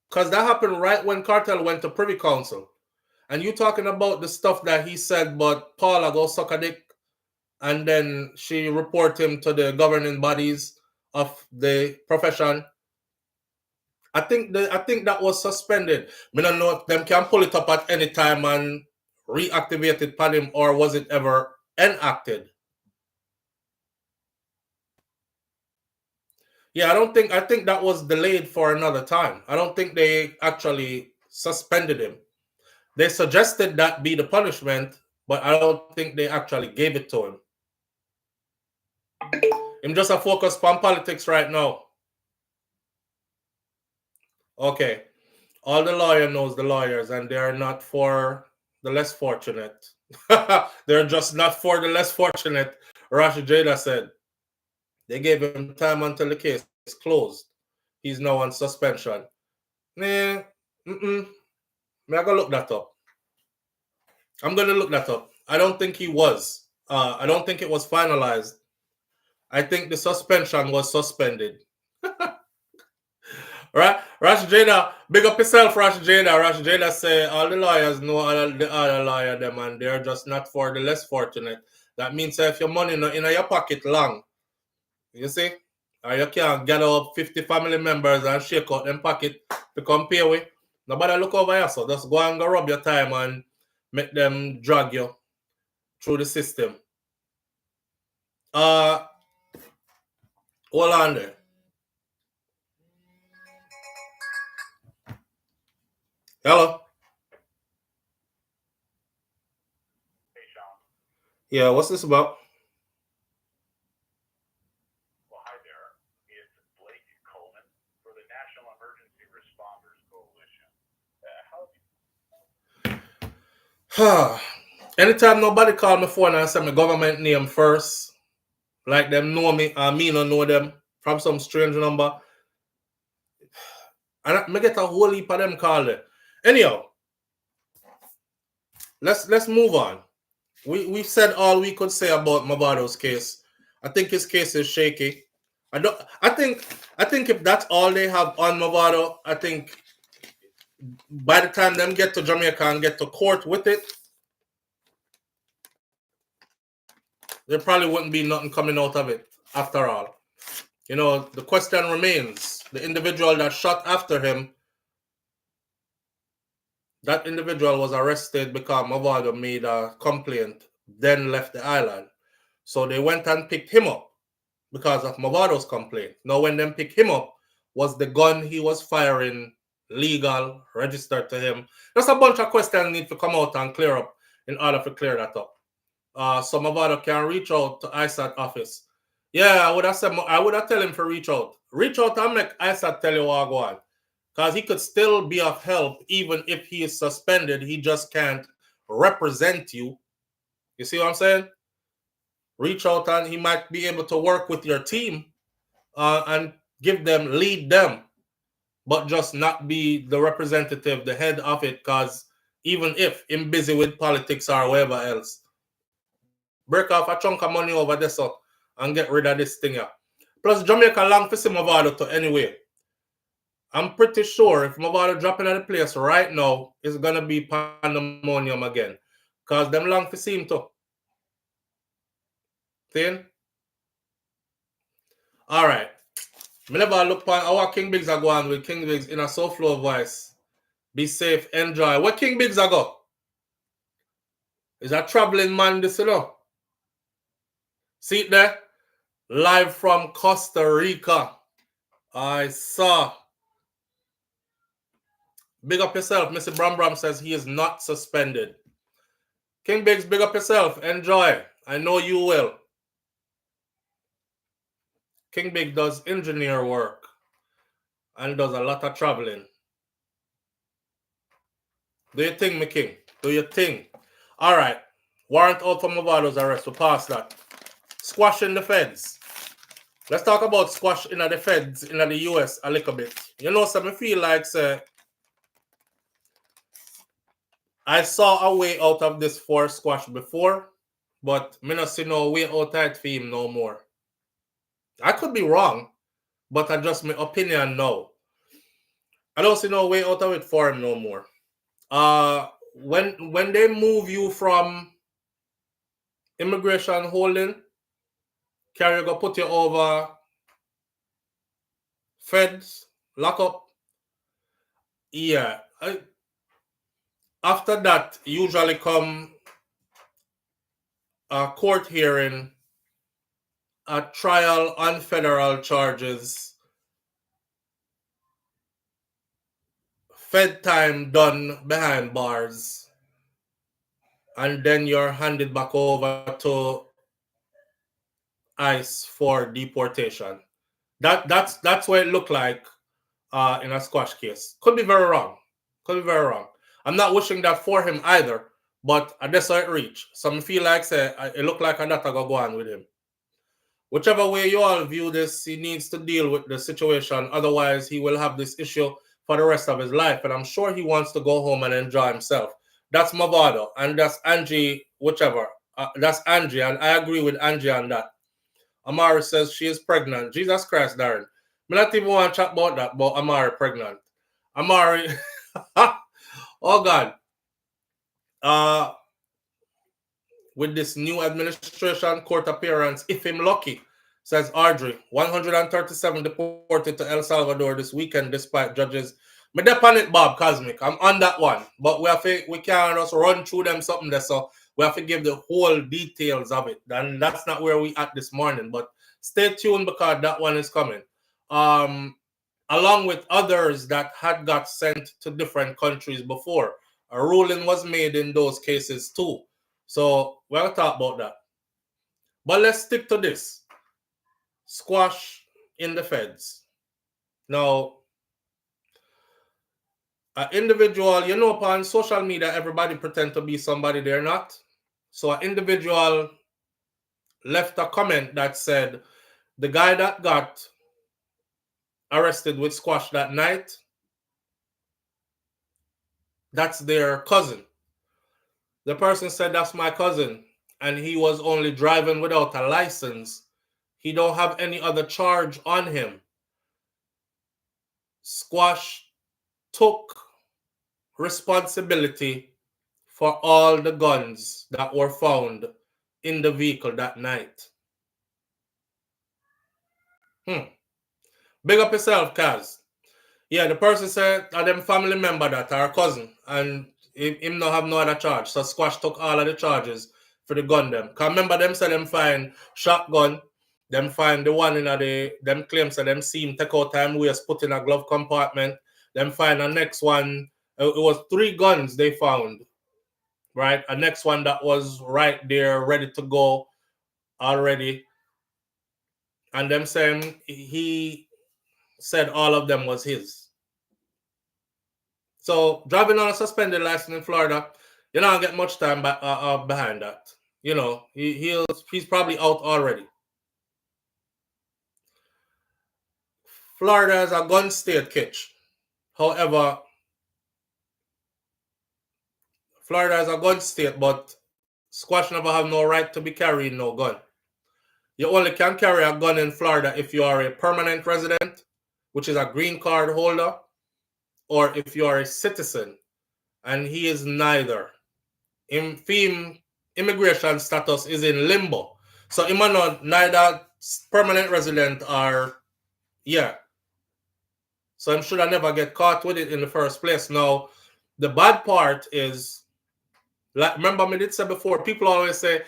Because that happened right when Kartel went to Privy Council. And you talking about the stuff that he said, but Paula go suck a dick. And then she report him to the governing bodies of the profession. I think that was suspended. I don't know if them can pull it up at any time and reactivate it upon him, or was it ever enacted? Yeah, I think that was delayed for another time. I don't think they actually suspended him. They suggested that be the punishment, but I don't think they actually gave it to him. I'm just a focus on politics right now. Okay. All the lawyer knows the lawyers, and they are not for the less fortunate. They're just not for the less fortunate, Rashi Jada said. They gave him time until the case is closed. He's now on suspension. Nah, I'm going to look that up. I'm going to look that up. I don't think he was. I don't think it was finalized. I think the suspension was suspended. Right? Rashi Jada, big up yourself, Rashi Jada. Rashi Jada say all the lawyers know all the other lawyer them, and they're just not for the less fortunate. That means if your money not in your pocket long, you see, or you can't gather up 50 family members and shake out them pocket to come pay with. Nobody look over here, so just go and go rub your time and make them drag you through the system. Hold on there. Hello. Yeah, what's this about? Well, hi there. It's Blake Coleman for the National Emergency Responders Coalition. Anytime nobody call me phone and say my government name first, like them know me, and me not know them from some strange number, and I get a whole heap of them call it. Anyhow, let's move on. We've said all we could say about Mavado's case. I think his case is shaky. I think if that's all they have on Mavado, I think by the time them get to Jamaica and get to court with it, there probably wouldn't be nothing coming out of it after all. You know, the question remains, the individual that shot after him, that individual was arrested because Mavado made a complaint, then left the island. So they went and picked him up because of Mavado's complaint. Now, when them picked him up, was the gun he was firing legal, registered to him? There's a bunch of questions need to come out and clear up in order to clear that up. So Mavado can reach out to ISAT office. Yeah, I would have tell him to reach out. Reach out and make ISAT tell you what go on. Because he could still be of help even if he is suspended. He just can't represent you. You see what I'm saying? Reach out and he might be able to work with your team and lead them, but just not be the representative, the head of it, because even if I'm busy with politics or whatever else, break off a chunk of money over this up and get rid of this thing here. Plus, Jamaica long for Mavado to anyway. I'm pretty sure if Mavado dropping at the place right now, it's going to be pandemonium again. Because them long for him too. Thin? All right. Me never look on our King Biggs are going with King Biggs in a SouFLo voice. Be safe, enjoy. Where King Biggs are go? Is a traveling man this, you know? See it there? Live from Costa Rica. I saw. Big up yourself. Mr. Bram Bram says he is not suspended. King Biggs, big up yourself. Enjoy. I know you will. King Big does engineer work and does a lot of traveling. Do your thing, my king. Do your thing. All right. Warrant out for Mavado's arrest. We'll pass that. Squash in the feds. Let's talk about squash in the feds in the US a little bit. You know, so I feel like I saw a way out of this for squash before, but I don't see no way out of it for him no more. I could be wrong, but I just my opinion now. I don't see no way out of it for him no more. When they move you from immigration holding, carrier go put you over feds, lock up. Yeah. After that, usually come a court hearing, a trial on federal charges, Fed time done behind bars, and then you're handed back over to ICE for deportation. That's what it looked like in a squash case. Could be very wrong. Could be very wrong. I'm not wishing that for him either, but I just saw it reach. Some feel like it looked like a data go on with him. Whichever way you all view this, he needs to deal with the situation. Otherwise, he will have this issue for the rest of his life. And I'm sure he wants to go home and enjoy himself. That's Mavado. And that's Angie, whichever. That's Angie. And I agree with Angie on that. Amari says she is pregnant. Jesus Christ, Darren. I not even want to chat about that, but Amari pregnant. Amari. Oh, God. With this new administration court appearance, if I'm lucky, says Audrey. 137 deported to El Salvador this weekend despite judges. Me dep on it, Bob Cosmic. I'm on that one. But we can't just run through them something there, so we have to give the whole details of it. And that's not where we at this morning. But stay tuned because that one is coming. Along with others that had got sent to different countries before. A ruling was made in those cases too. So we'll talk about that. But let's stick to this. Squash in the feds. Now, an individual, you know, upon social media, everybody pretend to be somebody they're not. So an individual left a comment that said, the guy that got arrested with squash that night, that's their cousin. The person said, that's my cousin, and he was only driving without a license. He don't have any other charge on him. Squash took responsibility for all the guns that were found in the vehicle that night. Big up yourself, Kaz. Yeah, the person said, them family member that our cousin, and Him no have no other charge. So Squash took all of the charges for the gun them. Cause remember them say them find shotgun, them find the one in them claims that them see him take out time waste, put in a glove compartment. Them find the next one. It was 3 guns they found, right? A next one that was right there, ready to go already. And them saying he said all of them was his. So driving on a suspended license in Florida, you don't get much time behind that. You know, he's probably out already. Florida is a gun state, Kitch. However, Florida is a gun state, but Squash never have no right to be carrying no gun. You only can carry a gun in Florida if you are a permanent resident, which is a green card holder, or if you are a citizen, and he is neither. Immigration status is in limbo. So him not neither permanent resident or, yeah. So him should have never get caught with it in the first place. Now, the bad part is, like, remember me did say before, people always say,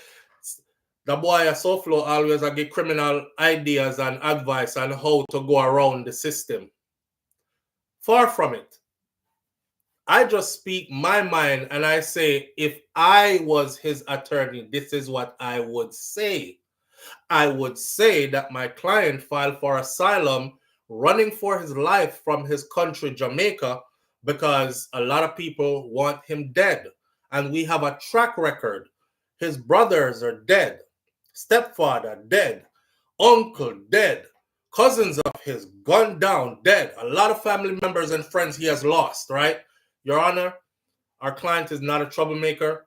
the boy at SouFLo always give criminal ideas and advice on how to go around the system. Far from it. I just speak my mind and I say, if I was his attorney, this is what I would say. I would say that my client filed for asylum running for his life from his country, Jamaica, because a lot of people want him dead. And we have a track record. His brothers are dead. Stepfather dead. Uncle dead. Cousins of his gunned down, dead. A lot of family members and friends he has lost, right? Your Honor, our client is not a troublemaker.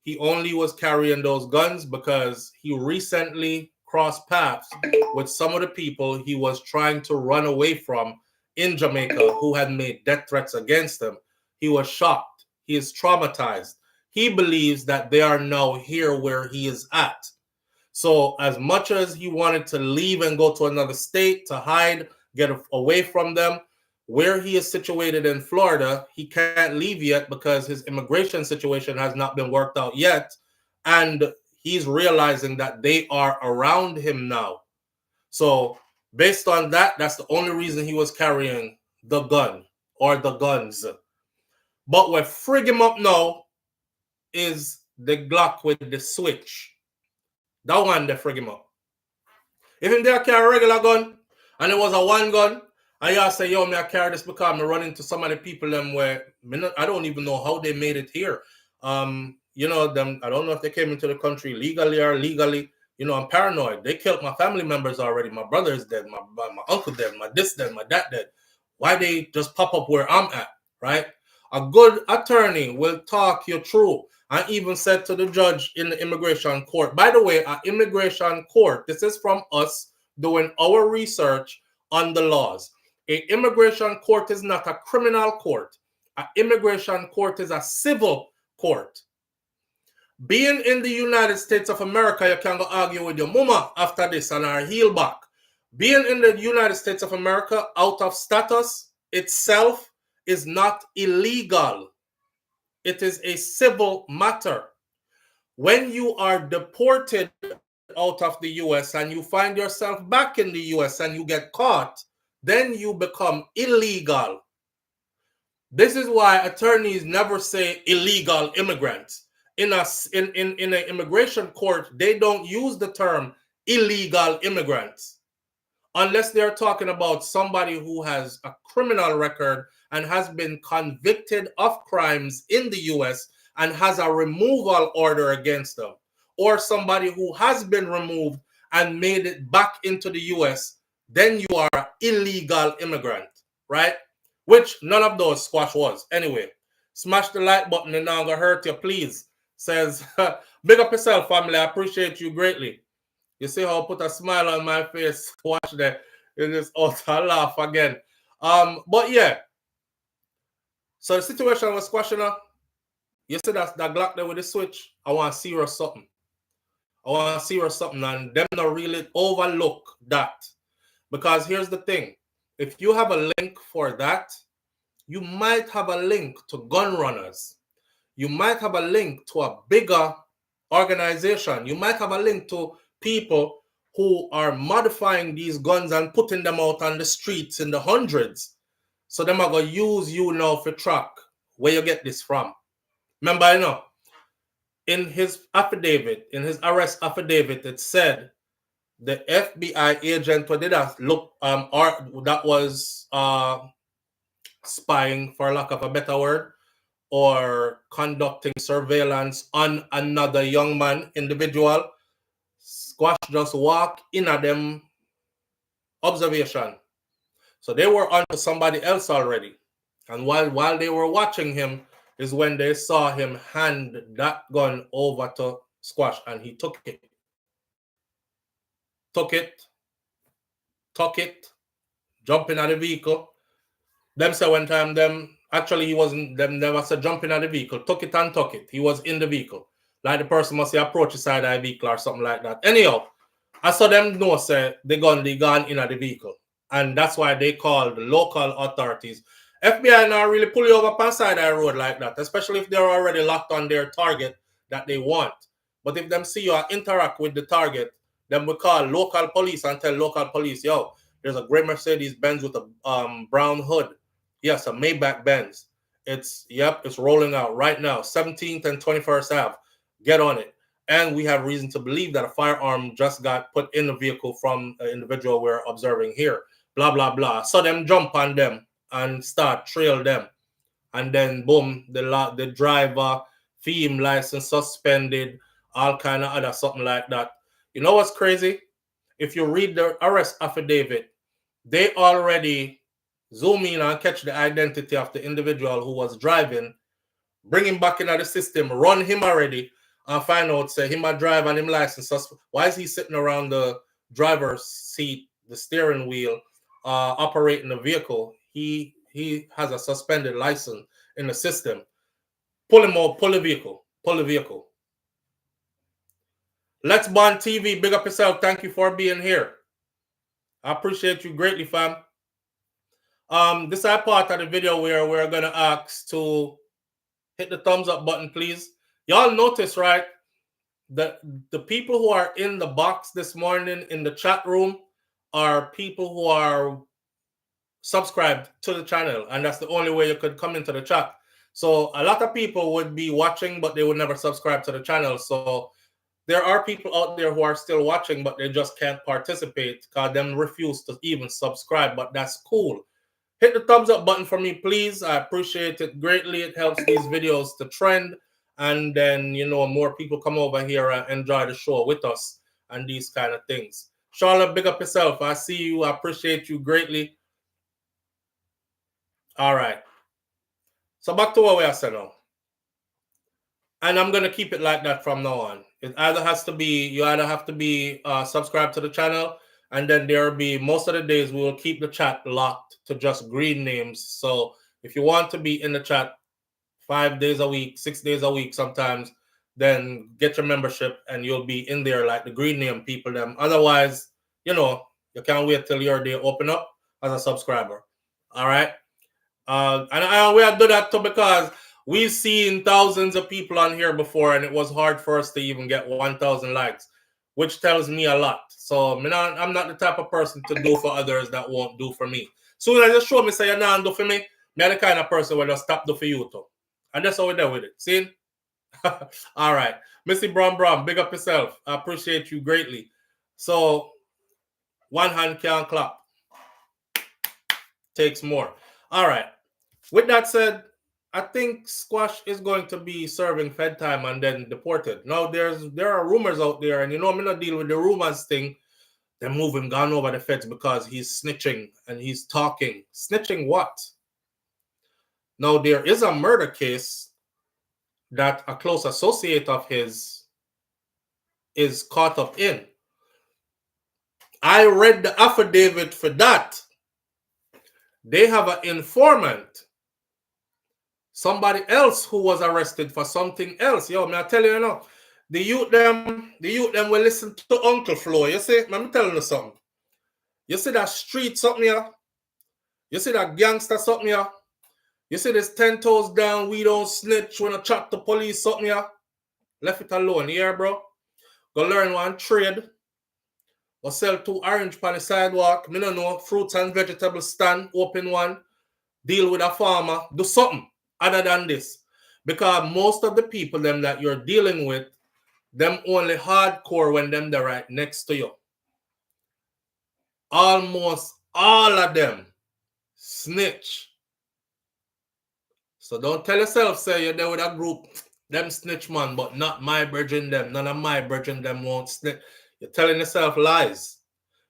He only was carrying those guns because he recently crossed paths with some of the people he was trying to run away from in Jamaica who had made death threats against him. He was shocked. He is traumatized. He believes that they are now here where he is at. So as much as he wanted to leave and go to another state to hide, get away from them, where he is situated in Florida, he can't leave yet because his immigration situation has not been worked out yet. And he's realizing that they are around him now. So based on that, that's the only reason he was carrying the gun or the guns. But what frig him up now is the Glock with the switch. That one they frig him up. If him there carry a regular gun and it was a one gun, and y'all say, yo, me I carry this because I'm running into some of the people them where I don't even know how they made it here. You know, them, I don't know if they came into the country legally or illegally. You know, I'm paranoid. They killed my family members already. My brother is dead. My uncle dead. My this dead. My that dead. Why they just pop up where I'm at, right? A good attorney will talk you through. I even said to the judge in the immigration court, by the way, an immigration court, this is from us doing our research on the laws. An immigration court is not a criminal court. An immigration court is a civil court. Being in the United States of America, you can go argue with your mama after this and her heel back. Being in the United States of America out of status itself is not illegal. It is a civil matter. When you are deported out of the U.S. and you find yourself back in the U.S. and you get caught, then you become illegal. This is why attorneys never say illegal immigrants. In an immigration court, they don't use the term illegal immigrants unless they're talking about somebody who has a criminal record and has been convicted of crimes in the U.S. and has a removal order against them, or somebody who has been removed and made it back into the U.S., then you are an illegal immigrant, right? Which none of those Squash was. Anyway, smash the like button and now I'm gonna hurt you, please. Says, big up yourself, family. I appreciate you greatly. You see how I put a smile on my face. Watch that. It is utter laugh again. But yeah. So the situation was squashing up. You see that Glock there with the switch? I want to see her something. And them not really overlook that. Because here's the thing. If you have a link for that, you might have a link to gun runners. you might have a link to a bigger organization. You might have a link to people who are modifying these guns and putting them out on the streets in the hundreds. So them are going to use you now for track where you get this from. Remember, you know, in his affidavit, in his arrest affidavit, it said the FBI agent who did that that was spying, for lack of a better word, or conducting surveillance on another young man, individual. Squash just walk in at them observation. So they were onto somebody else already. And while they were watching him is when they saw him hand that gun over to Squash, and he took it. Took it, jump in at the vehicle. Them say one time, actually he wasn't, them never said jump in at the vehicle, took it and took it. He was in the vehicle. Like the person must say approach the side of the vehicle or something like that. Anyhow, I saw them know say they gone in at the vehicle. And that's why they called the local authorities. FBI now really pull you over on side of the road like that, especially if they're already locked on their target that they want. But if them see you interact with the target, then we call local police and tell local police, yo, there's a gray Mercedes-Benz with a brown hood. Yes, a Maybach Benz. It's rolling out right now, 17th and 21st Ave. Get on it. And we have reason to believe that a firearm just got put in the vehicle from an individual we're observing here. Blah, blah, blah. So them jump on them and start trail them. And then, boom, the driver, theme license suspended, all kind of other something like that. You know what's crazy? If you read the arrest affidavit, they already zoom in and catch the identity of the individual who was driving, bring him back into the system, run him already, and find out, say, him a drive and him license. Why is he sitting around the driver's seat, the steering wheel, operating the vehicle? He has a suspended license in the system. Pull him out, pull the vehicle. Let's Bond TV, big up yourself. Thank you for being here. I appreciate you greatly, fam. This is part of the video where we're gonna ask to hit the thumbs up button, please. Y'all notice, right, that the people who are in the box this morning in the chat room are people who are subscribed to the channel, and that's the only way you could come into the chat. So a lot of people would be watching, but they would never subscribe to the channel. So there are people out there who are still watching, but they just can't participate because them refuse to even subscribe, but that's cool. Hit the thumbs up button for me, please. I appreciate it greatly. It helps these videos to trend. And then, you know, more people come over here and enjoy the show with us and these kind of things. Charlotte, big up yourself. I see you. I appreciate you greatly. All right. So back to what we are saying now. And I'm going to keep it like that from now on. It either has to be, you either have to be subscribed to the channel, and then there will be, most of the days, we will keep the chat locked to just green names. So if you want to be in the chat 5 days a week, 6 days a week sometimes, then get your membership and you'll be in there like the green name people. Them. Otherwise, you know, you can't wait till your day open up as a subscriber. All right? And we have done that too because we've seen thousands of people on here before, and it was hard for us to even get 1,000 likes, which tells me a lot. So I'm not the type of person to do for others that won't do for me. Soon as you show me say you're not do for me, I'm the kind of person who will stop do for you too. And that's how we do with it. See? All right. Missy Brown, big up yourself. I appreciate you greatly. So one hand can't clap. Takes more. All right. With that said, I think Squash is going to be serving Fed time and then deported. Now, there are rumors out there, and you know I'm not dealing with the rumors thing. They're moving gone over the feds because he's snitching and he's talking. Snitching what? Now, there is a murder case that a close associate of his is caught up in. I read the affidavit for that. They have an informant. Somebody else who was arrested for something else. Yo, I tell you, you know, the youth them will listen to Uncle Flo. You see, let me tell you something. You see that street something here? You see that gangster something here? You see this 10 toes down, we don't snitch when I chat to police something here. Left it alone, yeah, bro. Go learn one trade. Go sell 2 orange on the sidewalk. Me don't know, fruits and vegetable stand, open one. Deal with a farmer. Do something other than this. Because most of the people them that you're dealing with, them only hardcore when them they're right next to you. Almost all of them snitch. So don't tell yourself, say you're there with a group, them snitch man, but not my brethren them. None of my brethren them won't snitch. You're telling yourself lies.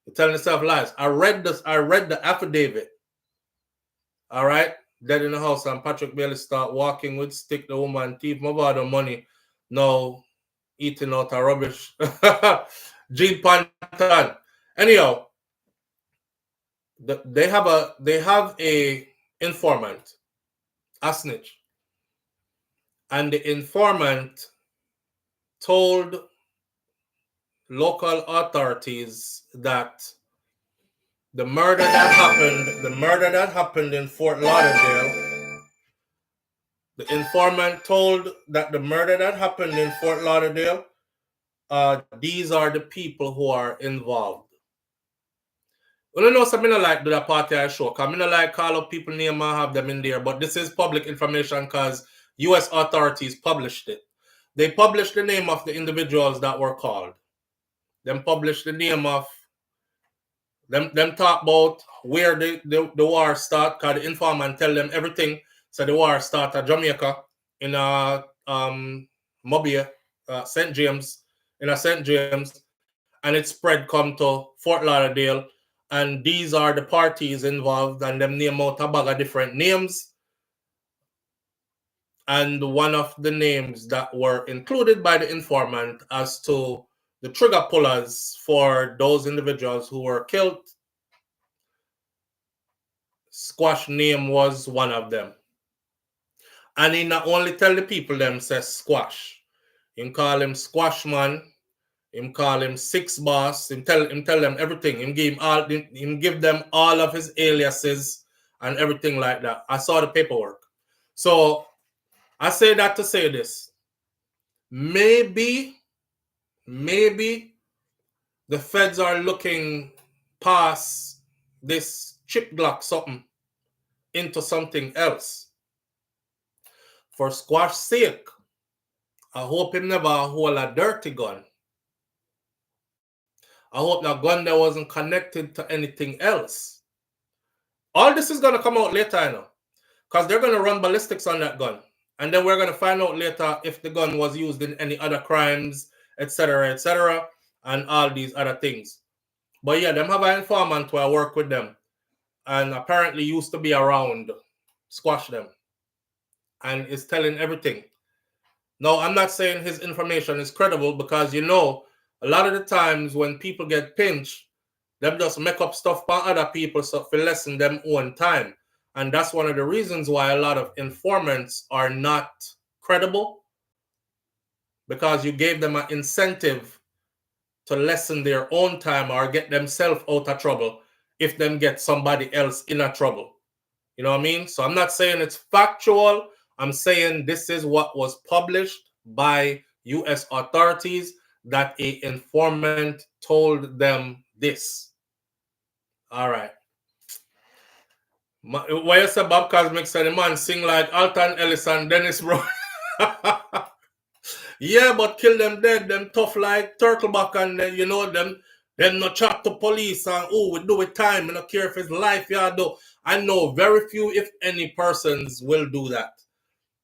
You're telling yourself lies. I read the affidavit. All right. Dead in the house and Patrick Bailey start walking with stick the woman, thief Mavado money. Now eating out of rubbish. Gene Pantan. Anyhow, they have a informant, a snitch. And the informant told local authorities that the murder that happened in Fort Lauderdale, the informant told that the murder that happened in Fort Lauderdale, these are the people who are involved. Well, I know something I like do that party I show, because I don't like call up people name and have them in there, but this is public information because US authorities published it. They published the name of the individuals that were called. Them published the name of them talk about where the war start, because the informant tell them everything. So the war start at Jamaica in Mobile, St. James, and it spread come to Fort Lauderdale. And these are the parties involved, and them name out a bag of different names. And one of the names that were included by the informant as to the trigger pullers for those individuals who were killed, Squash name was one of them. And he not only tell the people them says Squash. Him call him Squash man. Him call him Six Boss. Him tell them everything. Him give them all of his aliases and everything like that. I saw the paperwork. So I say that to say this. Maybe the feds are looking past this chip Glock something into something else. For Squash's sake, I hope him never hold a dirty gun. I hope that gun that wasn't connected to anything else. All this is going to come out later, you know, because they're going to run ballistics on that gun. And then we're going to find out later if the gun was used in any other crimes, etc., and all these other things. But yeah, them have an informant where I work with them. And apparently used to be around Squash them. And is telling everything. Now, I'm not saying his information is credible because, you know, a lot of the times when people get pinched, them just make up stuff for other people so for lessen them own time. And that's one of the reasons why a lot of informants are not credible, because you gave them an incentive to lessen their own time or get themselves out of trouble if them get somebody else in a trouble. You know what I mean? So I'm not saying it's factual. I'm saying this is what was published by US authorities, that a informant told them this. All right. Why you say Bob Cosmic said the man sing like Alton Ellis and Dennis Brown? Yeah, but kill them dead, them tough like Turtleback, and then you know them no chat to police and we do it time. I don't care if it's life, yeah, do. I know very few, if any, persons will do that.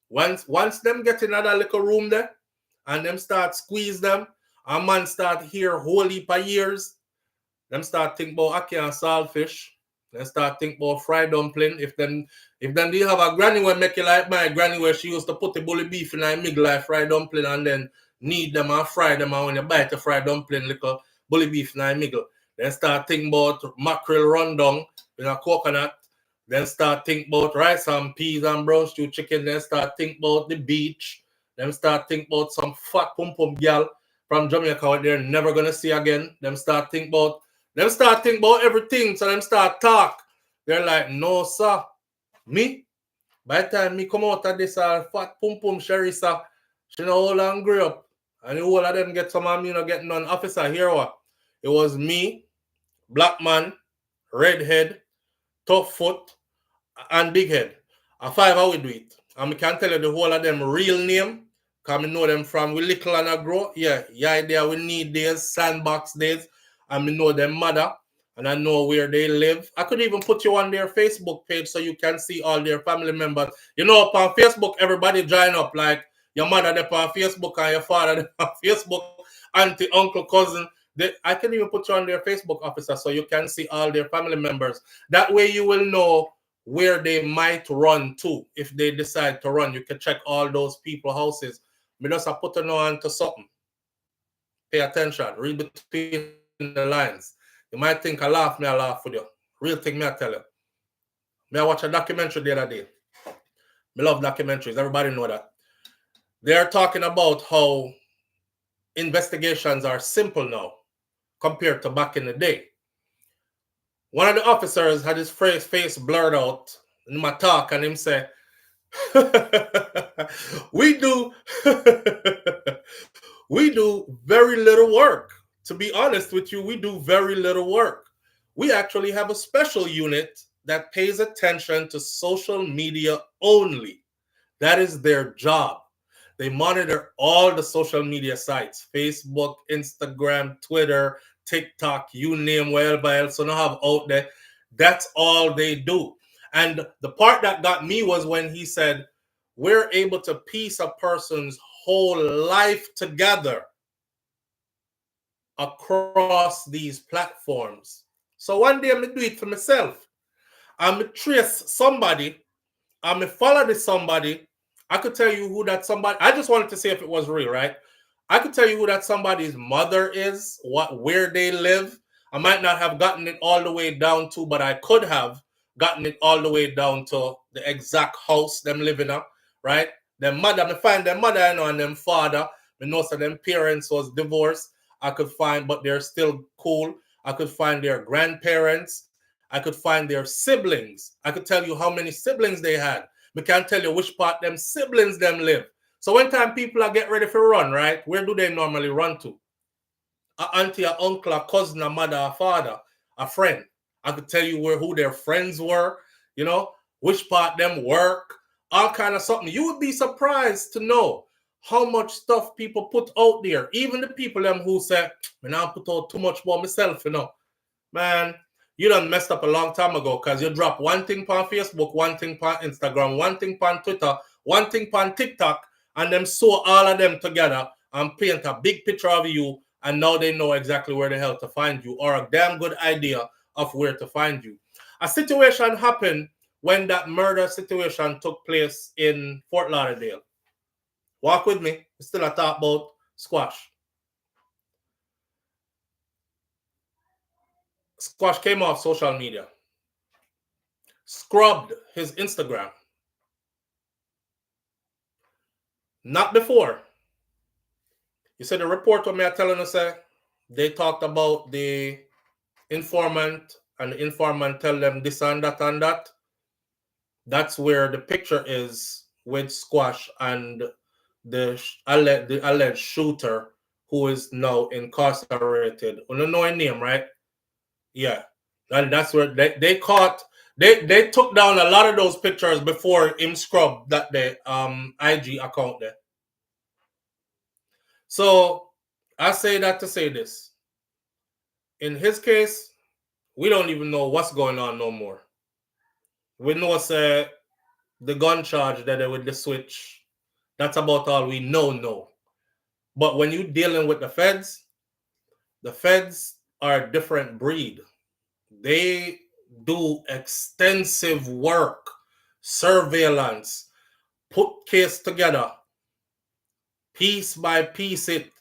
Once them get in another little room there and them start squeeze them, a man start hear whole heap of years, them start think about ackee and saltfish. Then start think about fried dumpling. If them do have a granny where make it like my granny where she used to put the bully beef in a middle like fried dumpling and then knead them and fry them, and when you bite the fried dumpling, little bully beef in a middle. Then start think about mackerel rundown in a coconut. Then start think about rice and peas and brown stew chicken. Then start think about the beach. Then start think about some fat pum girl from Jamaica what they're never gonna see again. Them start think about everything, so them start talk. They're like, no, sir. Me? By the time me come out of this fat pum pum Sharissa, she no all and grew up. And the whole of them get some of me not get none officer here what. It was me, black man, redhead, tough foot, and big head. A 5 I will do it. And I can tell you the whole of them real name. Because I know them from we little and I grow. Yeah, idea we need days, sandbox days. And I know them mother. And I know where they live. I could even put you on their Facebook page so you can see all their family members. You know, upon Facebook, everybody join up. Like your mother there on Facebook and your father there on Facebook, auntie, uncle, cousin. I can even put you on their Facebook officer so you can see all their family members. That way you will know where they might run to. If they decide to run, you can check all those people houses. Me just put it on to something. Pay attention. Read between the lines. You might think I laugh with you. Real thing, me I tell you. Me I watch a documentary the other day. Me love documentaries. Everybody know that. They are talking about how investigations are simple now compared to back in the day. One of the officers had his face blurred out in my talk, and him say, we do very little work. To be honest with you, we do very little work. We actually have a special unit that pays attention to social media only. That is their job. They monitor all the social media sites, Facebook, Instagram, Twitter, TikTok, you name whatever else you have out there. That's all they do. And the part that got me was when he said, we're able to piece a person's whole life together across these platforms. So one day I'm going to do it for myself. I'm going to trace somebody. I'm going to follow this somebody. I could tell you who that somebody, I just wanted to see if it was real, right? I could tell you who that somebody's mother is, where they live. I might not have gotten it all the way down to, but I could have gotten it all the way down to the exact house them living up, right? Them mother, I find them mother, and them father. I know so them parents was divorced. I could find, but they're still cool. I could find their grandparents. I could find their siblings. I could tell you how many siblings they had. We can't tell you which part them siblings them live. So when time people are get ready for run, right? Where do they normally run to? A auntie, a uncle, a cousin, a mother, a father, a friend. I could tell you who their friends were, which part them work, all kind of something. You would be surprised to know how much stuff people put out there. Even the people them who say, man, I put out too much about myself, Man, you done messed up a long time ago because you drop one thing on Facebook, one thing on Instagram, one thing on Twitter, one thing on TikTok, and them sew all of them together and paint a big picture of you, and now they know exactly where the hell to find you, or a damn good idea of where to find you. A situation happened when that murder situation took place in Fort Lauderdale. Walk with me. Still I talk about Squash. Squash came off social media, scrubbed his Instagram. Not before. You said the report what me are telling us, they talked about the informant, and the informant tell them this and that and that. That's where the picture is with Squash and the alleged shooter who is now incarcerated. You don't know his name, right? Yeah. And that's where they caught. They took down a lot of those pictures before him scrubbed that the IG account there. So I say that to say this. In his case, we don't even know what's going on no more. We know say the gun charge that with the switch, that's about all we know. But when you're dealing with the feds are a different breed. They do extensive work, surveillance, put case together, piece by piece it.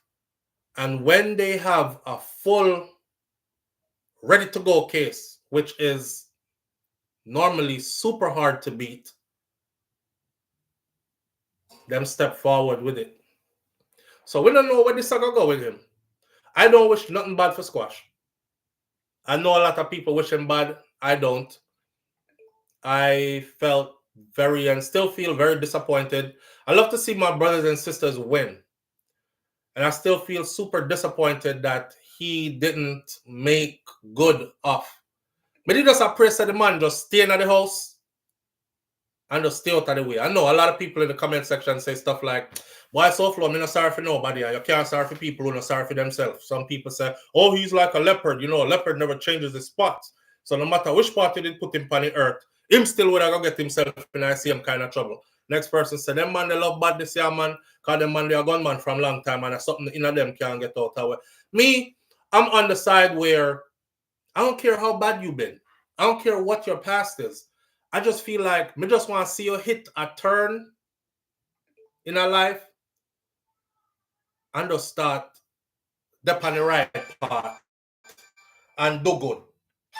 And when they have a full, ready-to-go case, which is normally super hard to beat, them step forward with it. So we don't know where this is going to go with him. I don't wish nothing bad for Squash. I know a lot of people wish him bad. I don't. I felt and still feel very disappointed. I love to see my brothers and sisters win. And I still feel super disappointed that he didn't make good off. But he just appraised the man, just staying at the house and just stay out of the way. I know a lot of people in the comment section say stuff like, why SouFlo? I'm not sorry for nobody. You can't sorry for people who are not sorry for themselves. Some people say, oh, he's like a leopard. You know, a leopard never changes his spots. So no matter which part you did put him on the earth, him still would have get himself in the same kind of trouble. Next person said, them man, they love bad this year, man. Because them man, they are gunman from a long time, and something in them can't get out of it. Me, I'm on the side where I don't care how bad you've been. I don't care what your past is. I just feel like me just want to see you hit a turn in a life and just start step on the right path and do good.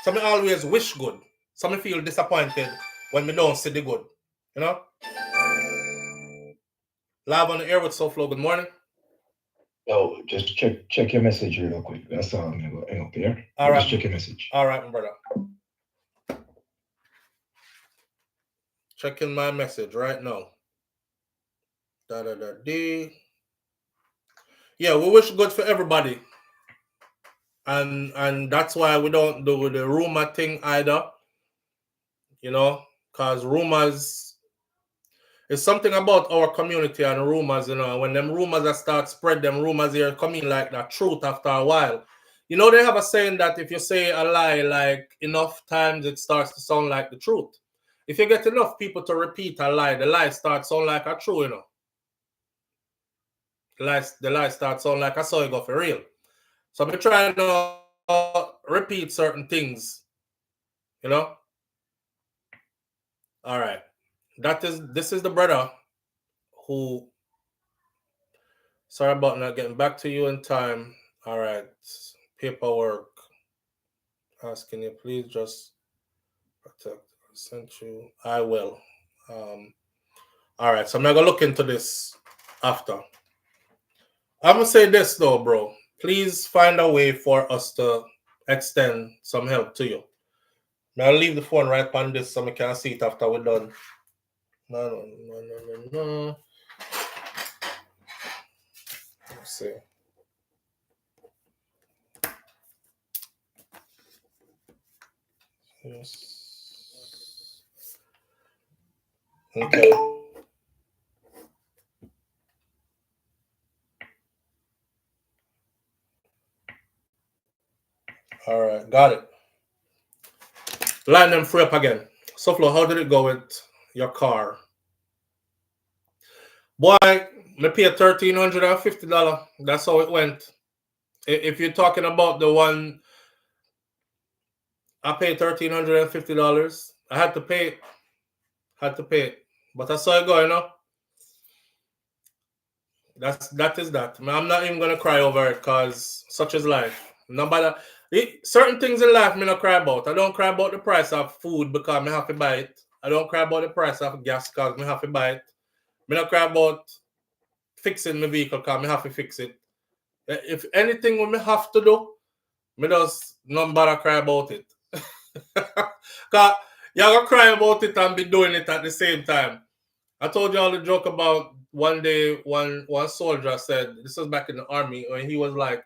So me always wish good. So me feel disappointed when me don't see the good. You know? Live on the air with SouFlo. Good morning. Yo, just check your message real quick. That's all I'm gonna hang up here. All right. Just check your message. All right, my brother. Checking my message right now. Yeah, we wish good for everybody. And that's why we don't do the rumor thing either. You know, because rumors is something about our community and rumors, you know. When them rumors that start spread, them rumors here come in like the truth after a while. You know, they have a saying that if you say a lie like enough times, it starts to sound like the truth. If you get enough people to repeat a lie, the lie starts sound like a true, you know. The lie starts sound like I saw it go for real. So I'm trying to repeat certain things, you know. All right. This is the brother who, sorry about not getting back to you in time. All right. Paperwork. Asking you, please just protect. I sent you. I will. All right. So I'm not going to look into this after. I'm going to say this though, bro. Please find a way for us to extend some help to you. Now I'll leave the phone right on this so we can see it after we're done. No. Let's see. Yes. Okay. All right, got it. Line them free up again. SouFlo, how did it go with your car? Boy, me pay $1,350. That's how it went. If you're talking about the one, I paid $1,350. I had to pay it. But I saw it go, you know. That is that. I'm not even gonna cry over it because such is life. Nobody. Certain things in life me not cry about. I don't cry about the price of food because me have to buy it. I don't cry about the price of gas because me have to buy it. Me not cry about fixing my vehicle because me have to fix it. If anything we me have to do, me just not bother cry about it. Because you're gonna cry about it and be doing it at the same time. I told you all the joke about one day one soldier said, this was back in the army, when he was like,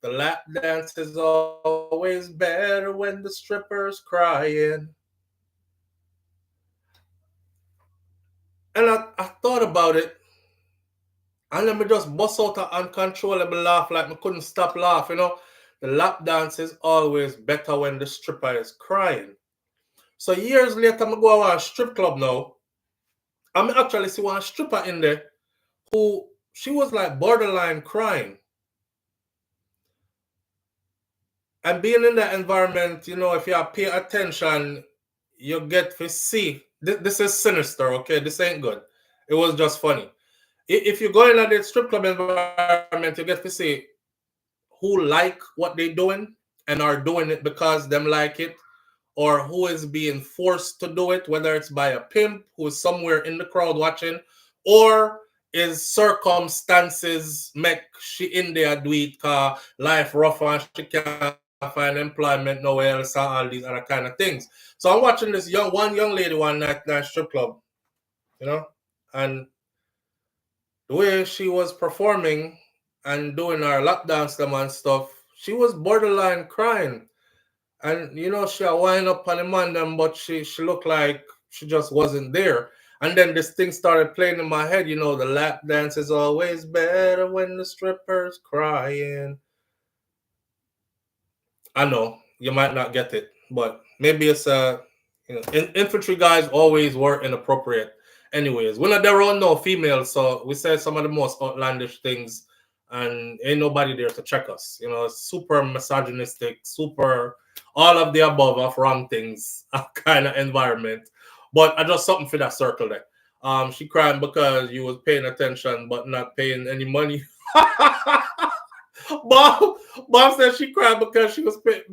the lap dance is always better when the stripper's crying. And I thought about it, and then me just bust out an uncontrollable laugh, like me couldn't stop laughing, you know. The lap dance is always better when the stripper is crying. So years later, I go to a strip club now. I actually see one stripper in there who, she was like borderline crying. And being in that environment, you know, if you pay attention, you get to see. This is sinister, okay? This ain't good. It was just funny. If you go in at the strip club environment, you get to see who like what they're doing and are doing it because them like it, or who is being forced to do it, whether it's by a pimp who is somewhere in the crowd watching, or is circumstances make she in there do it because life rough and she can't find employment nowhere else and all these other kind of things. So I'm watching this one young lady one night in a strip club, you know, and the way she was performing and doing her lap dance them and stuff, she was borderline crying. And you know, she wind up on the man them, but she looked like she just wasn't there. And then this thing started playing in my head, you know, the lap dance is always better when the stripper's crying. I know you might not get it, but maybe it's you know, infantry guys always were inappropriate. Anyways, we're not there on no females, so we said some of the most outlandish things, and ain't nobody there to check us. You know, super misogynistic, super all of the above of wrong things kind of environment. But I just something for that circle there. She crying because you was paying attention but not paying any money. Bob said she cried because she was pay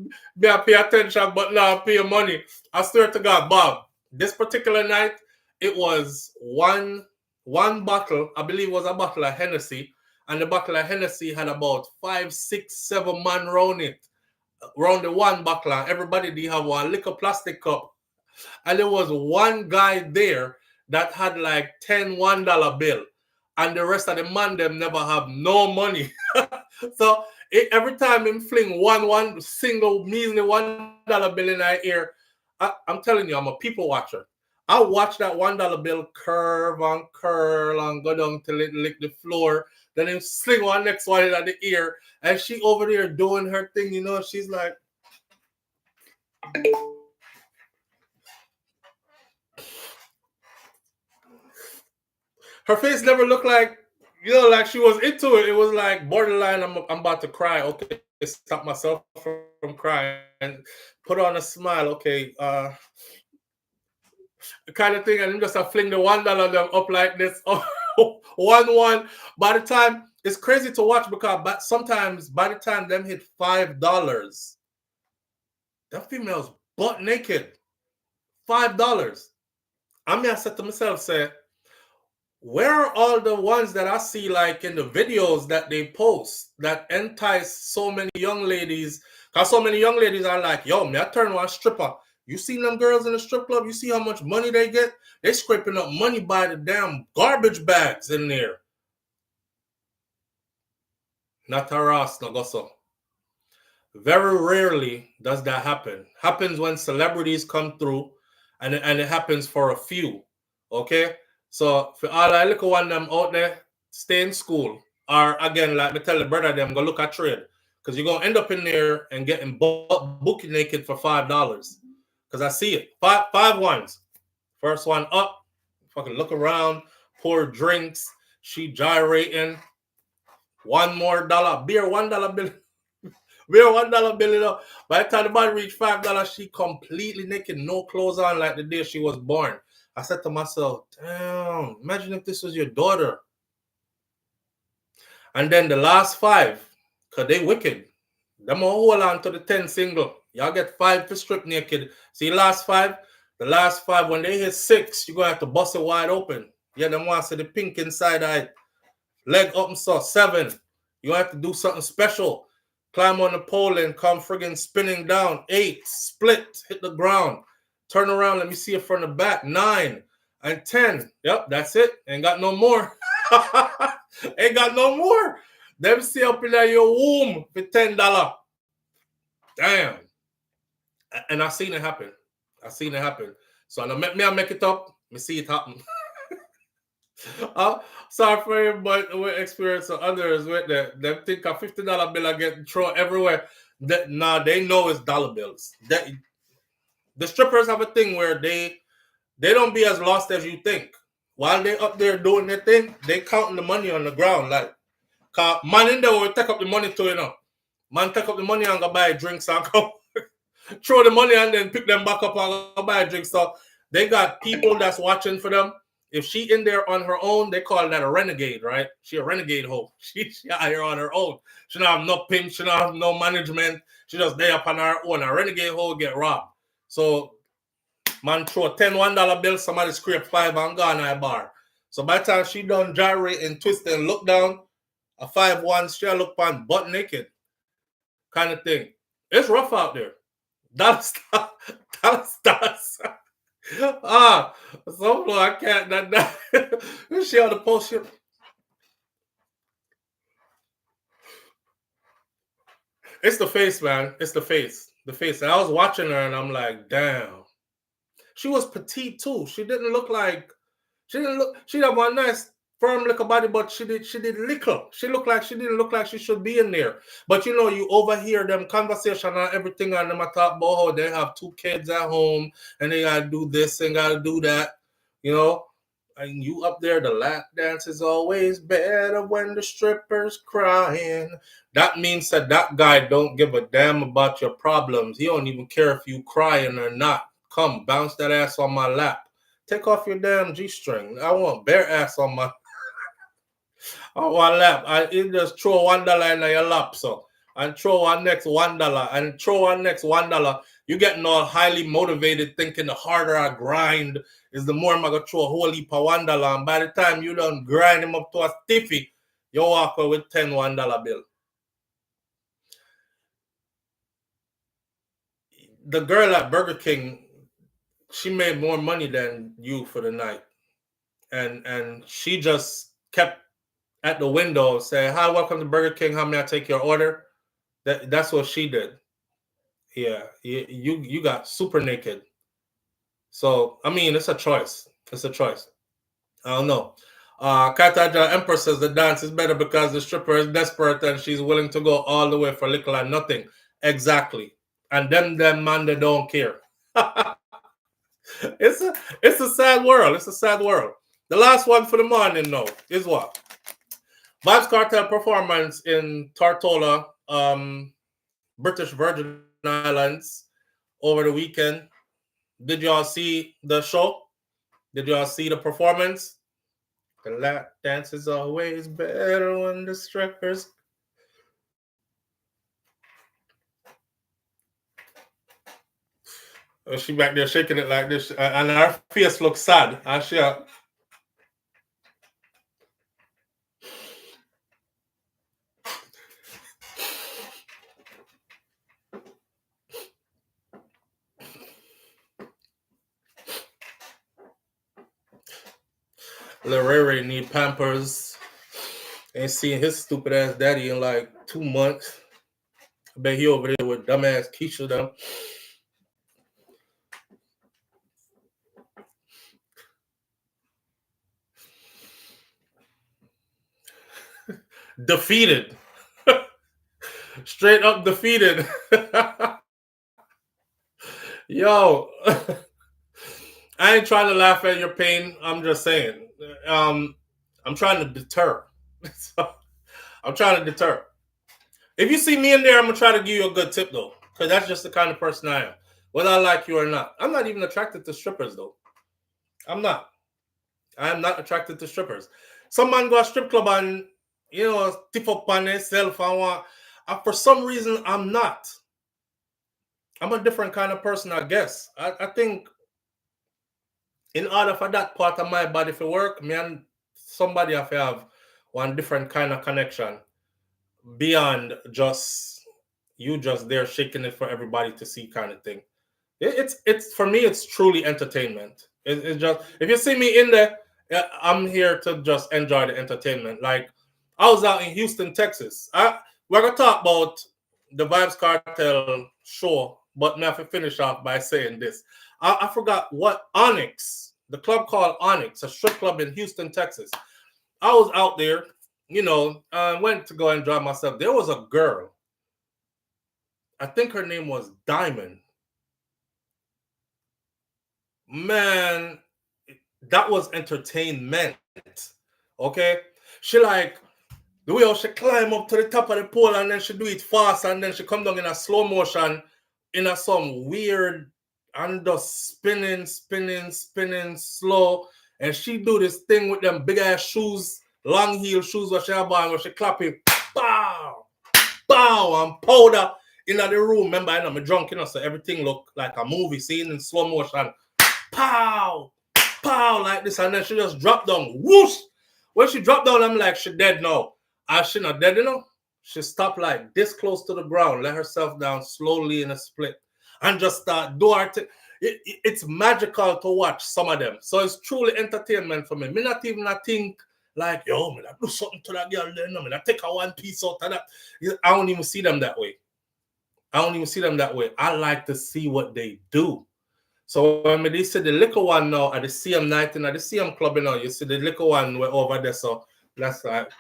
attention but not paying money. I swear to God, Bob, this particular night, it was one bottle, I believe it was a bottle of Hennessy, and the bottle of Hennessy had about 5, 6, 7 man round it, round the one bottle, and everybody did have one little plastic cup. And there was one guy there that had like 10 $1 bill, and the rest of the man them never have no money. So every time him fling one single measly $1 bill in our ear, I'm telling you, I'm a people watcher. I watch that $1 bill curve and curl and go down till it lick the floor. Then him sling one next one in the ear, and she over there doing her thing, you know, she's like, her face never looked like, you know, like she was into it. It was like borderline, I'm about to cry. Okay, stop myself from crying and put on a smile. Okay, kind of thing. And then just fling the $1 them up like this. one. By the time, it's crazy to watch because sometimes by the time them hit $5, that female's butt naked. $5. I said to myself, say, where are all the ones that I see like in the videos that they post that entice so many young ladies? Because so many young ladies are like, yo, me I turn one stripper. You see them girls in the strip club? You see how much money they get? They scraping up money by the damn garbage bags in there. Not harass, no go so. Very rarely does that happen. Happens when celebrities come through, and it happens for a few. Okay? So for all I little one them out there, stay in school. Or again, like me tell the brother them, go look at trade. Because you're gonna end up in there and getting bookie naked for $5. Because I see it. Five ones. First one up, fucking look around, pour drinks, she gyrating. One more dollar, beer $1 bill. Beer $1 bill, you know. By the time the body reached $5, she completely naked, no clothes on like the day she was born. I said to myself, damn, imagine if this was your daughter. And then the last 5, because they wicked. Them all hold on to the 10 single. Y'all get 5 for strip naked. See, last 5? The last 5, when they hit 6, you're going to have to bust it wide open. Yeah, them want to see the pink inside eye. Leg up and so 7. You have to do something special. Climb on the pole and come friggin' spinning down. 8, split, hit the ground. Turn around, let me see it from the back. 9 and 10. Yep, that's it. Ain't got no more. Ain't got no more. Them see up in there your womb for $10. Damn. And I seen it happen. So I make it up. Me see it happen. Sorry for him, but we experience others with that. Them think a $50 bill are getting thrown everywhere. They know it's dollar bills. The strippers have a thing where they don't be as lost as you think. While they up there doing their thing, they counting the money on the ground. Like, cause man in there will take up the money too, you know. Man take up the money and go buy drinks and come throw the money and then pick them back up and go buy drinks. So they got people that's watching for them. If she in there on her own, they call that a renegade, right? She a renegade hoe. She out here on her own. She don't have no pimp. She don't have no management. She just there up on her own. A renegade hoe get robbed. So man throw a $10 $1 bill, somebody scrape 5 and gone at a bar. So by the time she done gyrate and twist and look down, a 5 1, she look on butt naked. Kind of thing. It's rough out there. Dallas stars. SouFlo, I can't. That she on the post. It's the face, man. It's the face. The face. And I was watching her, and I'm like, damn. She was petite too. She didn't look like. She didn't look. She had one nice firm little body, but she did little. She looked like she didn't look like she should be in there. But you know, you overhear them conversation and everything, and them talk about how they have 2 kids at home and they gotta do this and gotta do that. You know, and you up there, the lap dance is always better when the stripper's crying. That means that guy don't give a damn about your problems. He don't even care if you crying or not. Come, bounce that ass on my lap. Take off your damn G-string. I want bare ass on my lap. You just throw $1 in your lap, so. And throw one next $1. And throw one next $1. You're getting all highly motivated, thinking the harder I grind is the more I'm going to throw a whole heap of $1. And by the time you done grind him up to a stiffy, you walk away with $10 $1 bill. The girl at Burger King, she made more money than you for the night. And she just kept at the window saying, "Hi, welcome to Burger King. How may I take your order?" That's what she did. Yeah, you got super naked. So, I mean, it's a choice. It's a choice. I don't know. Kataja Empress says the dance is better because the stripper is desperate and she's willing to go all the way for little and nothing. Exactly. And them man, they don't care. It's a sad world. It's a sad world. The last one for the morning, though, is what? Vybz Kartel performance in Tortola, British Virgin Islands over the weekend. Did y'all see the show? Did y'all see the performance? The lap dance is always better when the strippers. She back there shaking it like this, and her face looks sad. And she. Larry need Pampers. Ain't seen his stupid ass daddy in like 2 months. I bet he over there with dumbass Keisha them. Defeated. Straight up defeated. Yo. I ain't trying to laugh at your pain. I'm just saying. I'm trying to deter. I'm trying to deter. If you see me in there, I'm going to try to give you a good tip, though. Because that's just the kind of person I am. Whether I like you or not. I'm not even attracted to strippers, though. I'm not. I am not attracted to strippers. Some man go to a strip club and, you know, tip up on themselves. For some reason, I'm not. I'm a different kind of person, I guess. I think in order for that part of my body to work, me and somebody have to have one different kind of connection beyond just you just there shaking it for everybody to see kind of thing. It's for me, it's truly entertainment. It's just, if you see me in there, I'm here to just enjoy the entertainment. Like, I was out in Houston, Texas. We're going to talk about the Vybz Kartel show, but I have to finish off by saying this. I forgot what Onyx, the club called Onyx, a strip club in Houston, Texas. I was out there, you know, I went to go enjoy myself. There was a girl. I think her name was Diamond. Man, that was entertainment. Okay? She like, the way how she climb up to the top of the pole and then she do it fast and then she come down in a slow motion in a some weird and just spinning slow. And she do this thing with them big ass shoes, long heel shoes where she have on, where she clap it, bow, and powder in the room. Remember, I'm drunk, you know, so everything look like a movie scene in slow motion. Pow, like this, and then she just dropped down. Whoosh! When she dropped down, I'm like, she dead now. And she not dead, you know? She stopped like this close to the ground, let herself down slowly in a split, and just start do her thing. it's magical to watch some of them. So it's truly entertainment for me. Me not even think like, yo, me do something to that girl then. Me take a one piece out of that. I don't even see them that way. I like to see what they do. So when they see the little one now at the CM night and at the CM club, you know, you see the little one we're over there. So that's like,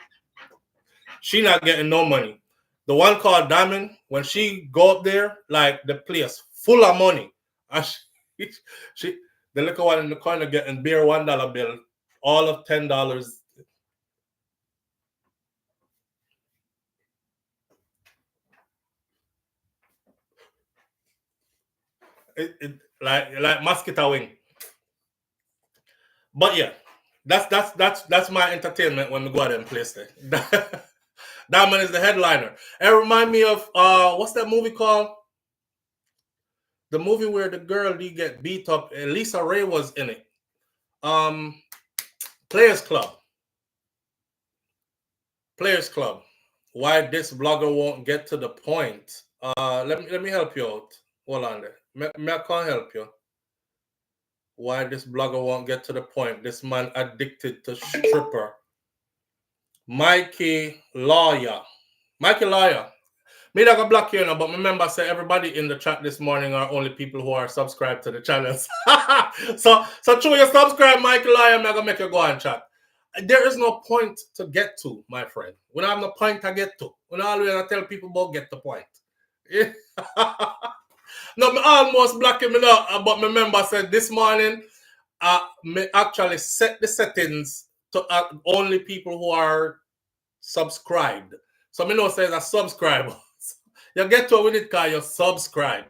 she not getting no money. The one called Diamond, when she go up there, like the place full of money. And she the little one in the corner getting bare $1 bill, all of $10. Like mosquito wing. But yeah, that's my entertainment when we go out and play there. Diamond is the headliner. It remind me of what's that movie called? The movie where the girl did get beat up. Lisa Ray was in it. Players Club. Why this blogger won't get to the point? Let me help you out. Hold on there. I can't help you. Why this blogger won't get to the point? This man addicted to stripper. Mikey Lawyer. Me not gonna block you now, but remember, I say everybody in the chat this morning are only people who are subscribed to the channels. so through your subscribe, Mikey Lawyer, I'm not gonna make you go and chat. There is no point to get to, my friend. We don't have no point to get to. We don't always tell people about get the point. No, me almost blocking me now, but remember I said this morning, me actually set the settings to only people who are subscribed. So me know says a subscriber. You get to it with it because you subscribe.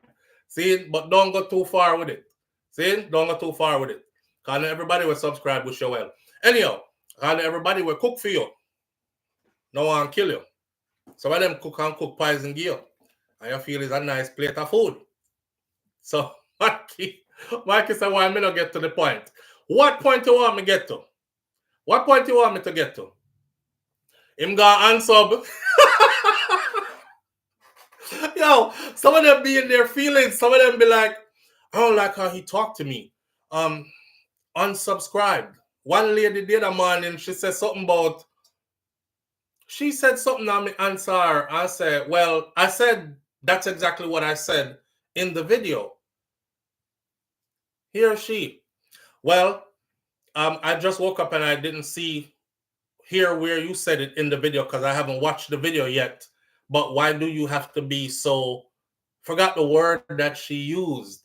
See, but don't go too far with it. See, don't go too far with it. Because everybody will subscribe with you well. Anyhow, and everybody will cook for you. No one kill you. Some of them cook poison give you. And you feel it's a nice plate of food. So, Mikey said, why me not get to the point? What point you want me to get to? What point you want me to get to? Him gonna unsub. Yo, some of them be in their feelings. Some of them be like, I don't like how he talked to me. Unsubscribed. One lady did a morning, she said something about, she said something on me answer her. I said, well, I said that's exactly what I said in the video. He or she. Well, I just woke up and I didn't hear where you said it in the video because I haven't watched the video yet. But why do you have to be so, forgot the word that she used.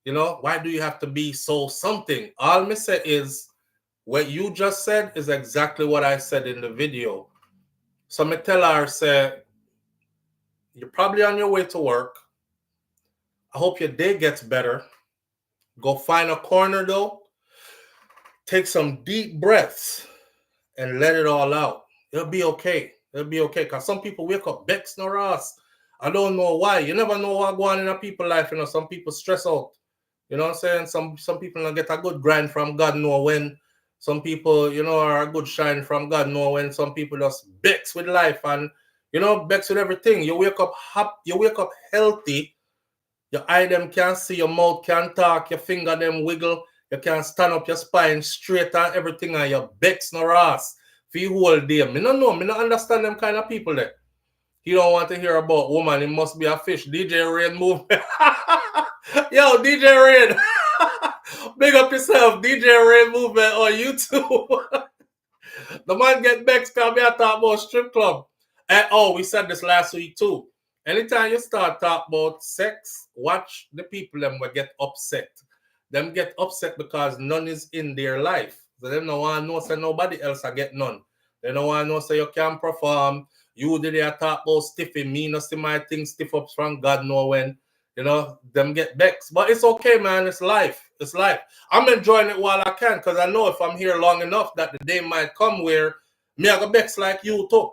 You know, why do you have to be so something? All me say is, what you just said is exactly what I said in the video. So me tell her, say, you're probably on your way to work. I hope your day gets better. Go find a corner though. Take some deep breaths and let it all out. It'll be okay. It'll be okay. Because some people wake up vexed no Ross. I don't know why. You never know what's going on in a people's life. You know, some people stress out. You know what I'm saying? Some people don't get a good grind from God know when. Some people, you know, are a good shine from God know when. Some people just vex with life and, you know, vex with everything. You wake up happy, you wake up healthy. Your eye them can't see, your mouth can't talk, your finger them wiggle. You can't stand up your spine straight and everything, and your vex no Ross. For you whole day. Me don't know. Me don't understand them kind of people there. He don't want to hear about woman. It must be a fish. DJ Rain movement. Yo, DJ Rain. Big up yourself. DJ Rain movement on YouTube. The man get vexed because me talk about strip club. And we said this last week too. Anytime you start talk about sex, watch the people them will get upset. Them get upset because none is in their life. So they don't want to know say nobody else will get none. They don't want to know say you can't perform. You did talk about stiffing me, no see my thing stiff up from God know when. You know, them get vexed. But it's okay, man. It's life. It's life. I'm enjoying it while I can because I know if I'm here long enough that the day might come where me I go vex like you too.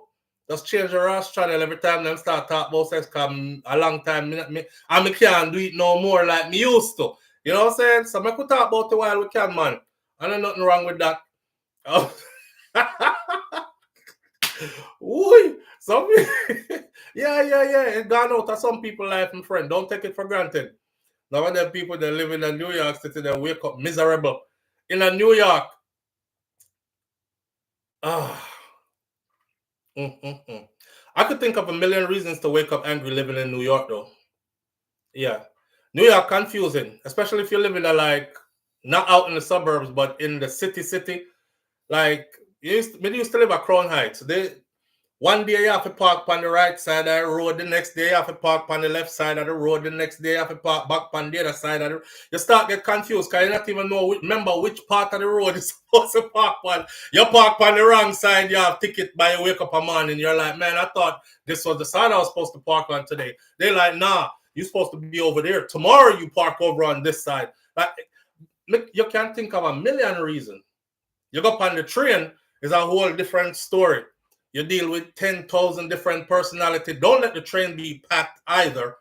Just change the Ross channel every time them start talking about sex because a long time me can't do it no more like me used to. You know what I'm saying? So I could talk about it while we can, man. I know nothing wrong with that. Oh. Ooh, some yeah. It gone out of some people's life, my friend. Don't take it for granted. Now of them people that live in a New York City that wake up miserable. In a New York. I could think of a million reasons to wake up angry living in New York though. Yeah. New York confusing, especially if you live in a like not out in the suburbs, but in the city. Like when you used to live at Crown Heights. One day you have to park on the right side of the road, the next day you have to park on the left side of the road, the next day you have to park back on the other side of the road. You start get confused because you not even remember which part of the road you're supposed to park on. You park on the wrong side, you have ticket by you wake up a morning, you're like, man, I thought this was the side I was supposed to park on today. They're like, nah, you're supposed to be over there. Tomorrow you park over on this side. Like, you can't think of a million reasons. You go up on the train, it's a whole different story. You deal with 10,000 different personalities. Don't let the train be packed either.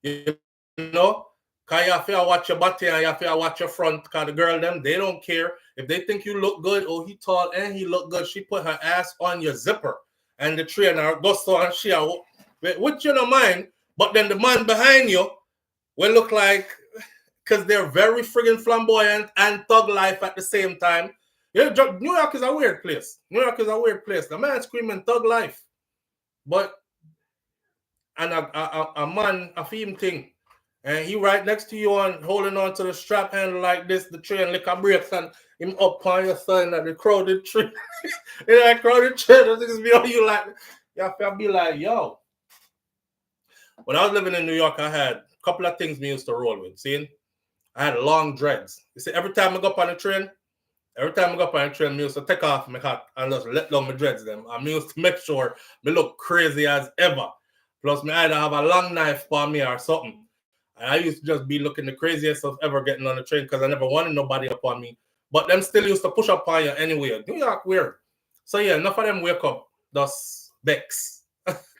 You know? Because you have to watch your body and you have to watch your front. Because the girl, them, they don't care. If they think you look good, oh, he tall and he look good, she put her ass on your zipper. And the trainer goes to and she, which you don't mind, but then the man behind you will look like, because they're very friggin' flamboyant and thug life at the same time. Yeah, New York is a weird place. New York is a weird place. The man screaming thug life. But, and a man, a film thing. And he right next to you on holding on to the strap handle like this, the train lick a brakes and him up on your side at the crowded train. In that crowded train, the things be on you like, you have to be like, yo. When I was living in New York, I had a couple of things me used to roll with. See? I had long dreads. You see, every time I go up on the train, I used to take off my hat and just let down my dreads them. I used to make sure me look crazy as ever. Plus, me either have a long knife for me or something. And I used to just be looking the craziest of ever getting on the train because I never wanted nobody up on me. But them still used to push up on you anyway. New York weird. So yeah, enough of them wake up thus Bex.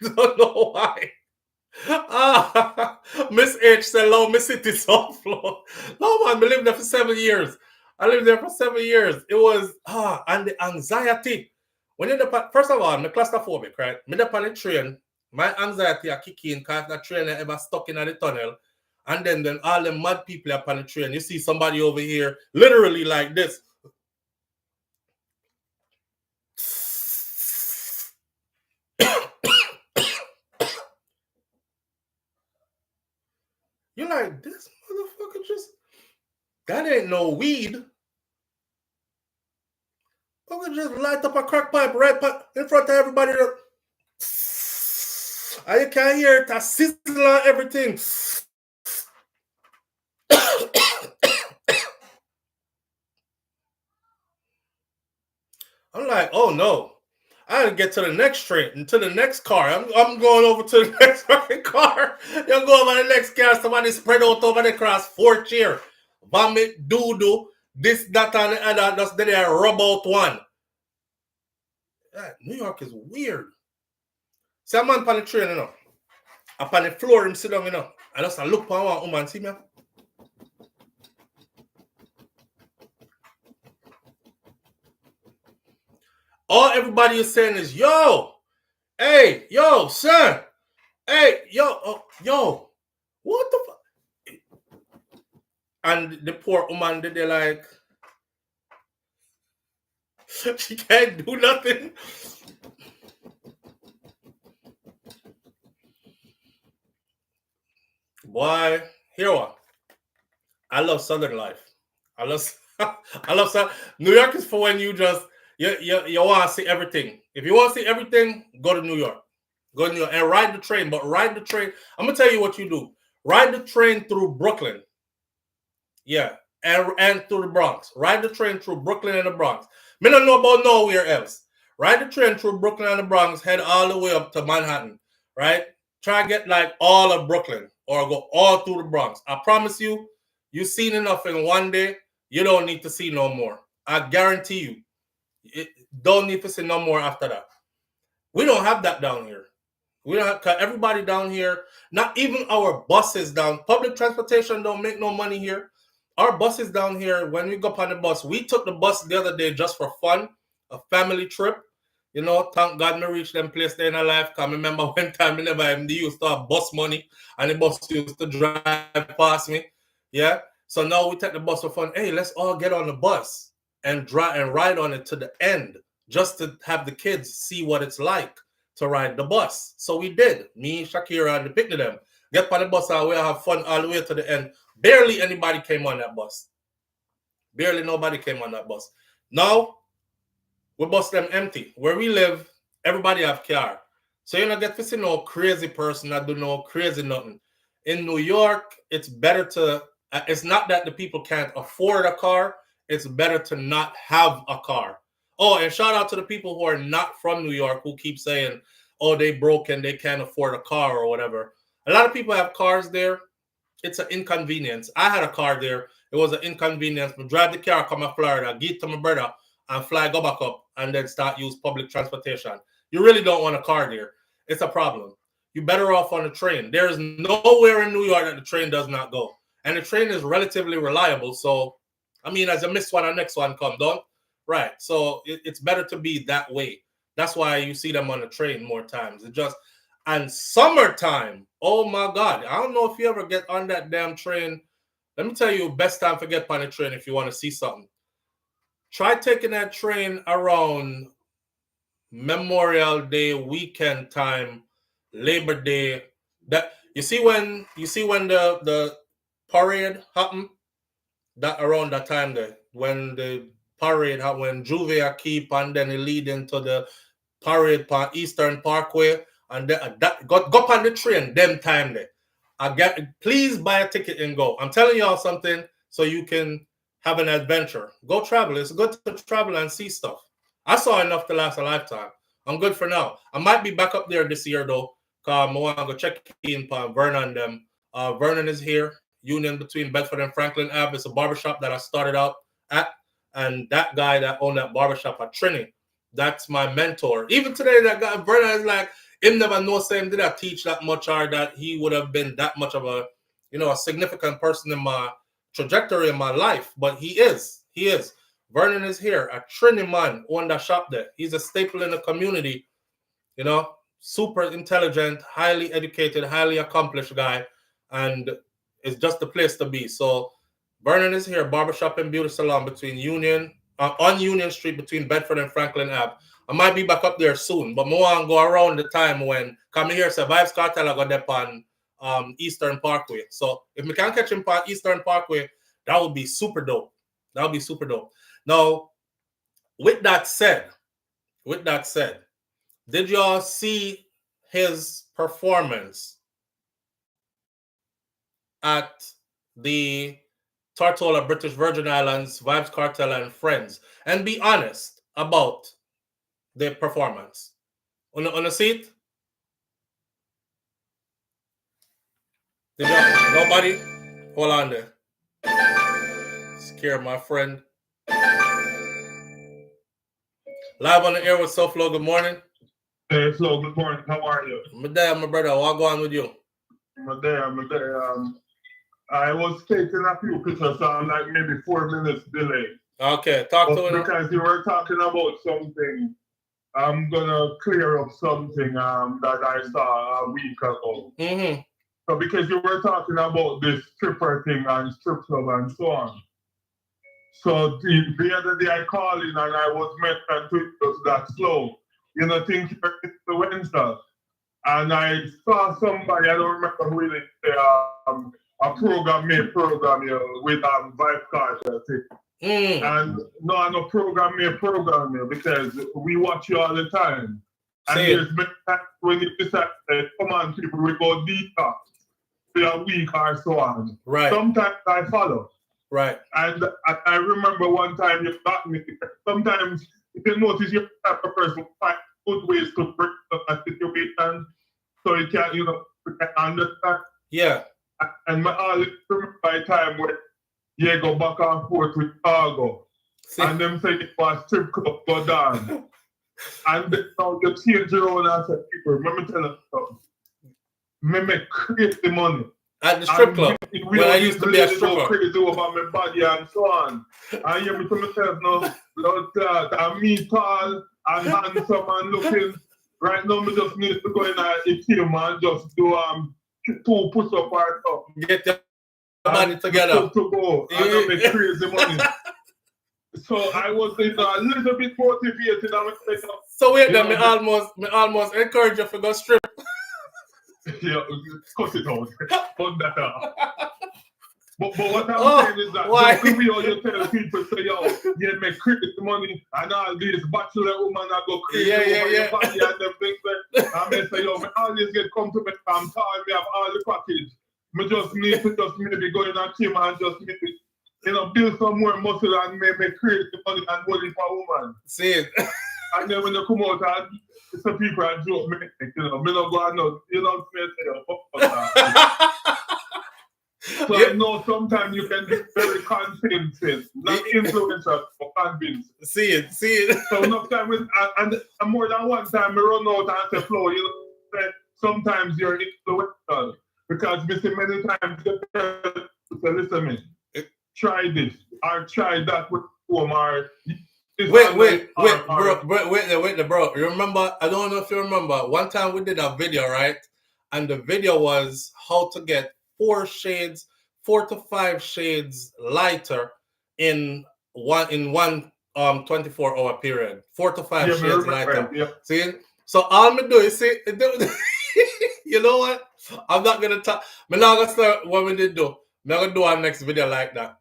Don't know why. Miss H said, "Hello, Miss City SouFLo." No man, I lived there for 7 years. It was and the anxiety. When you're first of all, I'm claustrophobic, right? Me up on the train, my anxiety are kicking because the train ever stuck in the tunnel. And then all the mad people up on the train. You see somebody over here, literally like this. You're like, this motherfucker that ain't no weed. Fucker just light up a crack pipe right in front of everybody. And you can hear it, a sizzle and everything. I'm like, oh no. I gotta get to the next train, to the next car. I'm going over to the next car. You'll go over the next car. Somebody spread out over the cross, 4 chair. Vomit, doo-doo, this, that, and the other. Just then they rub out one. Yeah, New York is weird. See a man on the train, you know. Up on the floor, him sit down, you know. I just look for one woman, see me? All everybody is saying is, yo, hey, yo, son, hey, yo, what the fuck? And the poor woman, they're like, she can't do nothing. Boy, here what? I love Southern life. I love Southern. New York is for when you just, you want to see everything. If you want to see everything, go to New York. Go to New York and ride the train. But ride the train. I'm going to tell you what you do. Ride the train through Brooklyn. Yeah. And through the Bronx. Ride the train through Brooklyn and the Bronx. Me don't know about nowhere else. Ride the train through Brooklyn and the Bronx. Head all the way up to Manhattan. Right? Try to get like all of Brooklyn. Or go all through the Bronx. I promise you, you've seen enough in one day. You don't need to see no more. I guarantee you. Don't need to see no more after that. We don't have that down here. We don't have, cause everybody down here, not even our buses down, public transportation don't make no money here. Our buses down here, when we go up on the bus, we took the bus the other day just for fun, a family trip. You know, thank God me reach them place there in our life. Cause I remember one time I never even used to have bus money and the bus used to drive past me. Yeah. So now we take the bus for fun. Hey, let's all get on the bus and drive and ride on it to the end, just to have the kids see what it's like to ride the bus. So we did. Me, Shakira, and the picnic them. Get on the bus and we have fun all the way to the end. Barely anybody came on that bus. Barely nobody came on that bus. Now, we bus them empty. Where we live, everybody have car. So you don't get to see no crazy person that do no crazy nothing. In New York, it's better to, it's not that the people can't afford a car. It's better to not have a car. Oh, and shout out to the people who are not from New York who keep saying, oh, they broke and they can't afford a car or whatever. A lot of people have cars there. It's an inconvenience. I had a car there. It was an inconvenience. But drive the car, come to Florida, give it to my brother, and fly, go back up, and then start use public transportation. You really don't want a car there. It's a problem. You're better off on a train. There is nowhere in New York that the train does not go. And the train is relatively reliable. So, I mean, as you miss one, the next one come, don't? Right. So it's better to be that way. That's why you see them on the train more times. It just, and summertime, oh my God. I don't know if you ever get on that damn train. Let me tell you, best time to get on the train if you want to see something. Try taking that train around Memorial Day weekend time, Labor Day. That you see when the parade happened, that around that time there, when the parade happened, when Juvia keep and then it lead into the parade part Eastern Parkway, and that got on the train them time there. Please buy a ticket and go. I'm telling y'all something so you can have an adventure. Go travel. It's good to travel and see stuff. I saw enough to last a lifetime. I'm good for now. I might be back up there this year though, because I want to go check in on Vernon them. Vernon is here. Union between Bedford and Franklin Ave. It's a barbershop that I started out at. And that guy that owned that barbershop at Trini, that's my mentor. Even today, that guy, Vernon, is like, him never know him did I teach that much or that he would have been that much of a, a significant person in my trajectory in my life. But he is. Vernon is here. A Trini man owned that shop there. He's a staple in the community, super intelligent, highly educated, highly accomplished guy. And it's just the place to be. So Vernon is here, barbershop and beauty salon between on Union Street between Bedford and Franklin Ave. I might be back up there soon, but I want to go around the time when come here, say Vybz Kartel I got there on Eastern Parkway. So if we can catch him on Eastern Parkway, that would be super dope. That would be super dope. Now, with that said, did y'all see his performance at the Tortola, British Virgin Islands, Vybz Kartel and friends? And be honest about the performance. On the seat? Nobody? Hold on there. Scare my friend. Live on the air with SouFLo. Good morning. Hey, Flo, good morning. How are you? I'm there, my brother. What's going on with you? I'm there. I was taking a few pictures, so I'm like maybe 4 minutes delayed. Okay, talk to it. Because you were talking about something, I'm gonna clear up something that I saw a week ago. Mm-hmm. So because you were talking about this stripper thing and strip club and so on. So the other day I called in and I was mentioned to it that slow. Think you're influencer. And I saw somebody, I don't remember who it is, a program with Vybz Kartel. And no program because we watch you all the time. And there's been times when you decide, come on, people, we go detox for a week or so on. Right. Sometimes I follow. Right. And I remember one time you got me. Sometimes if you notice you're the type of person who finds good ways to break a situation so you can, understand. Yeah. And I always remember a time where you go back and forth with cargo. And them say it was strip club go down. And now you change around and say, people, let me tell you something. Me make crazy money. At the strip club, when I used to be a stripper. Crazy over my body and so on. And you to myself now, I'm me tall and handsome and looking. Right now, I just need to go in a team and just do 2 push-up or something. Get body together. To go and make crazy money. So I was a little bit motivated. So wait, then me almost encourage you to go strip. Yeah, cut it out. Cut that out. But what I'm saying is that just the way how you tell people say, yo, you make crazy money and all these bachelor women that go crazy over your body and them things there. And they say, yo, me always get come to me, I'm tired, me have all the package. Me just need to just maybe go in a gym and just maybe, build some more muscle and make crazy money and money for woman. See it. And then when you come out and some people are joke me, me not go and know, So I know sometimes you can be very convincing, not influencer, but convincing. See it. So enough time and more than one time I run out and say, Flo, sometimes you're influential. Because me see many times you say, listen me, try this or try that with Omar. Wait, bro. You remember? I don't know if you remember. One time we did a video, right? And the video was how to get 4 to 5 shades lighter in one 24-hour period. 4 to 5 shades lighter. Yeah. See? So all me do is see. You know what? I'm not gonna talk. I'm not gonna start what we did do. I'm not gonna do our next video like that.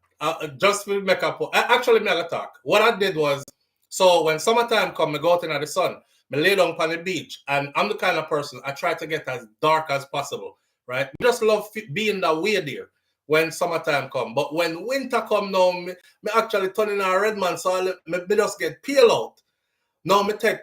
Just to make up. Actually, I'm not gonna talk. What I did was, so when summertime come, I go out in the sun. I lay down on the beach, and I'm the kind of person I try to get as dark as possible. Right? I just love being that way there when summertime come. But when winter come now, me actually turn in a red man, so me just get peel out. Now me take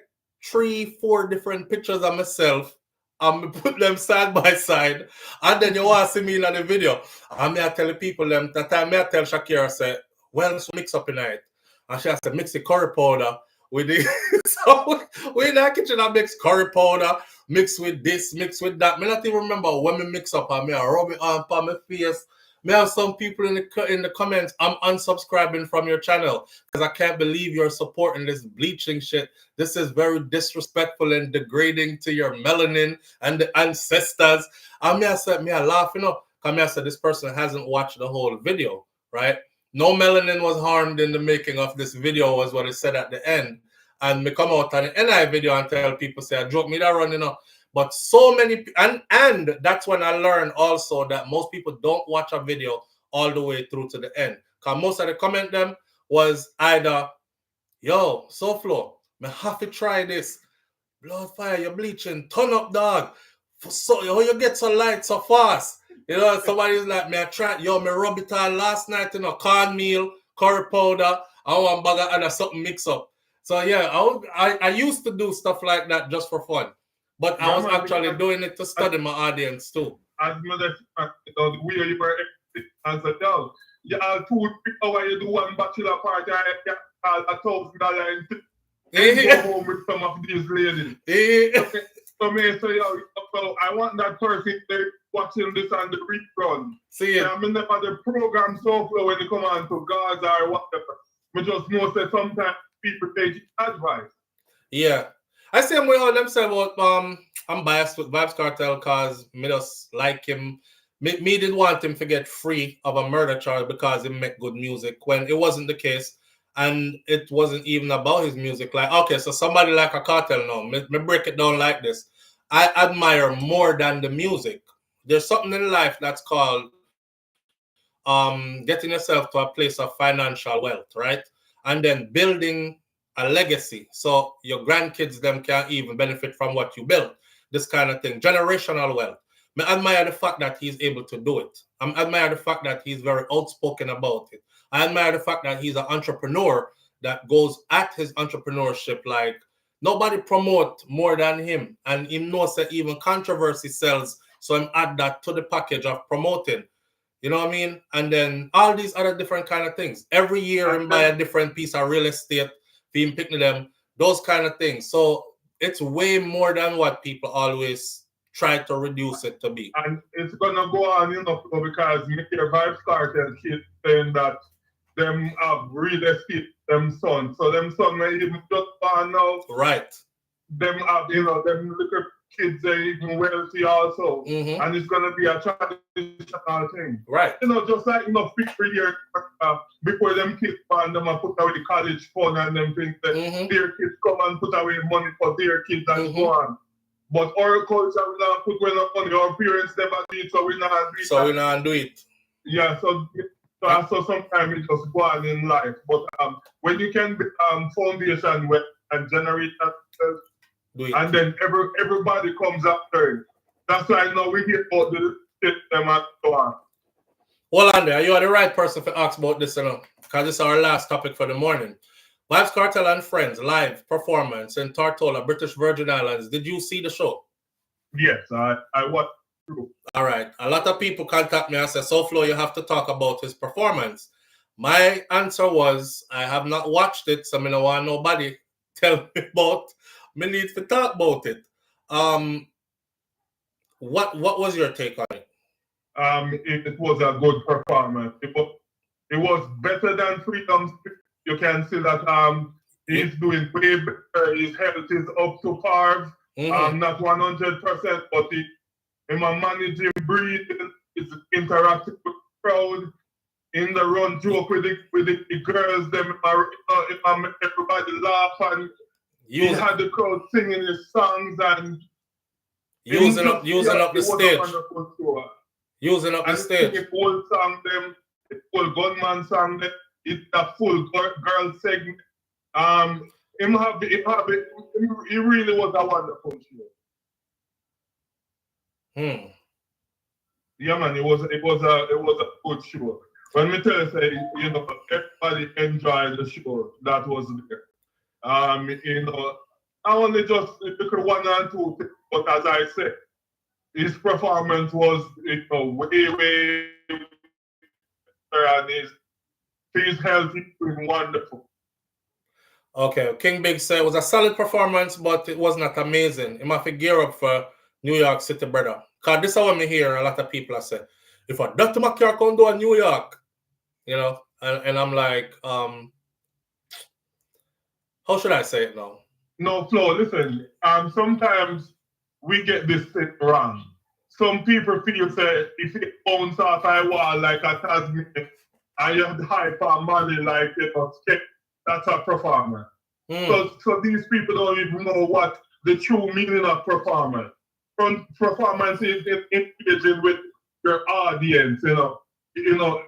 3-4 different pictures of myself and me put them side by side. And then you want to see me in the video. And me I tell the people them that time me I tell Shakira, say, well, let's mix up tonight. And she has to mix the curry powder with the so we in the kitchen I mix curry powder, mix with this, mix with that. Me not even remember when me mix up and me I rub it on my face. Me have some people in the comments, I'm unsubscribing from your channel because I can't believe you're supporting this bleaching shit. This is very disrespectful and degrading to your melanin and the ancestors. And me I said, me I laugh, because me I said this person hasn't watched the whole video, right? No melanin was harmed in the making of this video was what it said at the end. And me come out on the NI video and tell people, say, I joke me that run, But so many, and that's when I learned also that most people don't watch a video all the way through to the end. Because most of the comment them was either, yo, SouFlo, me have to try this. Blood fire, you're bleaching, turn up, dog. So you get so light so fast. Somebody's like, me I try, me rub it on last night, cornmeal, curry powder, I want bag of other something mix up. So yeah, I used to do stuff like that just for fun. But I was actually doing it to study my audience too. As the way you were as a dog, you have 2 hours, you do one bachelor party, and $1,000 and go home with some of these ladies. Okay. So I want that person there watching this on the rerun. See I mean, never the program SouFlo when you come on to Gaza or whatever. We just know that sometimes people take advice. Yeah. I see him with all them say about I'm biased with Vybz Kartel because me just like him. Me did want him to get free of a murder charge because he make good music when it wasn't the case. And it wasn't even about his music. Like, okay, so somebody like a Kartel now, me break it down like this. I admire more than the music. There's something in life that's called getting yourself to a place of financial wealth, right? And then building a legacy. So your grandkids, them can't even benefit from what you built. This kind of thing. Generational wealth. I admire the fact that he's able to do it. I admire the fact that he's very outspoken about it. I admire the fact that he's an entrepreneur that goes at his entrepreneurship like nobody promote more than him. And he knows that even controversy sells. So I'm add that to the package of promoting. You know what I mean? And then all these other different kind of things. Every year I buy a different piece of real estate, being picking them, those kind of things. So it's way more than what people always try to reduce it to be. And it's gonna go on, because you hear Vybz Kartel keep saying that them have real estate, them son. So them son may even just born now. Right. Them have, them little kids are even wealthy also. Mm-hmm. And it's going to be a traditional thing. Right. You know, just like, you know, people here, before them kids born, them put away the college fund and them things that their kids come and put away money for their kids and so on. But our culture, we don't put away no money. Our parents never do it, so we not do it. So we not do it. Yeah, so sometimes it just go on in life. But when you can be foundation and generate that, and then everybody comes after it. That's why I know we hear about the system and so on. Hold on there. You are the right person to ask about this, you know, because this is our last topic for the morning. Vybz Kartel and Friends live performance in Tortola, British Virgin Islands. Did you see the show? Yes, I watched. All right. A lot of people contact me and say, SouFlo, you have to talk about his performance. My answer was, I have not watched it, so I don't want nobody tell me about. Me need to talk about it. What was your take on it? It was a good performance. It was better than Freedom. You can see that he's doing way better. His health is up to par. Not 100%, but him managing breathing, is interacting with the crowd, in the run joke with the girls, them everybody laugh, and he had the crowd singing his songs and using up the stage. Using up the stage. The whole song, them, the whole gunman song, it's a full girl segment. He really was a wonderful show. Yeah, man, it was a good show. When me tell you, say, you know, everybody enjoyed the show that was there. You know, I only just look at one and two things, but as I said, his performance was, you know, way better, and his health is doing wonderful. Okay, King Big said it was a solid performance, but it was not amazing. He must gear up for New York City, brother. Because this is what I hear a lot of people are saying. If a Dr. McCare can do a New York, you know, and I'm like, how should I say it now? No, Flo, listen, sometimes we get this thing wrong. Some people feel say if it bounce off a wall like a Tasman and you have the hyper money like, you know, that's a performer. So these people don't even know what the true meaning of performance. Performance is engaging with your audience, you know,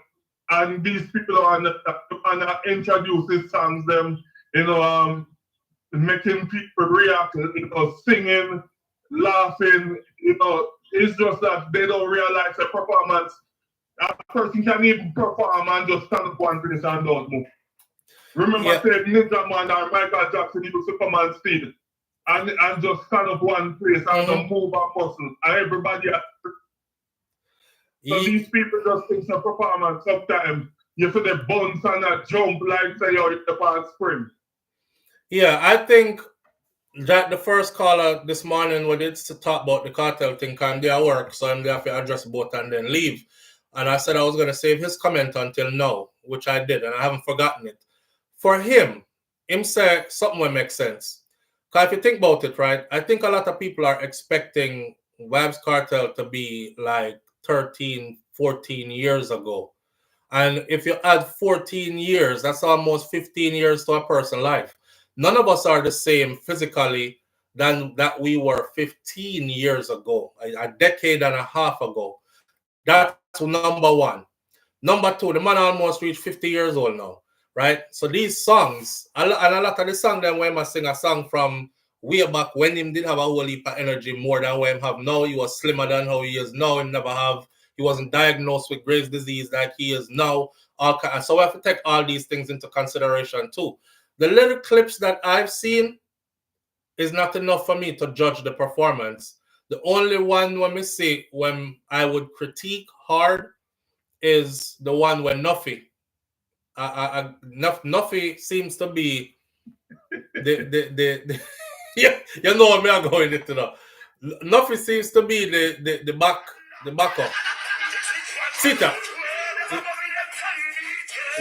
and these people are introducing songs, them, you know, making people react, you know, singing, laughing, you know. It's just that they don't realize the performance. A person can even perform and just stand up one place and don't move. Remember, I said Ninja Man or Michael Jackson used to come on stage and just stand up one place and don't move a muscle. And everybody has to. So these people just think the performance sometimes you see the bounce and a jump like say you're in the past spring. Yeah, I think that the first caller this morning when it's to talk about the cartel thing can do work, so I'm going to address both and then leave. And I said I was going to save his comment until now, which I did, and I haven't forgotten it. For him say something will make sense. Because if you think about it, right, I think a lot of people are expecting Vybz Kartel to be like 13, 14 years ago. And if you add 14 years, that's almost 15 years to a person's life. None of us are the same physically than that we were 15 years ago, a decade and a half ago. That's number one. Number two, the man almost reached 50 years old now, right? So these songs, and a lot of the songs, then when I sing a song from way back when he did have a whole heap of energy more than what he have now. He was slimmer than how he is now. He wasn't diagnosed with Graves' disease like he is now. So we have to take all these things into consideration too. The little clips that I've seen is not enough for me to judge the performance. The only one when I would critique hard is the one when Nuffy. Nuffy seems to be the yeah, you know what I'm going into now. Nuffy seems to be the backup. Sita.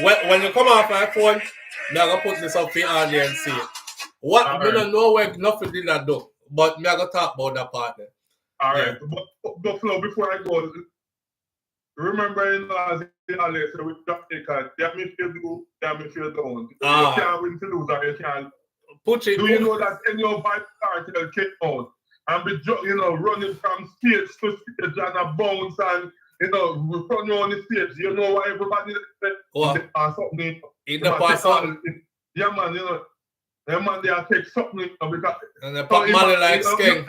When you come off my phone, I'm gonna put this up for the audience see it. What I don't know what Nuffy did not do. but me I go talk about that part then. All right, but Buffalo, before I go, remember in last year with Jamaica, that me feel good, that me feel down. You can't win to lose, and you can't. Do you know that any of Vybz Kartel came out and be, running from stage to stage and a bounce and, run on the stage? You know why everybody said something? Yeah, man, that man, they take something because. And they pop Molly like skeng.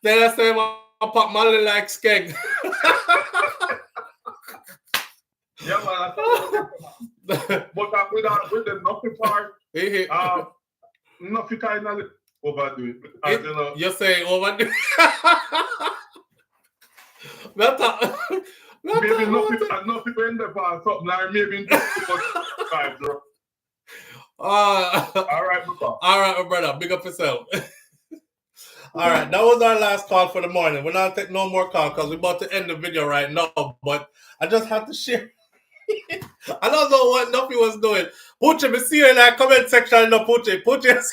Then I say, I pop Molly like skeng. Yeah, man. But with the nothing part, nothing kind of overdo it. You say overdo it? Maybe nothing in the past, something like maybe in the bro. All right, my brother. Big up yourself. All right, that was our last call for the morning. We're not taking no more call because we're about to end the video right now. But I just have to share. I don't know what Nuffy was doing. Poochie, me see you in that comment section. No, Poochie. Poochie says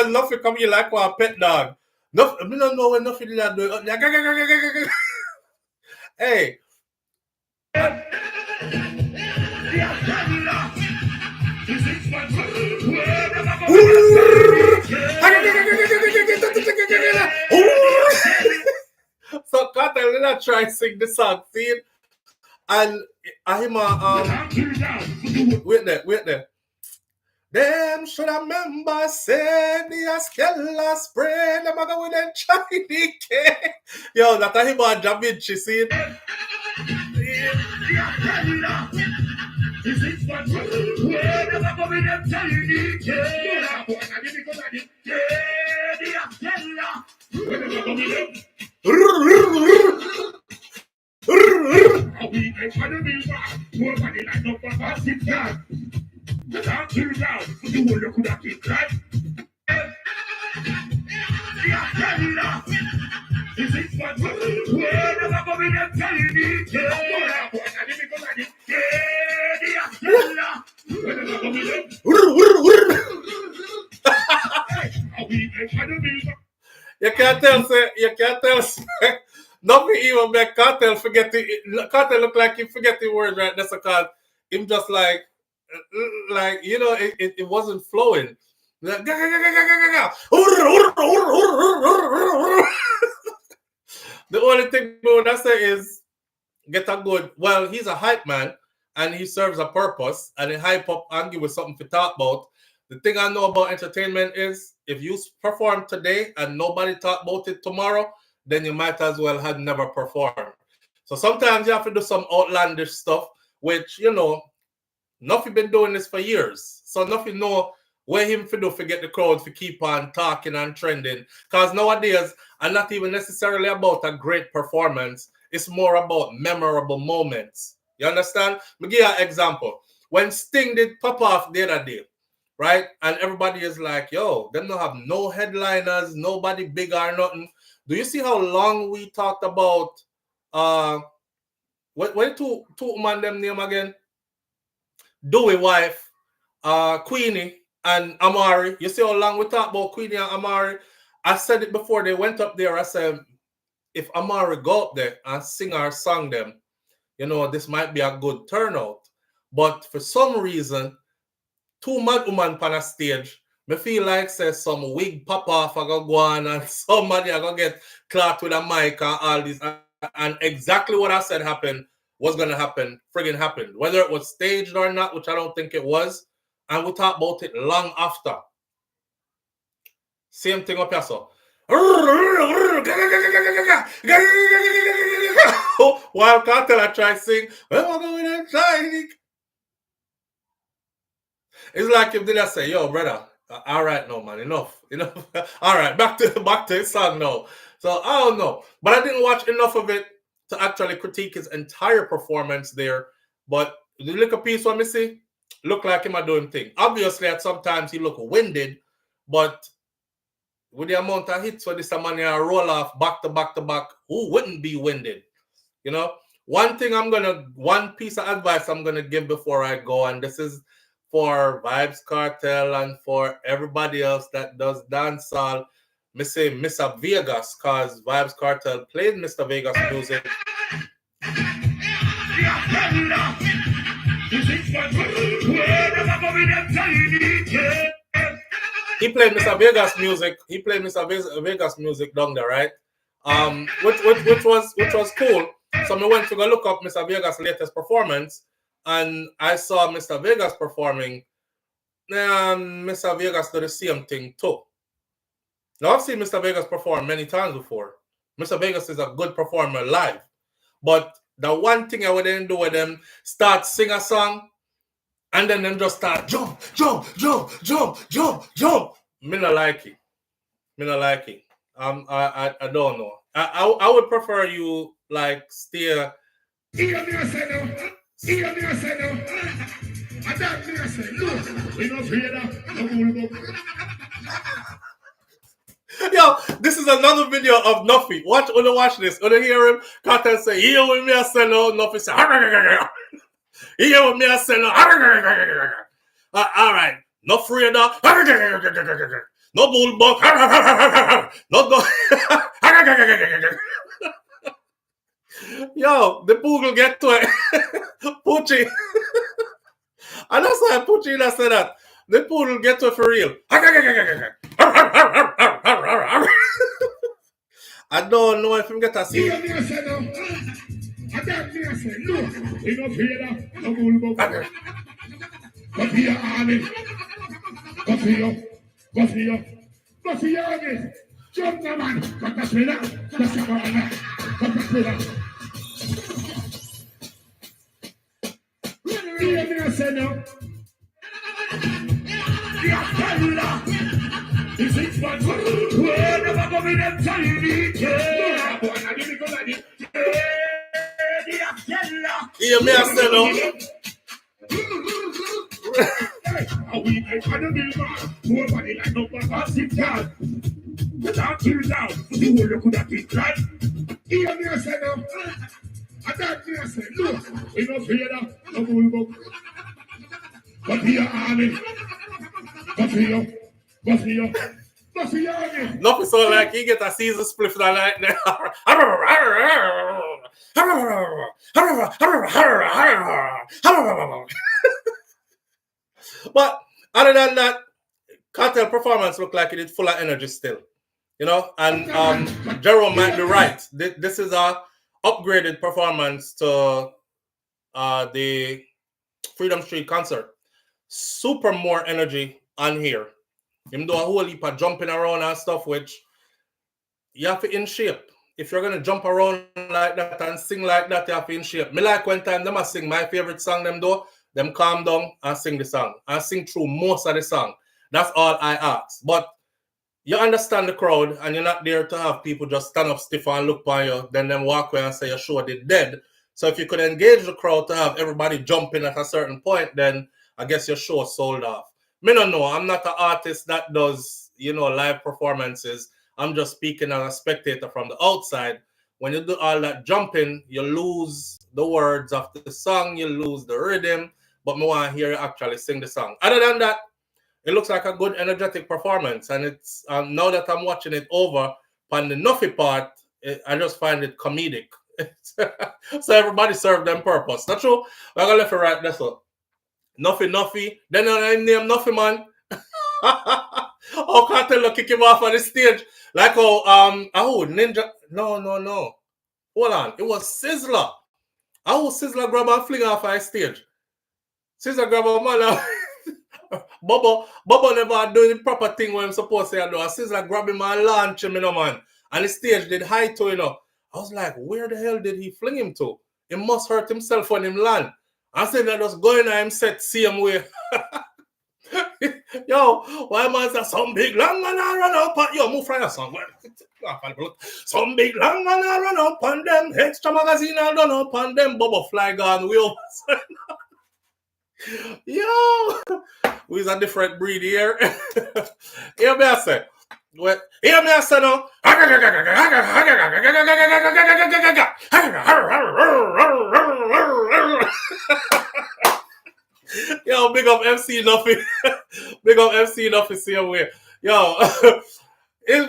Nuffy come here like a pet dog. Nuffy, I don't know when Nuffy did that do it. Hey. So Kartel, let us try sing the song, see it? And I wait there. Them should remember say the Askella spray them go with them Chinese cake. Yo, that him and Javinci, see it? You can't tell. Nothing even make Kartel forget the. Kartel look like he forget the word right. That's because him just like it wasn't flowing. Like, the only thing we would say is get a good. Well, he's a hype man and he serves a purpose and he hype up and give us something to talk about. The thing I know about entertainment is if you perform today and nobody talk about it tomorrow, then you might as well have never performed. So sometimes you have to do some outlandish stuff, which, Nuffy been doing this for years. So Nuffy know where him to do to get the crowd to keep on talking and trending. Because nowadays, I'm not even necessarily about a great performance. It's more about memorable moments. You understand? I'll give you an example. When Sting did pop off the other day, right? And everybody is like, yo, them don't have no headliners, nobody big or nothing. Do you see how long we talked about what two man them name again? Dewey wife, Queenie and Amari. You see how long we talked about Queenie and Amari? I said it before they went up there. I said, if Amari go up there and sing our song them, this might be a good turnout. But for some reason, two mad woman on a stage, me feel like say some wig pop off I go on and somebody I go get clocked with a mic and all this. And exactly what I said was gonna happen, friggin' happened. Whether it was staged or not, which I don't think it was, and we talked about it long after. Same thing up here, so. While Kartel I try to sing, it's like if they just say, yo, brother, all right, no, man, enough. All right, back to the song now. So I don't know. But I didn't watch enough of it to actually critique his entire performance there. But the little piece what me see, look like him a doing thing. Obviously, at sometimes he look winded, but with the amount of hits for this man here roll off back to back to back, who wouldn't be winded? One piece of advice I'm gonna give before I go, and this is for Vybz Kartel and for everybody else that does dancehall, me say Mr. Vegas, cause Vybz Kartel played Mr. Vegas music. He played Mr. Vegas music. He played Mr. Vegas music down there, right? Which was cool. So I went to go look up Mr. Vegas' latest performance, and I saw Mr. Vegas performing. And Mr. Vegas did the same thing too. Now I've seen Mr. Vegas perform many times before. Mr. Vegas is a good performer live, but the one thing I wouldn't do with them start sing a song, and then them just start jump. Me not like it. I don't know. I would prefer you like stay. Yo, this is another video of Nuffy. Watch this. Wanna hear him? Kartel say, "Here with me, I say no." Nuffy say, "Here with me, I say no." All right, no freedom, no bullbuck, no. Yo, the Poogle get to it. Poochie. And that's why Poochie that said that. The Poodle get to it for real. I don't know if I'm get to see it. Yeah, me I say no. Nothing so like he get a Caesar spliff that night now. But other than that, Kartel performance looked like it is full of energy still. You know, and Jerome might be right. This is a upgraded performance to the Freedom Street concert. Super more energy on here. Him do a whole heap of jumping around and stuff, which you have to in shape. If you're gonna jump around like that and sing like that, you have to in shape. Me like one time them I sing my favorite song, them calm down and sing the song. I sing through most of the song. That's all I ask. But you understand the crowd and you're not there to have people just stand up stiff and look by you, then them walk away and say your show did dead. So if you could engage the crowd to have everybody jumping at a certain point, then I guess your show sold off. Me don't know. I'm not an artist that does, live performances. I'm just speaking as a spectator from the outside. When you do all that jumping, you lose the words of the song, you lose the rhythm, but me want to hear you actually sing the song. Other than that, it looks like a good energetic performance, and it's now that I'm watching it over, on the Nuffy part, I just find it comedic. So everybody served them purpose. That's true. We're going to left it right there. So Nuffy. Then I name Nuffy, man. Oh, Kartel kick him off on the stage. Like Ninja. No. Hold on. It was Sizzler. Sizzler grab and fling off on the stage. Sizzler grab a man. Bubba never do the proper thing when I'm supposed to do. Sizzler grab him and launch him, man. And the stage did high to, I was like, where the hell did he fling him to? He must hurt himself when him land. I said that was going on him set same way. Yo, why man say some big long man I run up on yo move from your song. Some big long man I run up on them. Extra magazine I run up on them. Bubba fly gone wheel. Yo, we's a different breed here. Hear me I say. Hear me I say no. Yo, big up MC Nuffy. Big up MC Nuffy, same way. Yo,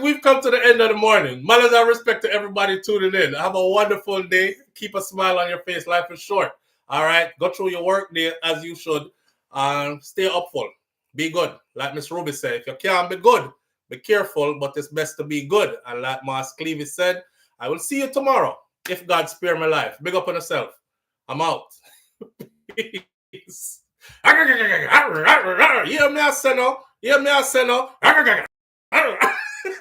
we've come to the end of the morning. Manners and respect to everybody tuning in. Have a wonderful day. Keep a smile on your face. Life is short. All right? Go through your work day as you should. Stay upful. Be good. Like Miss Ruby said, if you can't be good, be careful, but it's best to be good. And like Mas Cleavy said, I will see you tomorrow if God spare my life. Big up on yourself. I'm out. Peace. Yeah, me I say no.